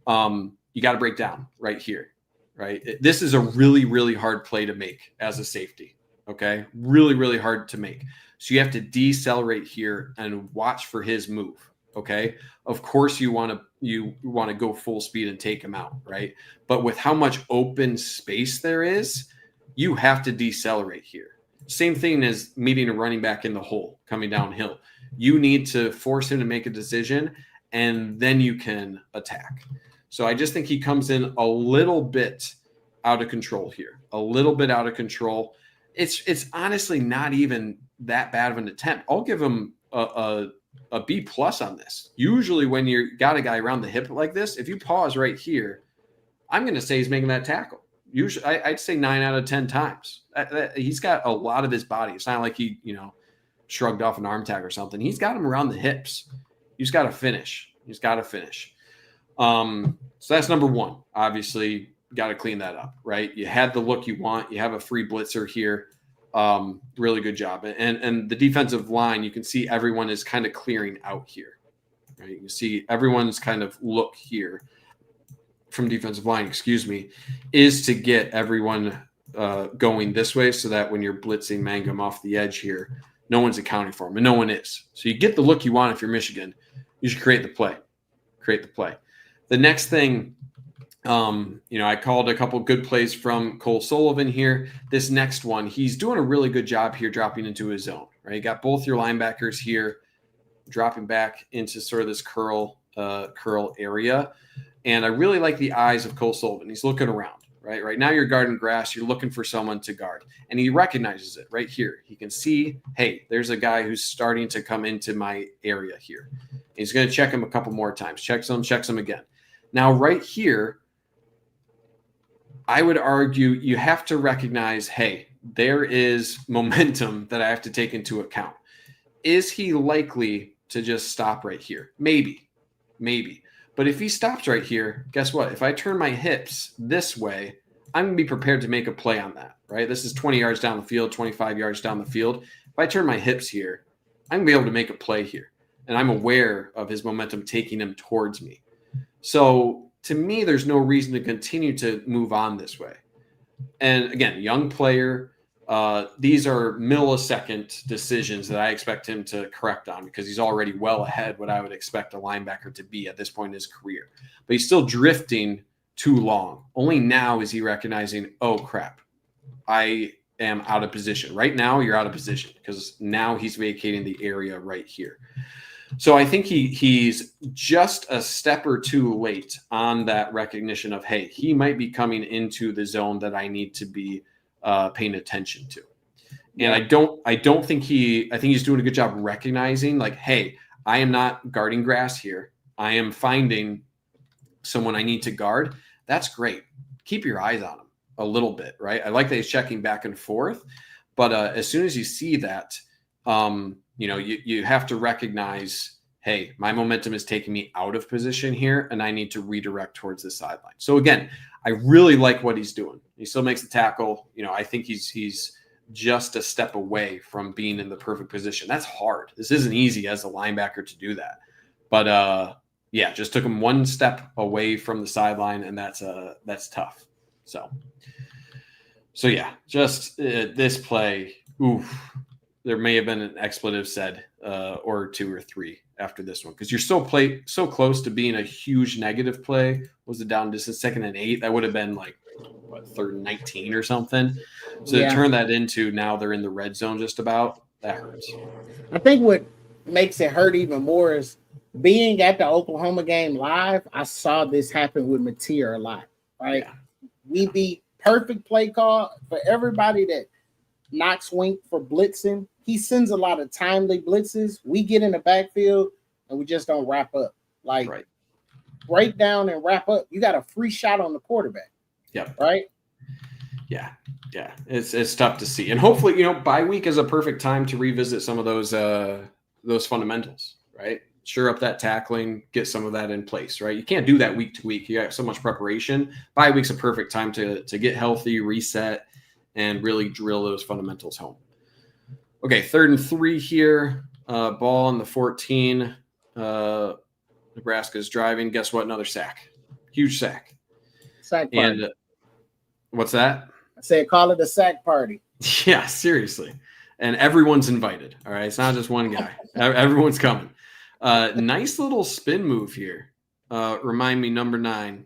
Speaker 1: You got to break down right here, right? This is a really, really hard play to make as a safety. Okay. Really, really hard to make. So you have to decelerate here and watch for his move. Okay. Of course you want to go full speed and take him out, right? But with how much open space there is, you have to decelerate here. Same thing as meeting a running back in the hole coming downhill. You need to force him to make a decision, and then you can attack. So I just think he comes in a little bit out of control here. A little bit out of control. It's honestly not even that bad of an attempt. I'll give him a B plus on this. Usually when you got a guy around the hip like this, if you pause right here, I'm going to say he's making that tackle. Usually I'd say 9 out of 10 times. He's got a lot of his body. It's not like he, shrugged off an arm tag or something. He's got him around the hips. You just got to finish. So that's number 1. Obviously, got to clean that up, right? You had the look you want. You have a free blitzer here. Really good job. And the defensive line, you can see everyone is kind of clearing out here, right? You can see everyone's kind of look here from defensive line, is to get everyone going this way so that when you're blitzing Mangum off the edge here, no one's accounting for him, and no one is. So you get the look you want if you're Michigan. You should create the play. The next thing, I called a couple good plays from Cole Sullivan here. This next one, he's doing a really good job here dropping into his zone, right? You got both your linebackers here dropping back into sort of this curl area. And I really like the eyes of Cole Sullivan. He's looking around, right? Right now you're guarding grass. You're looking for someone to guard. And he recognizes it right here. He can see, hey, there's a guy who's starting to come into my area here. He's going to check him a couple more times. Checks him again. Now, right here, I would argue you have to recognize, hey, there is momentum that I have to take into account. Is he likely to just stop right here? Maybe. But if he stops right here, guess what? If I turn my hips this way, I'm going to be prepared to make a play on that, right? This is 20 yards down the field, 25 yards down the field. If I turn my hips here, I'm going to be able to make a play here. And I'm aware of his momentum taking him towards me. So to me, there's no reason to continue to move on this way. And again, young player, these are millisecond decisions that I expect him to correct on because he's already well ahead what I would expect a linebacker to be at this point in his career. But he's still drifting too long. Only now is he recognizing, oh, crap, I am out of position. Right now, you're out of position because now he's vacating the area right here. So I think he's just a step or two late on that recognition of, hey, he might be coming into the zone that I need to be paying attention to. And I think he's doing a good job recognizing, like, hey, I am not guarding grass here. I am finding someone I need to guard. That's great. Keep your eyes on him a little bit, right? I like that he's checking back and forth, but as soon as you see that, you have to recognize, hey, my momentum is taking me out of position here, and I need to redirect towards the sideline. So again, I really like what he's doing. He still makes the tackle. I think he's just a step away from being in the perfect position. That's hard. This isn't easy as a linebacker to do that. But yeah, just took him one step away from the sideline, and that's tough. So yeah, just this play. Oof, there may have been an expletive said or two or three after this one, because you're so close to being a huge negative play. Was it down distance 2nd and 8? That would have been like 3rd and 19 or something. So to turn that into now they're in the red zone just about, that hurts.
Speaker 2: I think what makes it hurt even more is being at the Oklahoma game live. I saw this happen with Mateer a lot. Right, we be perfect play call for everybody that knocks Wink for blitzing. He sends a lot of timely blitzes. We get in the backfield and we just don't wrap up. Like break down and wrap up. You got a free shot on the quarterback.
Speaker 1: Yep.
Speaker 2: Right.
Speaker 1: Yeah. It's tough to see, and hopefully, bye week is a perfect time to revisit some of those fundamentals. Right. Sure up that tackling, get some of that in place. Right. You can't do that week to week. You got so much preparation. Bye week's a perfect time to get healthy, reset, and really drill those fundamentals home. Okay, 3rd and 3 here. Ball on the 14. Nebraska's driving. Guess what? Another sack. Huge sack.
Speaker 2: Sack party.
Speaker 1: And what's that?
Speaker 2: I said call it a sack party.
Speaker 1: Yeah, seriously. And everyone's invited. All right, it's not just one guy. Everyone's coming. Nice little spin move here. Remind me, number 9.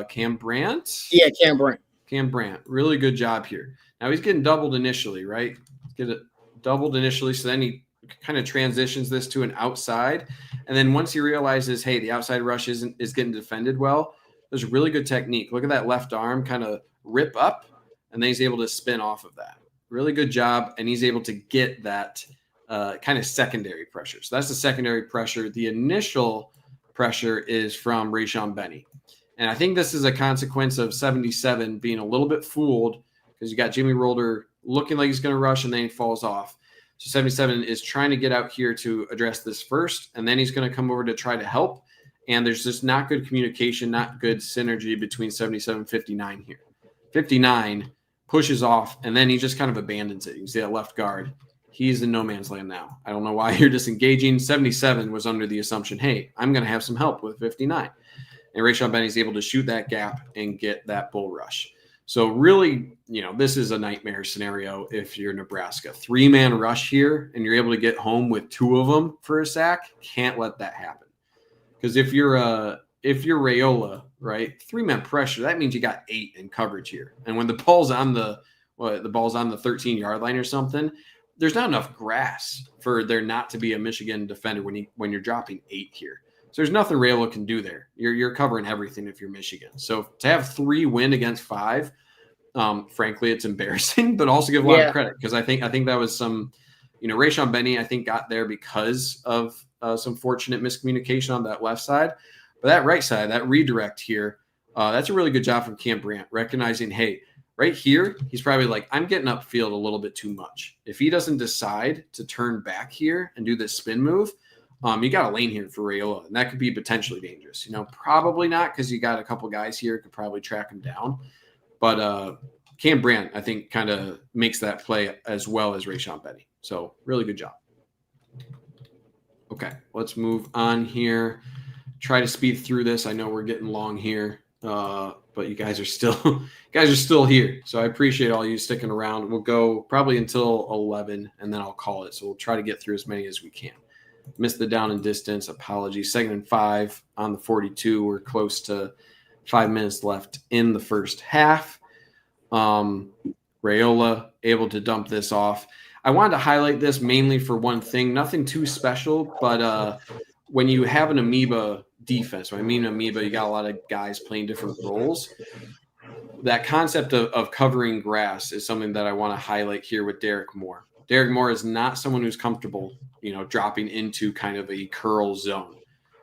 Speaker 1: Cam Brandt?
Speaker 2: Yeah, Cam Brandt.
Speaker 1: Cam Brandt, really good job here. Now he's getting doubled initially, right? Get it doubled initially, so then he kind of transitions this to an outside, and then once he realizes, hey, the outside rush is getting defended well, there's a really good technique. Look at that left arm kind of rip up, and then he's able to spin off of that. Really good job, and he's able to get that kind of secondary pressure. So that's the secondary pressure. The initial pressure is from Rayshawn Benny. And I think this is a consequence of 77 being a little bit fooled, because you got Jimmy Rolder looking like he's going to rush and then he falls off. So 77 is trying to get out here to address this first, and then he's going to come over to try to help. And there's just not good communication, not good synergy between 77 and 59 here. 59 pushes off, and then he just kind of abandons it. You can see that left guard. He's in no man's land now. I don't know why you're disengaging. 77 was under the assumption, hey, I'm going to have some help with 59. And Rayshawn Benny's able to shoot that gap and get that bull rush. So really, this is a nightmare scenario if you're Nebraska. 3-man rush here, and you're able to get home with 2 of them for a sack. Can't let that happen. Because if you're Raiola, right, 3-man pressure, that means you got 8 in coverage here. And when the ball's on the 13-yard line or something, there's not enough grass for there not to be a Michigan defender when you're dropping 8 here. So there's nothing Raiola can do there. You're covering everything if you're Michigan. So to have 3 win against 5, frankly, it's embarrassing, but also give a lot of credit, because I think that was some, Rayshawn Benny, I think, got there because of some fortunate miscommunication on that left side. But that right side, that redirect here, that's a really good job from Cam Brandt, recognizing, hey, right here, he's probably like, I'm getting upfield a little bit too much. If he doesn't decide to turn back here and do this spin move, you got a lane here for Raiola, and that could be potentially dangerous. Probably not, because you got a couple guys here who could probably track him down. But Cam Brandt, I think, kind of makes that play as well as Rayshawn Benny. So really good job. Okay, let's move on here. Try to speed through this. I know we're getting long here, but you guys are still here. So I appreciate all you sticking around. We'll go probably until 11, and then I'll call it. So we'll try to get through as many as we can. Missed the down and distance. Apologies. 2nd and 5 on the 42. We're close to 5 minutes left in the first half. Raiola able to dump this off. I wanted to highlight this mainly for one thing. Nothing too special, but when you have an amoeba defense, when I mean amoeba, you got a lot of guys playing different roles. That concept of covering grass is something that I want to highlight here with Derek Moore. Derek Moore is not someone who's comfortable, dropping into kind of a curl zone.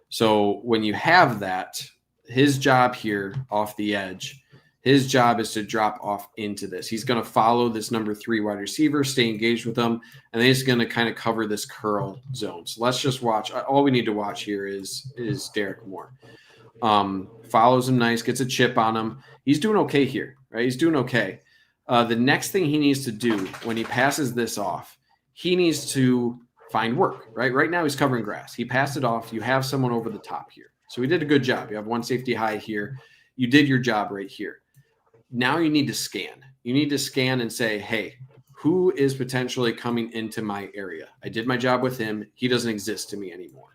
Speaker 1: So when you have that, his job here off the edge His job is to drop off into this. He's going to follow this number 3 wide receiver, stay engaged with them, and then he's going to kind of cover this curl zone. So let's just watch. All we need to watch here is Derek Moore. Follows him nice, gets a chip on him. He's doing okay here, right? He's doing okay. The next thing he needs to do when he passes this off, he needs to find work, right? Right now he's covering grass. He passed it off. You have someone over the top here. So he did a good job. You have one safety high here. You did your job right here. Now you need to scan. You need to scan and say, hey, who is potentially coming into my area? I did my job with him. He doesn't exist to me anymore.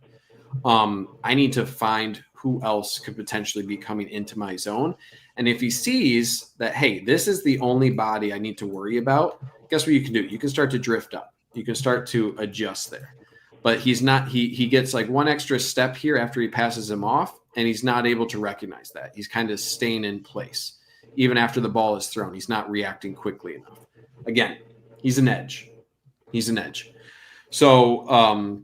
Speaker 1: I need to find who else could potentially be coming into my zone. And if he sees that, hey, this is the only body I need to worry about, guess what you can do? You can start to drift up. You can start to adjust there. But he's not, he gets like one extra step here after he passes him off, and he's not able to recognize that. He's kind of staying in place. Even after the ball is thrown, he's not reacting quickly enough. Again, he's an edge. He's an edge. So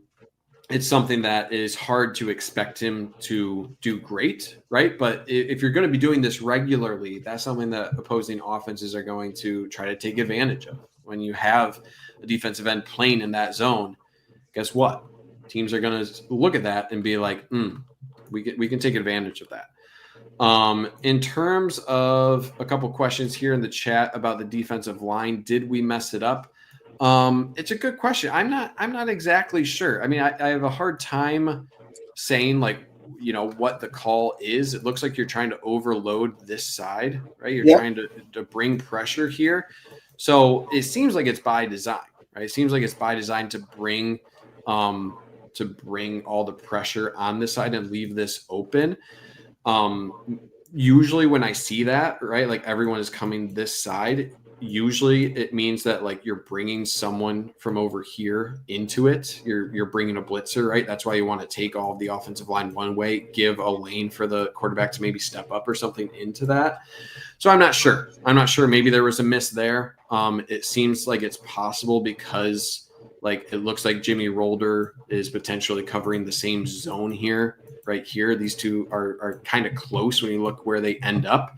Speaker 1: it's something that is hard to expect him to do great, right? But if you're going to be doing this regularly, that's something that opposing offenses are going to try to take advantage of. When you have a defensive end playing in that zone, guess what? Teams are going to look at that and be like, we can take advantage of that. In terms of a couple questions here in the chat about the defensive line, did we mess it up? It's a good question. I'm not exactly sure. I mean, I have a hard time saying like, you know, what the call is. It looks like you're trying to overload this side, right? You're trying to bring pressure here. So it seems like it's by design, right? It seems like it's by design to bring all the pressure on this side and leave this open. Usually when I see that, right, like everyone is coming this side, usually it means that like you're bringing someone from over here into it. You're bringing a blitzer, right? That's why you want to take all of the offensive line one way, give a lane for the quarterback to maybe step up or something into that. So I'm not sure. Maybe there was a miss there. It seems like it's possible because like it looks like Jimmy Rolder is potentially covering the same zone here. Right here, these two are kind of close when you look where they end up,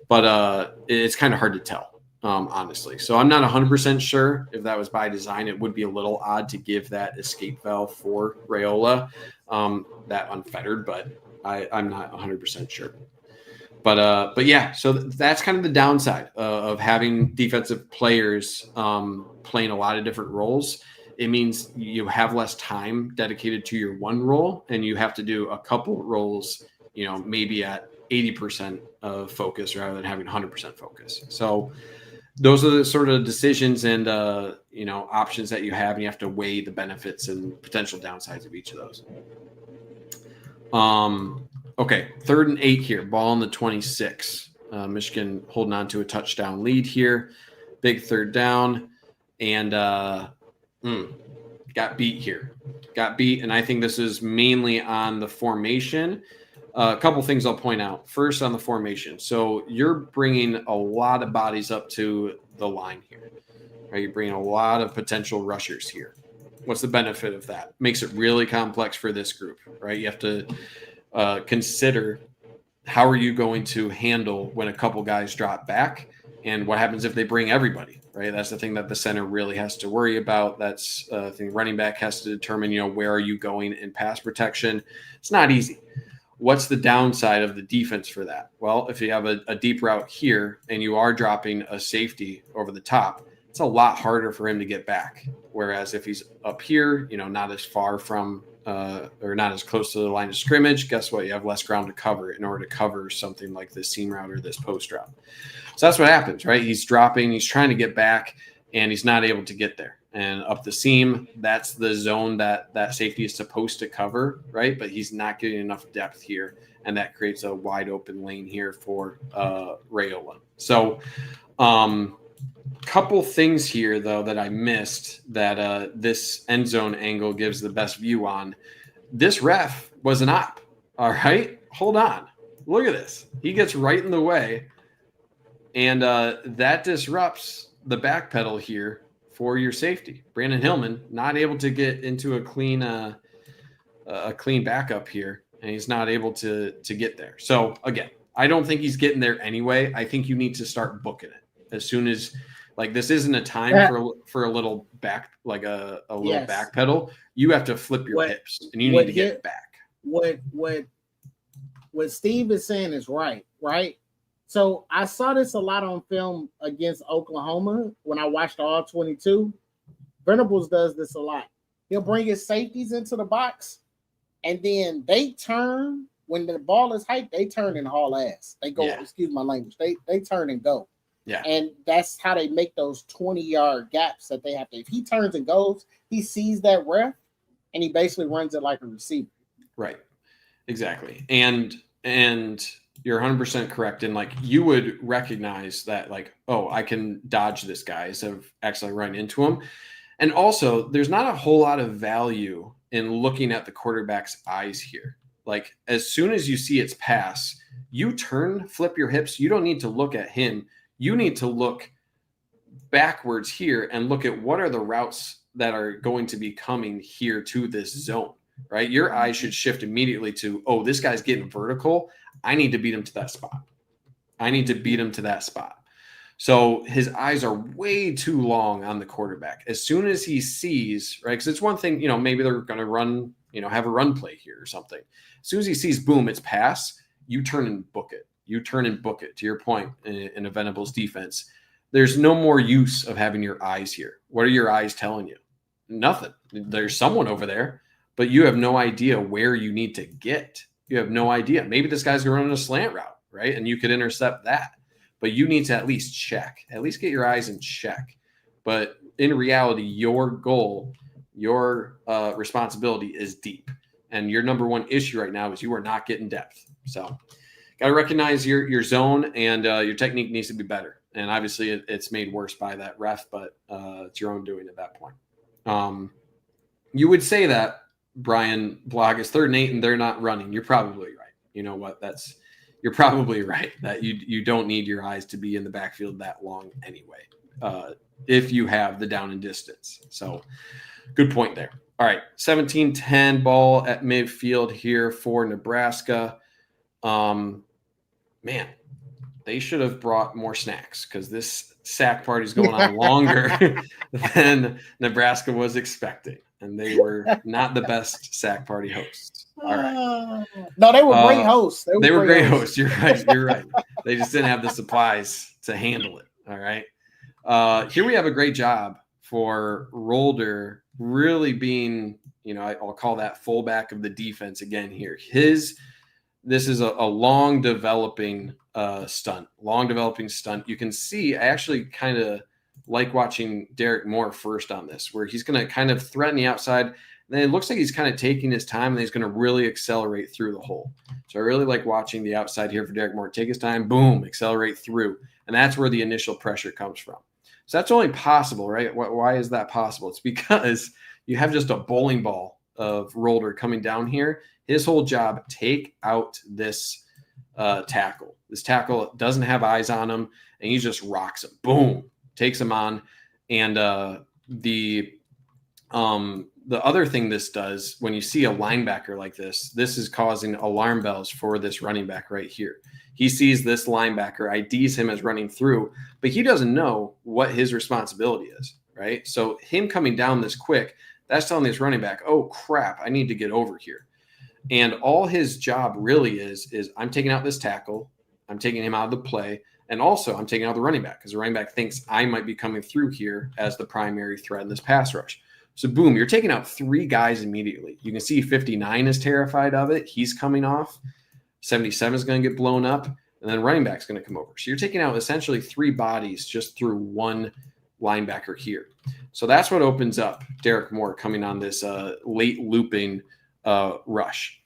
Speaker 1: but it's kind of hard to tell, honestly. So I'm not 100% sure if that was by design. It would be a little odd to give that escape valve for Raiola, that unfettered, but I'm not 100% sure. But yeah, so that's kind of the downside of having defensive players playing a lot of different roles. It means you have less time dedicated to your one role, and you have to do a couple roles, you know, maybe at 80% of focus rather than having 100% focus. So those are the sort of decisions and, you know, options that you have, and you have to weigh the benefits and potential downsides of each of those. Okay, 3rd and 8 here, ball on the 26. Michigan holding on to a touchdown lead here. Big 3rd down, and got beat here. And I think this is mainly on the formation. A couple things I'll point out. First, on the formation. So you're bringing a lot of bodies up to the line here. Right? You're bringing a lot of potential rushers here. What's the benefit of that? Makes it really complex for this group, right? You have to consider how are you going to handle when a couple guys drop back, and what happens if they bring everybody, right? That's the thing that the center really has to worry about. That's the thing running back has to determine, you know, where are you going in pass protection? It's not easy. What's the downside of the defense for that? Well, if you have a deep route here and you are dropping a safety over the top, it's a lot harder for him to get back. Whereas if he's up here, you know, not as far from or not as close to the line of scrimmage, guess what? You have less ground to cover in order to cover something like this seam route or this post route. So that's what happens, right? He's dropping, he's trying to get back, and he's not able to get there. And up the seam, that's the zone that safety is supposed to cover, right? But he's not getting enough depth here, and that creates a wide open lane here for Raiola. So couple things here, though, that I missed that this end zone angle gives the best view on. This ref was an op, all right? Hold on. Look at this. He gets right in the way, and that disrupts the back pedal here for your safety. Brandon Hillman not able to get into a clean backup here, and he's not able to get there. So, again, I don't think he's getting there anyway. I think you need to start booking it as soon as, like, this isn't a time for a little back, like a little back pedal. You have to flip your hips, and you need to get back.
Speaker 2: What Steve is saying is right? So I saw this a lot on film against Oklahoma when I watched all 22. Venables does this a lot. He'll bring his safeties into the box, and then they turn when the ball is hyped. They turn and haul ass. They go. Excuse my language. They turn and go.
Speaker 1: Yeah,
Speaker 2: and that's how they make those 20-yard gaps that they have to. If he turns and goes, he sees that ref, and he basically runs it like a receiver.
Speaker 1: Right. Exactly. And you're 100% correct. And like, you would recognize that, like, oh, I can dodge this guy instead of actually running into him. And also, there's not a whole lot of value in looking at the quarterback's eyes here. Like, as soon as you see its pass, you turn, flip your hips. You don't need to look at him. You need to look backwards here and look at what are the routes that are going to be coming here to this zone, right? Your eyes should shift immediately to, oh, this guy's getting vertical. I need to beat him to that spot. So his eyes are way too long on the quarterback. As soon as he sees, right, because it's one thing, maybe they're going to run, have a run play here or something. As soon as he sees, boom, it's pass, you turn and book it. To your point in a Venables defense. There's no more use of having your eyes here. What are your eyes telling you? Nothing. There's someone over there, but you have no idea where you need to get. You have no idea. Maybe this guy's going to run a slant route, right? And you could intercept that. But you need to at least check. At least get your eyes in check. But in reality, your goal, your responsibility is deep. And your number one issue right now is you are not getting depth. So got to recognize your zone, and your technique needs to be better. And obviously it's made worse by that ref, but it's your own doing at that point. You would say that, Brian Blog, is 3rd and 8 and they're not running. You're probably right. You know what? You're probably right that you don't need your eyes to be in the backfield that long anyway, if you have the down and distance. So good point there. All right, 17-10 ball at midfield here for Nebraska. Man, they should have brought more snacks because this sack party is going on longer than Nebraska was expecting. And they were not the best sack party hosts. All right.
Speaker 2: No, they were great hosts.
Speaker 1: They were great hosts. You're right. They just didn't have the supplies to handle it. All right. Here we have a great job for Rolder really being, I'll call that fullback of the defense again here. This is a long developing stunt. You can see, I actually kind of like watching Derek Moore first on this, where he's going to kind of threaten the outside. And then it looks like he's kind of taking his time, and he's going to really accelerate through the hole. So I really like watching the outside here for Derek Moore. Take his time, boom, accelerate through. And that's where the initial pressure comes from. So that's only possible, right? Why is that possible? It's because you have just a bowling ball of Rolder coming down here. His whole job, take out this tackle. This tackle doesn't have eyes on him, and he just rocks him. Boom. Takes him on. And the other thing this does, when you see a linebacker like this is causing alarm bells for this running back right here. He sees this linebacker, IDs him as running through, but he doesn't know what his responsibility is, right? So him coming down this quick, that's telling this running back, oh, crap, I need to get over here. And all his job really is I'm taking out this tackle, I'm taking him out of the play, and also I'm taking out the running back because the running back thinks I might be coming through here as the primary threat in this pass rush. So boom, you're taking out 3 guys immediately. You can see 59 is terrified of it. He's coming off. 77 is going to get blown up, and then running back's going to come over. So you're taking out essentially 3 bodies just through one linebacker here. So that's what opens up Derek Moore coming on this late looping rush.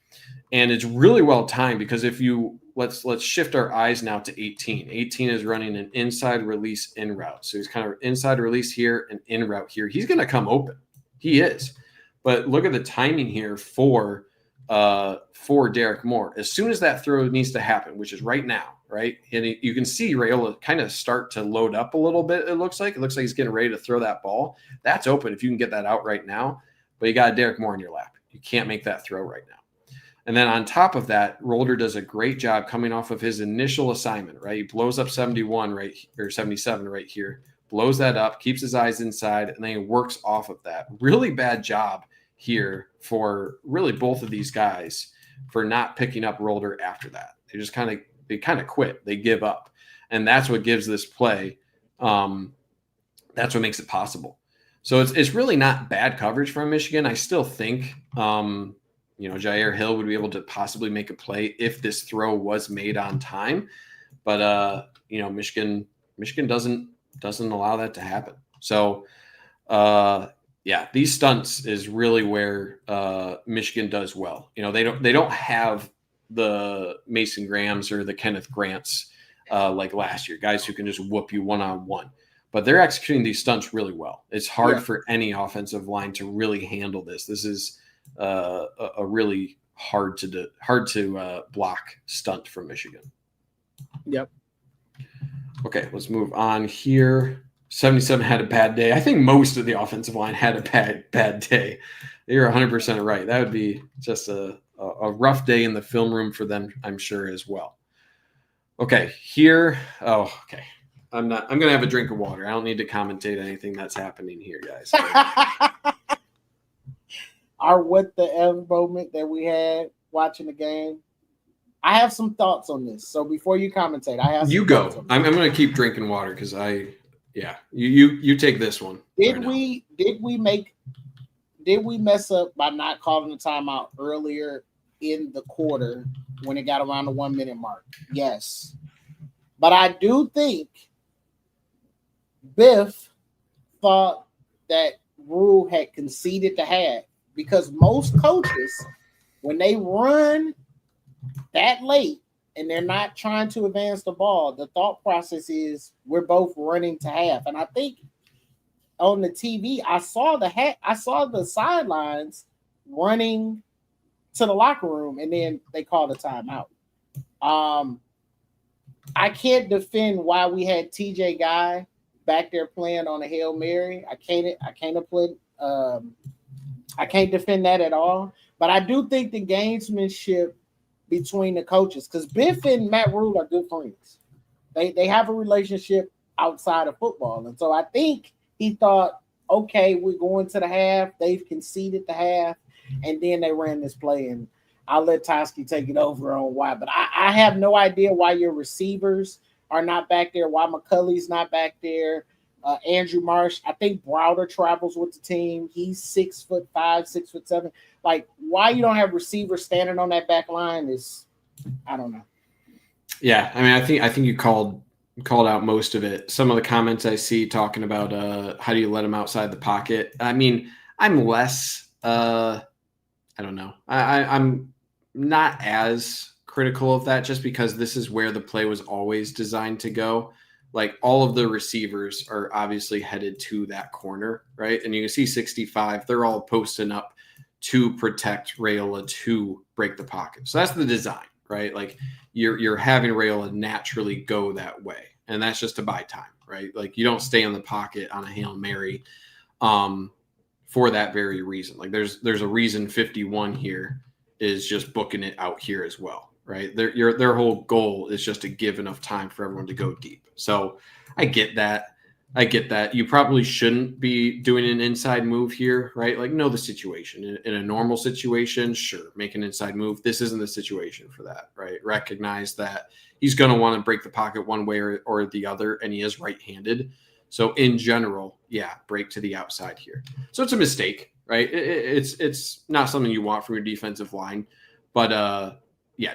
Speaker 1: And it's really well timed because if you let's shift our eyes now to 18. 18 is running an inside release in route. So he's kind of inside release here and in route here. He's going to come open. He is. But look at the timing here for Derek Moore. As soon as that throw needs to happen, which is right now, right? And you can see Raiola kind of start to load up a little bit, it looks like. It looks like he's getting ready to throw that ball. That's open if you can get that out right now. But you got Derek Moore in your lap. You can't make that throw right now. And then on top of that, Rolder does a great job coming off of his initial assignment, right? He blows up 71 right or 77 right here, blows that up, keeps his eyes inside, and then he works off of that. Really bad job here for really both of these guys for not picking up Rolder after that. They kind of quit. They give up. And that's what gives this play. That's what makes it possible. So it's really not bad coverage from Michigan. I still think Jair Hill would be able to possibly make a play if this throw was made on time, but Michigan doesn't allow that to happen. So these stunts is really where Michigan does well. They don't have the Mason Grahams or the Kenneth Grants like last year, guys who can just whoop you one-on-one. But they're executing these stunts really well. It's hard for any offensive line to really handle this. This is a really hard to block stunt from Michigan.
Speaker 2: Yep.
Speaker 1: Okay, let's move on here. 77 had a bad day. I think most of the offensive line had a bad day. You're 100% right. That would be just a rough day in the film room for them, I'm sure, as well. Okay, here. Oh, okay. I'm going to have a drink of water. I don't need to commentate anything that's happening here, guys.
Speaker 2: Our what the F moment that we had watching the game. I have some thoughts on this. So before you commentate, I have some
Speaker 1: you go. I'm going to keep drinking water because you take this one.
Speaker 2: Did we mess up by not calling the timeout earlier in the quarter when it got around the 1 minute mark? Yes. But I do think Biff thought that Rule had conceded the half because most coaches, when they run that late and they're not trying to advance the ball, the thought process is we're both running to half. And I think on the TV, I saw the sidelines running to the locker room, and then they called a timeout. I can't defend why we had TJ Guy back there playing on a Hail Mary. I can't defend that at all. But I do think the gamesmanship between the coaches, because Biff and Matt Rule are good friends. They have a relationship outside of football. And so I think he thought, okay, we're going to the half. They've conceded the half. And then they ran this play. And I'll let Toski take it over on why. But I have no idea why your receivers are not back there, why McCulley's not back there. Andrew Marsh, I think Browder travels with the team. He's 6'5", 6'7". Like, why you don't have receivers standing on that back line is, I don't know.
Speaker 1: Yeah, I mean, I think you called out most of it. Some of the comments I see talking about how do you let him outside the pocket. I mean, I'm less I don't know. I'm not as critical of that just because this is where the play was always designed to go. Like, all of the receivers are obviously headed to that corner, right? And you can see 65, they're all posting up to protect Rayola to break the pocket. So that's the design, right? Like, you're having Rayola naturally go that way. And that's just to buy time, right? Like, you don't stay in the pocket on a Hail Mary for that very reason. Like, there's a reason 51 here is just booking it out here as well. Right. Their whole goal is just to give enough time for everyone to go deep. So I get that. You probably shouldn't be doing an inside move here, right? Like, know the situation. In a normal situation, sure, make an inside move. This isn't the situation for that, right? Recognize that he's going to want to break the pocket one way or the other, and he is right-handed. So in general, break to the outside here. So it's a mistake, right? It's not something you want from your defensive line, but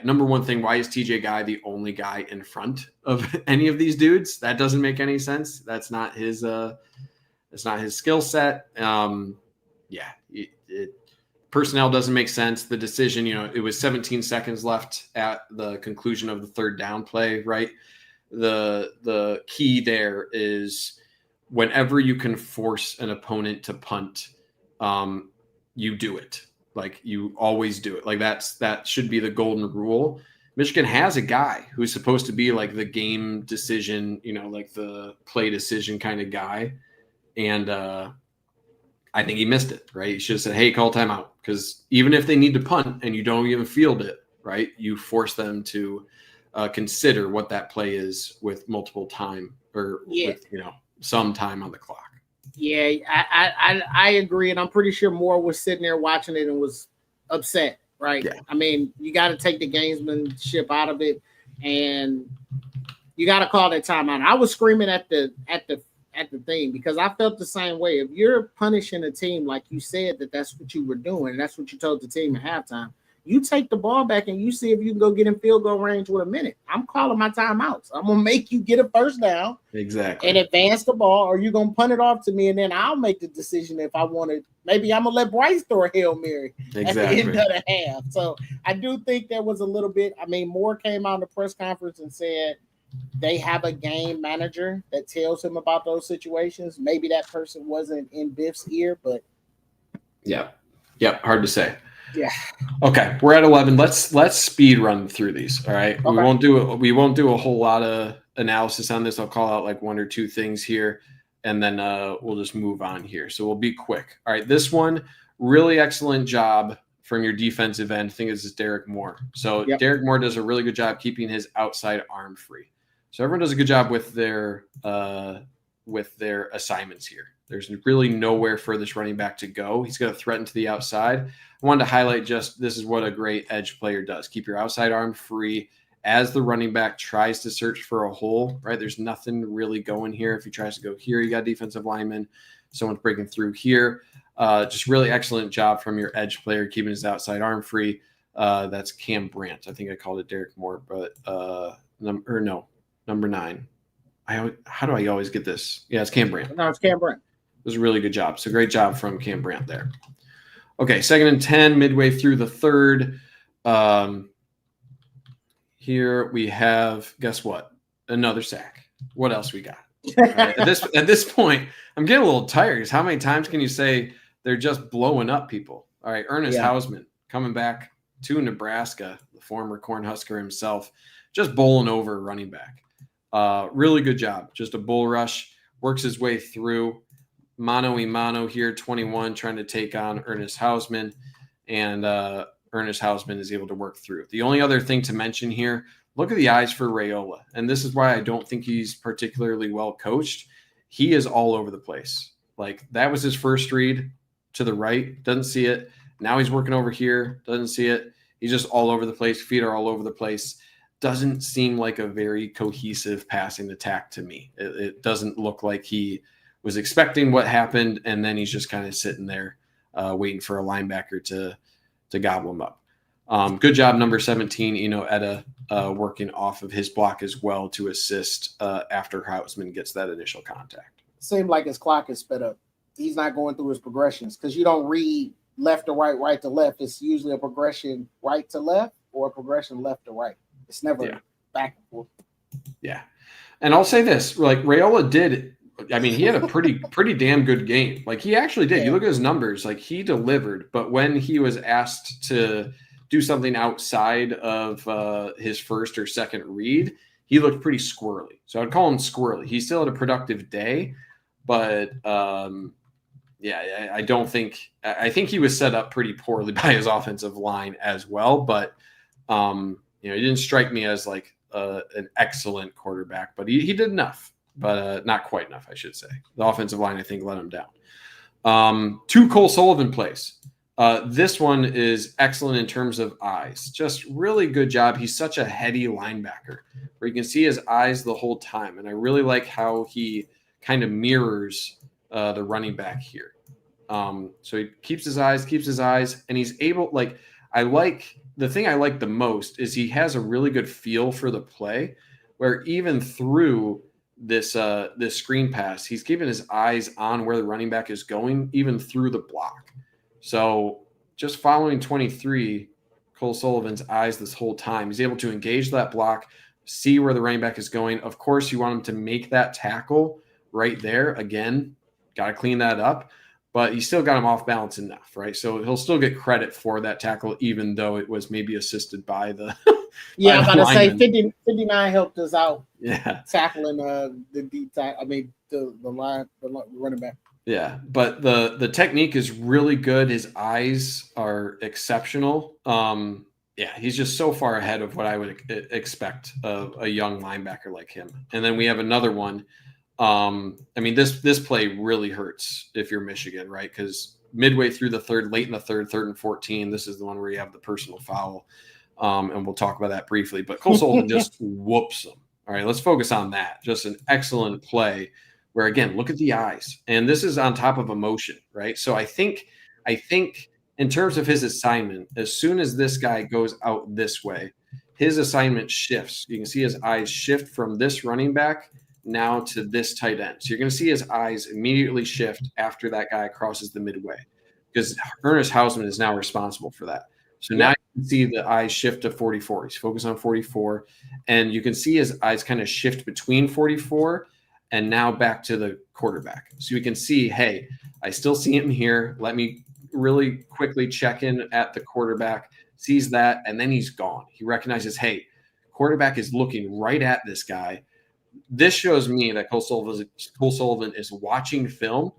Speaker 1: number one thing, why is TJ Guy the only guy in front of any of these dudes? That doesn't make any sense. That's not his skill set. Personnel doesn't make sense. The decision, it was 17 seconds left at the conclusion of the third down play, right? The key there is whenever you can force an opponent to punt, you do it. Like, you always do it. Like, that should be the golden rule. Michigan has a guy who's supposed to be like the game decision, like the play decision kind of guy. And I I think he missed it, right? He should have said, hey, call timeout. Because even if they need to punt and you don't even field it, right, you force them to consider what that play is with multiple time or with, some time on the clock.
Speaker 2: Yeah, I agree. And I'm pretty sure Moore was sitting there watching it and was upset, right?
Speaker 1: Yeah.
Speaker 2: I mean, you got to take the gamesmanship out of it, and you got to call that timeout. I was screaming at the thing because I felt the same way. If you're punishing a team like you said that's what you were doing, and that's what you told the team at halftime, you take the ball back and you see if you can go get in field goal range with a minute. I'm calling my timeouts. I'm going to make you get a first down.
Speaker 1: Exactly.
Speaker 2: And advance the ball, or you're going to punt it off to me, and then I'll make the decision if I want to. Maybe I'm going to let Bryce throw a Hail Mary at the end of the half. So I do think there was a little bit. I mean, Moore came out in the press conference and said they have a game manager that tells him about those situations. Maybe that person wasn't in Biff's ear, but.
Speaker 1: Yeah. Hard to say.
Speaker 2: Yeah.
Speaker 1: Okay, we're at 11. Let's speed run through these. All right. Okay. We won't do a whole lot of analysis on this. I'll call out like one or two things here, and then we'll just move on here. So we'll be quick. All right. This one, really excellent job from your defensive end. I think this is Derek Moore. So Derek Moore does a really good job keeping his outside arm free. So everyone does a good job with their assignments here. There's really nowhere for this running back to go. He's going to threaten to the outside. I wanted to highlight just this is what a great edge player does. Keep your outside arm free as the running back tries to search for a hole, right? There's nothing really going here. If he tries to go here, you got defensive lineman, someone's breaking through here. Just really excellent job from your edge player, keeping his outside arm free. That's Cam Brandt. I think I called it Derek Moore, but number 9. How do I always get this? Yeah, it's Cam Brandt.
Speaker 2: No, it's Cam Brandt.
Speaker 1: It was a really good job. So great job from Cam Brandt there. Okay, 2nd and 10, midway through the third. Here we have, guess what? Another sack. What else we got? Right, at this point, I'm getting a little tired because how many times can you say they're just blowing up people? All right, Ernest Hausman coming back to Nebraska, the former Cornhusker himself, just bowling over a running back. Really good job. Just a bull rush, works his way through. Mano here, 21, trying to take on Ernest Hausman, and Ernest Hausman is able to work through. The only other thing to mention here, look at the eyes for Raiola, and this is why I don't think he's particularly well coached. He is all over the place. Like, that was his first read to the right, doesn't see it. Now he's working over here, doesn't see it. He's just all over the place. Feet are all over the place. Doesn't seem like a very cohesive passing attack to me. It doesn't look like he was expecting what happened, and then he's just kind of sitting there waiting for a linebacker to gobble him up. Good job, number 17, Etta, working off of his block as well to assist after Hausman gets that initial contact.
Speaker 2: Seemed like his clock is sped up. He's not going through his progressions because you don't read left to right, right to left. It's usually a progression right to left or a progression left to right. It's never back and forth.
Speaker 1: Yeah. And I'll say this, like Raiola did – I mean, he had a pretty damn good game. Like, he actually did. You look at his numbers, like, he delivered. But when he was asked to do something outside of his first or second read, he looked pretty squirrely. So I'd call him squirrely. He still had a productive day, but I don't think – I think he was set up pretty poorly by his offensive line as well. But, he didn't strike me as, like, an excellent quarterback. But he did enough. But not quite enough, I should say. The offensive line, I think, let him down. 2 Cole Sullivan plays. This one is excellent in terms of eyes. Just really good job. He's such a heady linebacker where you can see his eyes the whole time. And I really like how he kind of mirrors the running back here. So he keeps his eyes, and he's able, like, the thing I like the most is he has a really good feel for the play where even through this screen pass, he's keeping his eyes on where the running back is going, even through the block. So just following 23, Cole Sullivan's eyes this whole time, he's able to engage that block, see where the running back is going. Of course, you want him to make that tackle right there. Again, got to clean that up, but he still got him off balance enough, right? So he'll still get credit for that tackle, even though it was maybe assisted by the
Speaker 2: I'm about to say 59 helped us out.
Speaker 1: Yeah,
Speaker 2: tackling the deep tackle. I mean the running back.
Speaker 1: Yeah, but the technique is really good. His eyes are exceptional. Yeah, he's just so far ahead of what I would expect of a young linebacker like him. And then we have another one. I mean, this play really hurts if you're Michigan, right? Because midway through the third, late in the third and 14, this is the one where you have the personal foul. And we'll talk about that briefly. But Cole Sullivan just whoops them. All right, let's focus on that. Just an excellent play where, again, look at the eyes. And this is on top of emotion, right? So I think in terms of his assignment, as soon as this guy goes out this way, his assignment shifts. You can see his eyes shift from this running back now to this tight end. So you're going to see his eyes immediately shift after that guy crosses the midway because Ernest Hausman is now responsible for that. So now you can see the eyes shift to 44. He's focused on 44. And you can see his eyes kind of shift between 44 and now back to the quarterback. So you can see, hey, I still see him here. Let me really quickly check in at the quarterback, sees that, and then he's gone. He recognizes, hey, quarterback is looking right at this guy. This shows me that Cole Sullivan is watching film,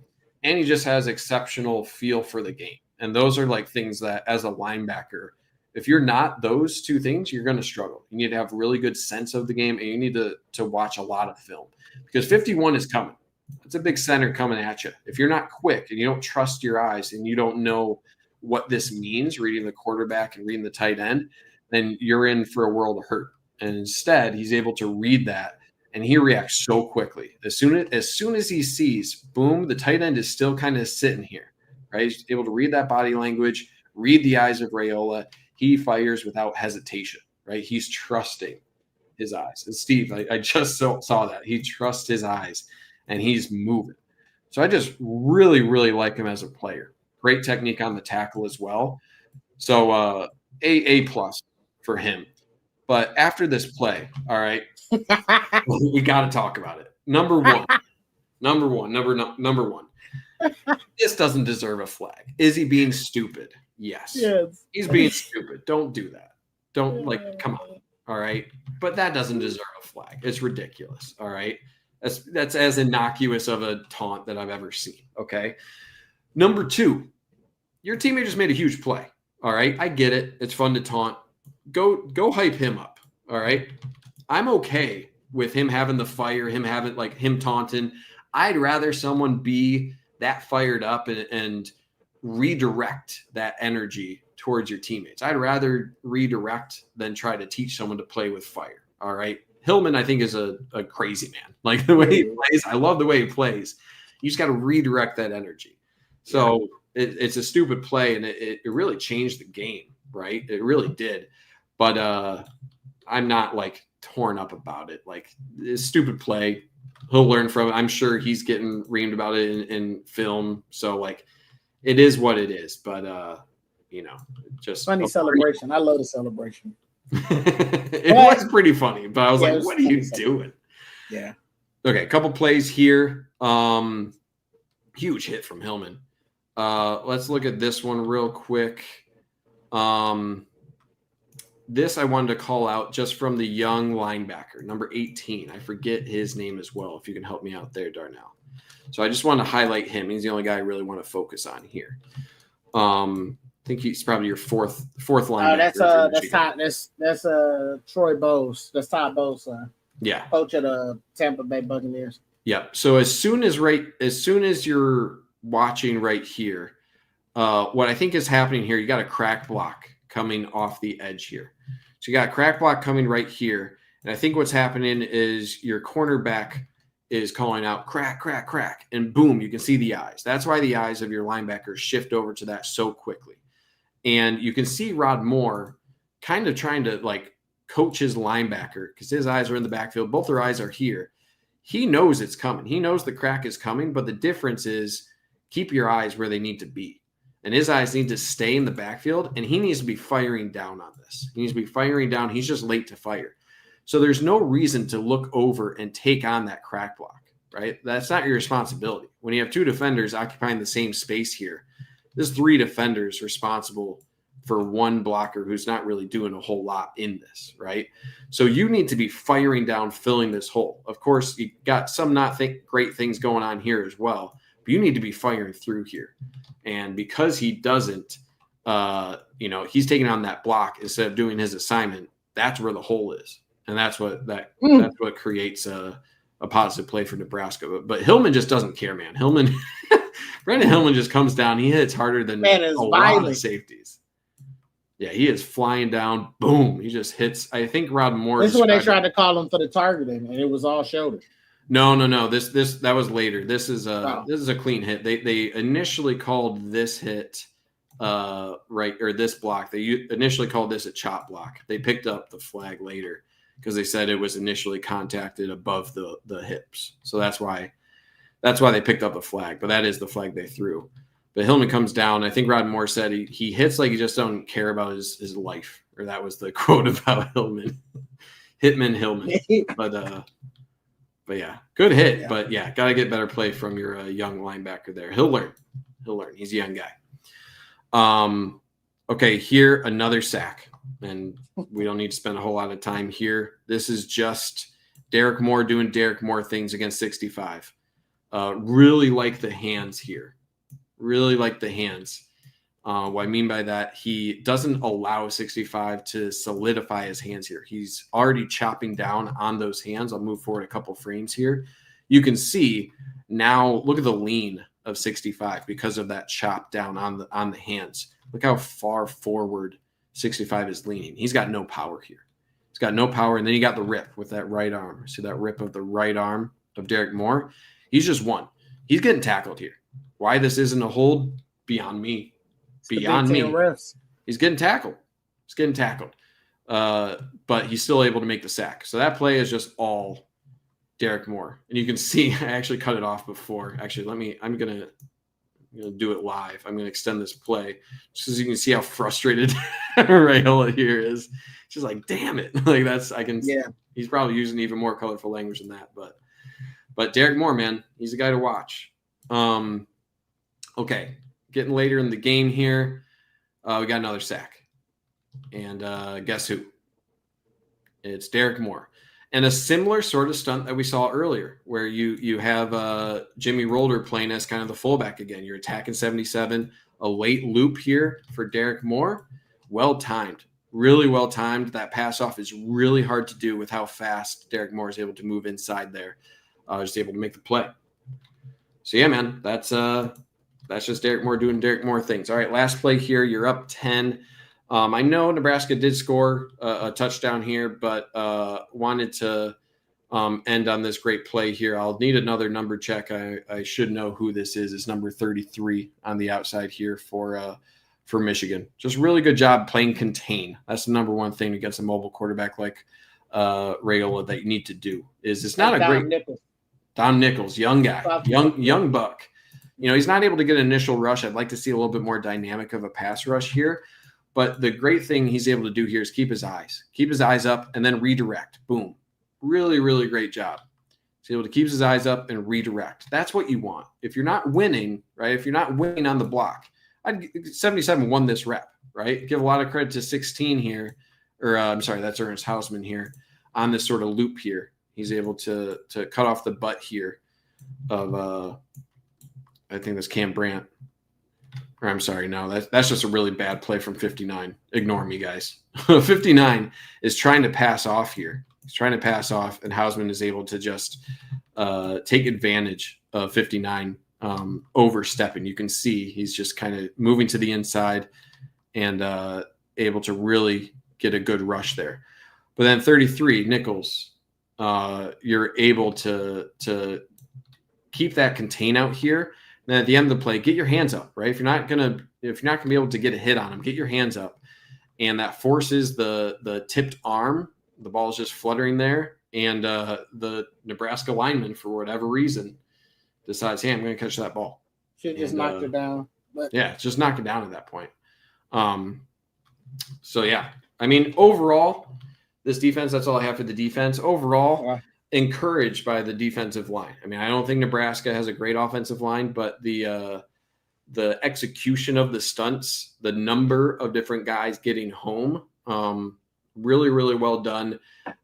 Speaker 1: and he just has exceptional feel for the game. And those are like things that, as a linebacker, if you're not those two things, you're going to struggle. You need to have really good sense of the game, and you need to watch a lot of film because 51 is coming. It's a big center coming at you. If you're not quick and you don't trust your eyes and you don't know what this means, reading the quarterback and reading the tight end, then you're in for a world of hurt. And instead, he's able to read that, and he reacts so quickly. As soon as he sees, boom, the tight end is still kind of sitting here, right? He's able to read that body language, read the eyes of Raiola. He fires without hesitation, right? He's trusting his eyes. And Steve, I just saw that. He trusts his eyes, and he's moving. So I just really, really like him as a player. Great technique on the tackle as well. So A plus for him. But after this play, all right, we got to talk about it. Number one. This doesn't deserve a flag. Is he being stupid? Yes. He's being stupid. Don't do that. Don't come on. All right. But that doesn't deserve a flag. It's ridiculous. All right. That's as innocuous of a taunt that I've ever seen. Okay. Number two, your teammate just made a huge play. All right. I get it. It's fun to taunt. Go hype him up. All right. I'm okay with him having the fire, him taunting. I'd rather someone be that fired up and redirect that energy towards your teammates. I'd rather redirect than try to teach someone to play with fire. All right. Hillman, I think, is a crazy man. Like the way he plays, I love the way he plays. You just got to redirect that energy. So it's a stupid play, and it really changed the game, right? It really did. But I'm not like torn up about it. Like this stupid play, he'll learn from it. I'm sure he's getting reamed about it in film. So like it is what it is. But just
Speaker 2: funny celebration. I love the celebration.
Speaker 1: It was pretty funny, but I was like, what are you doing?
Speaker 2: Yeah.
Speaker 1: Okay, a couple plays here. Huge hit from Hillman. Let's look at this one real quick. This I wanted to call out just from the young linebacker, number 18. I forget his name as well, if you can help me out there, Darnell. So I just want to highlight him. He's the only guy I really want to focus on here. I think he's probably your fourth linebacker.
Speaker 2: That's Troy Bowes. That's Todd Bowes' son.
Speaker 1: Yeah.
Speaker 2: Coach of the Tampa Bay Buccaneers.
Speaker 1: Yeah. So as soon as you're watching right here, what I think is happening here, you got a crack block coming off the edge here. So you got a crack block coming right here. And I think what's happening is your cornerback is calling out crack, crack, crack. And boom, you can see the eyes. That's why the eyes of your linebackers shift over to that so quickly. And you can see Rod Moore kind of trying to like coach his linebacker because his eyes are in the backfield. Both their eyes are here. He knows it's coming. He knows the crack is coming, but the difference is keep your eyes where they need to be. And his eyes need to stay in the backfield, and he needs to be firing down on this. He needs to be firing down. He's just late to fire. So there's no reason to look over and take on that crack block, right? That's not your responsibility. When you have two defenders occupying the same space here, there's three defenders responsible for one blocker who's not really doing a whole lot in this, right? So you need to be firing down, filling this hole. Of course, you got some not great things going on here as well, but you need to be firing through here. And because he doesn't, he's taking on that block instead of doing his assignment. That's where the hole is, and that's what creates a positive play for Nebraska. But Hillman just doesn't care, man. Brandon Hillman just comes down. He hits harder than lot of safeties. Yeah, he is flying down. Boom. He just hits. I think Rod Moore.
Speaker 2: This is when they tried to call him for the targeting, and it was all shoulder.
Speaker 1: No. That was later. This is a clean hit. They initially called this hit this block. They initially called this a chop block. They picked up the flag later because they said it was initially contacted above the hips. So that's why they picked up the flag. But that is the flag they threw. But Hillman comes down. I think Rod Moore said he hits like he just don't care about his life. Or that was the quote about Hillman. Hitman Hillman. But yeah, good hit. Yeah. But yeah, got to get better play from your young linebacker there. He'll learn. He's a young guy. Okay, here, another sack. And we don't need to spend a whole lot of time here. This is just Derek Moore doing Derek Moore things against 65. Really like the hands here. Really like the hands. What I mean by that, he doesn't allow 65 to solidify his hands here. He's already chopping down on those hands. I'll move forward a couple frames here. You can see now, look at the lean of 65 because of that chop down on the hands. Look how far forward 65 is leaning. He's got no power here. He's got no power. And then you got the rip with that right arm. See that rip of the right arm of Derek Moore? He's just one. He's getting tackled here. Why this isn't a hold, beyond me. Beyond me. He's getting tackled. But he's still able to make the sack. So that play is just all Derek Moore. And you can see I actually cut it off before. Actually, I'm gonna do it live. I'm gonna extend this play just so you can see how frustrated Rayola here is. Just like, damn it. Like he's probably using even more colorful language than that. But Derek Moore, man, he's a guy to watch. Okay. Getting later in the game here, we got another sack. And guess who? It's Derek Moore. And a similar sort of stunt that we saw earlier, where you have Jimmy Rolder playing as kind of the fullback again. You're attacking 77, a late loop here for Derek Moore. Well-timed, really well-timed. That pass-off is really hard to do with how fast Derek Moore is able to move inside there. Just able to make the play. So, yeah, man, that's just Derek Moore doing Derek Moore things. All right, last play here. You're up 10. I know Nebraska did score a touchdown here, but wanted to end on this great play here. I'll need another number check. I should know who this is. It's number 33 on the outside here for Michigan. Just really good job playing contain. That's the number one thing against a mobile quarterback like Rayola that you need to do. It's not a great – Don Nichols, young guy, young buck. He's not able to get an initial rush. I'd like to see a little bit more dynamic of a pass rush here. But the great thing he's able to do here is keep his eyes up and then redirect. Boom. Really, really great job. He's able to keep his eyes up and redirect. That's what you want. If you're not winning, right? If you're not winning on the block, 77 won this rep, right? Give a lot of credit to 16 here. That's Ernest Hausman here on this sort of loop here. He's able to cut off the butt here of I think that's Cam Brandt. Or I'm sorry, no, that's just a really bad play from 59. Ignore me, guys. 59 is trying to pass off here. He's trying to pass off, and Hausman is able to just take advantage of 59 overstepping. You can see he's just kind of moving to the inside and able to really get a good rush there. But then 33, Nichols, you're able to keep that contain out here. And then at the end of the play, get your hands up, right? If you're not gonna be able to get a hit on him, get your hands up, and that forces the tipped arm. The ball is just fluttering there, and the Nebraska lineman, for whatever reason, decides, "Hey, I'm going to catch that ball."
Speaker 2: Should just knocked it down. But
Speaker 1: yeah, just knock it down at that point. So yeah, I mean, overall, this defense. That's all I have for the defense. Overall. Encouraged by the defensive line. I mean, I don't think Nebraska has a great offensive line, but the execution of the stunts, the number of different guys getting home, really, really well done.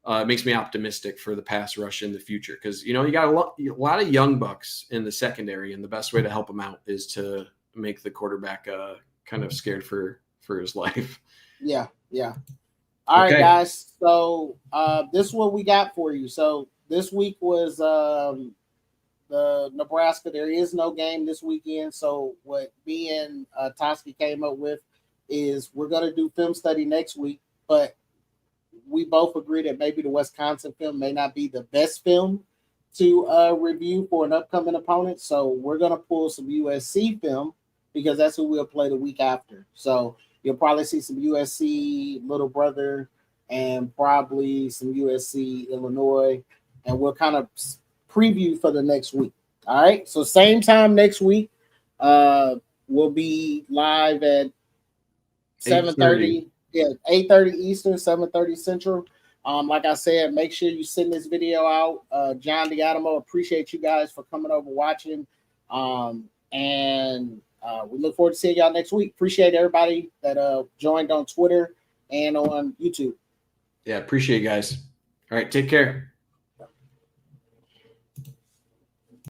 Speaker 1: It makes me optimistic for the pass rush in the future because, you got a lot of young bucks in the secondary, and the best way to help them out is to make the quarterback kind of scared for his life.
Speaker 2: Yeah. All right, guys. So this is what we got for you. So this week was the Nebraska. There is no game this weekend. So what me and Toski came up with is we're going to do film study next week, but we both agree that maybe the Wisconsin film may not be the best film to review for an upcoming opponent. So we're going to pull some USC film because that's who we'll play the week after. So you'll probably see some USC Little Brother and probably some USC Illinois, and we'll kind of preview for the next week. All right. So same time next week. We'll be live at 7:30. Yeah, 8:30 Eastern, 7:30 Central. Like I said, make sure you send this video out. John Diadamo, appreciate you guys for coming over watching. And we look forward to seeing y'all next week. Appreciate everybody that joined on Twitter and on YouTube.
Speaker 1: Yeah, appreciate you guys. All right, take care.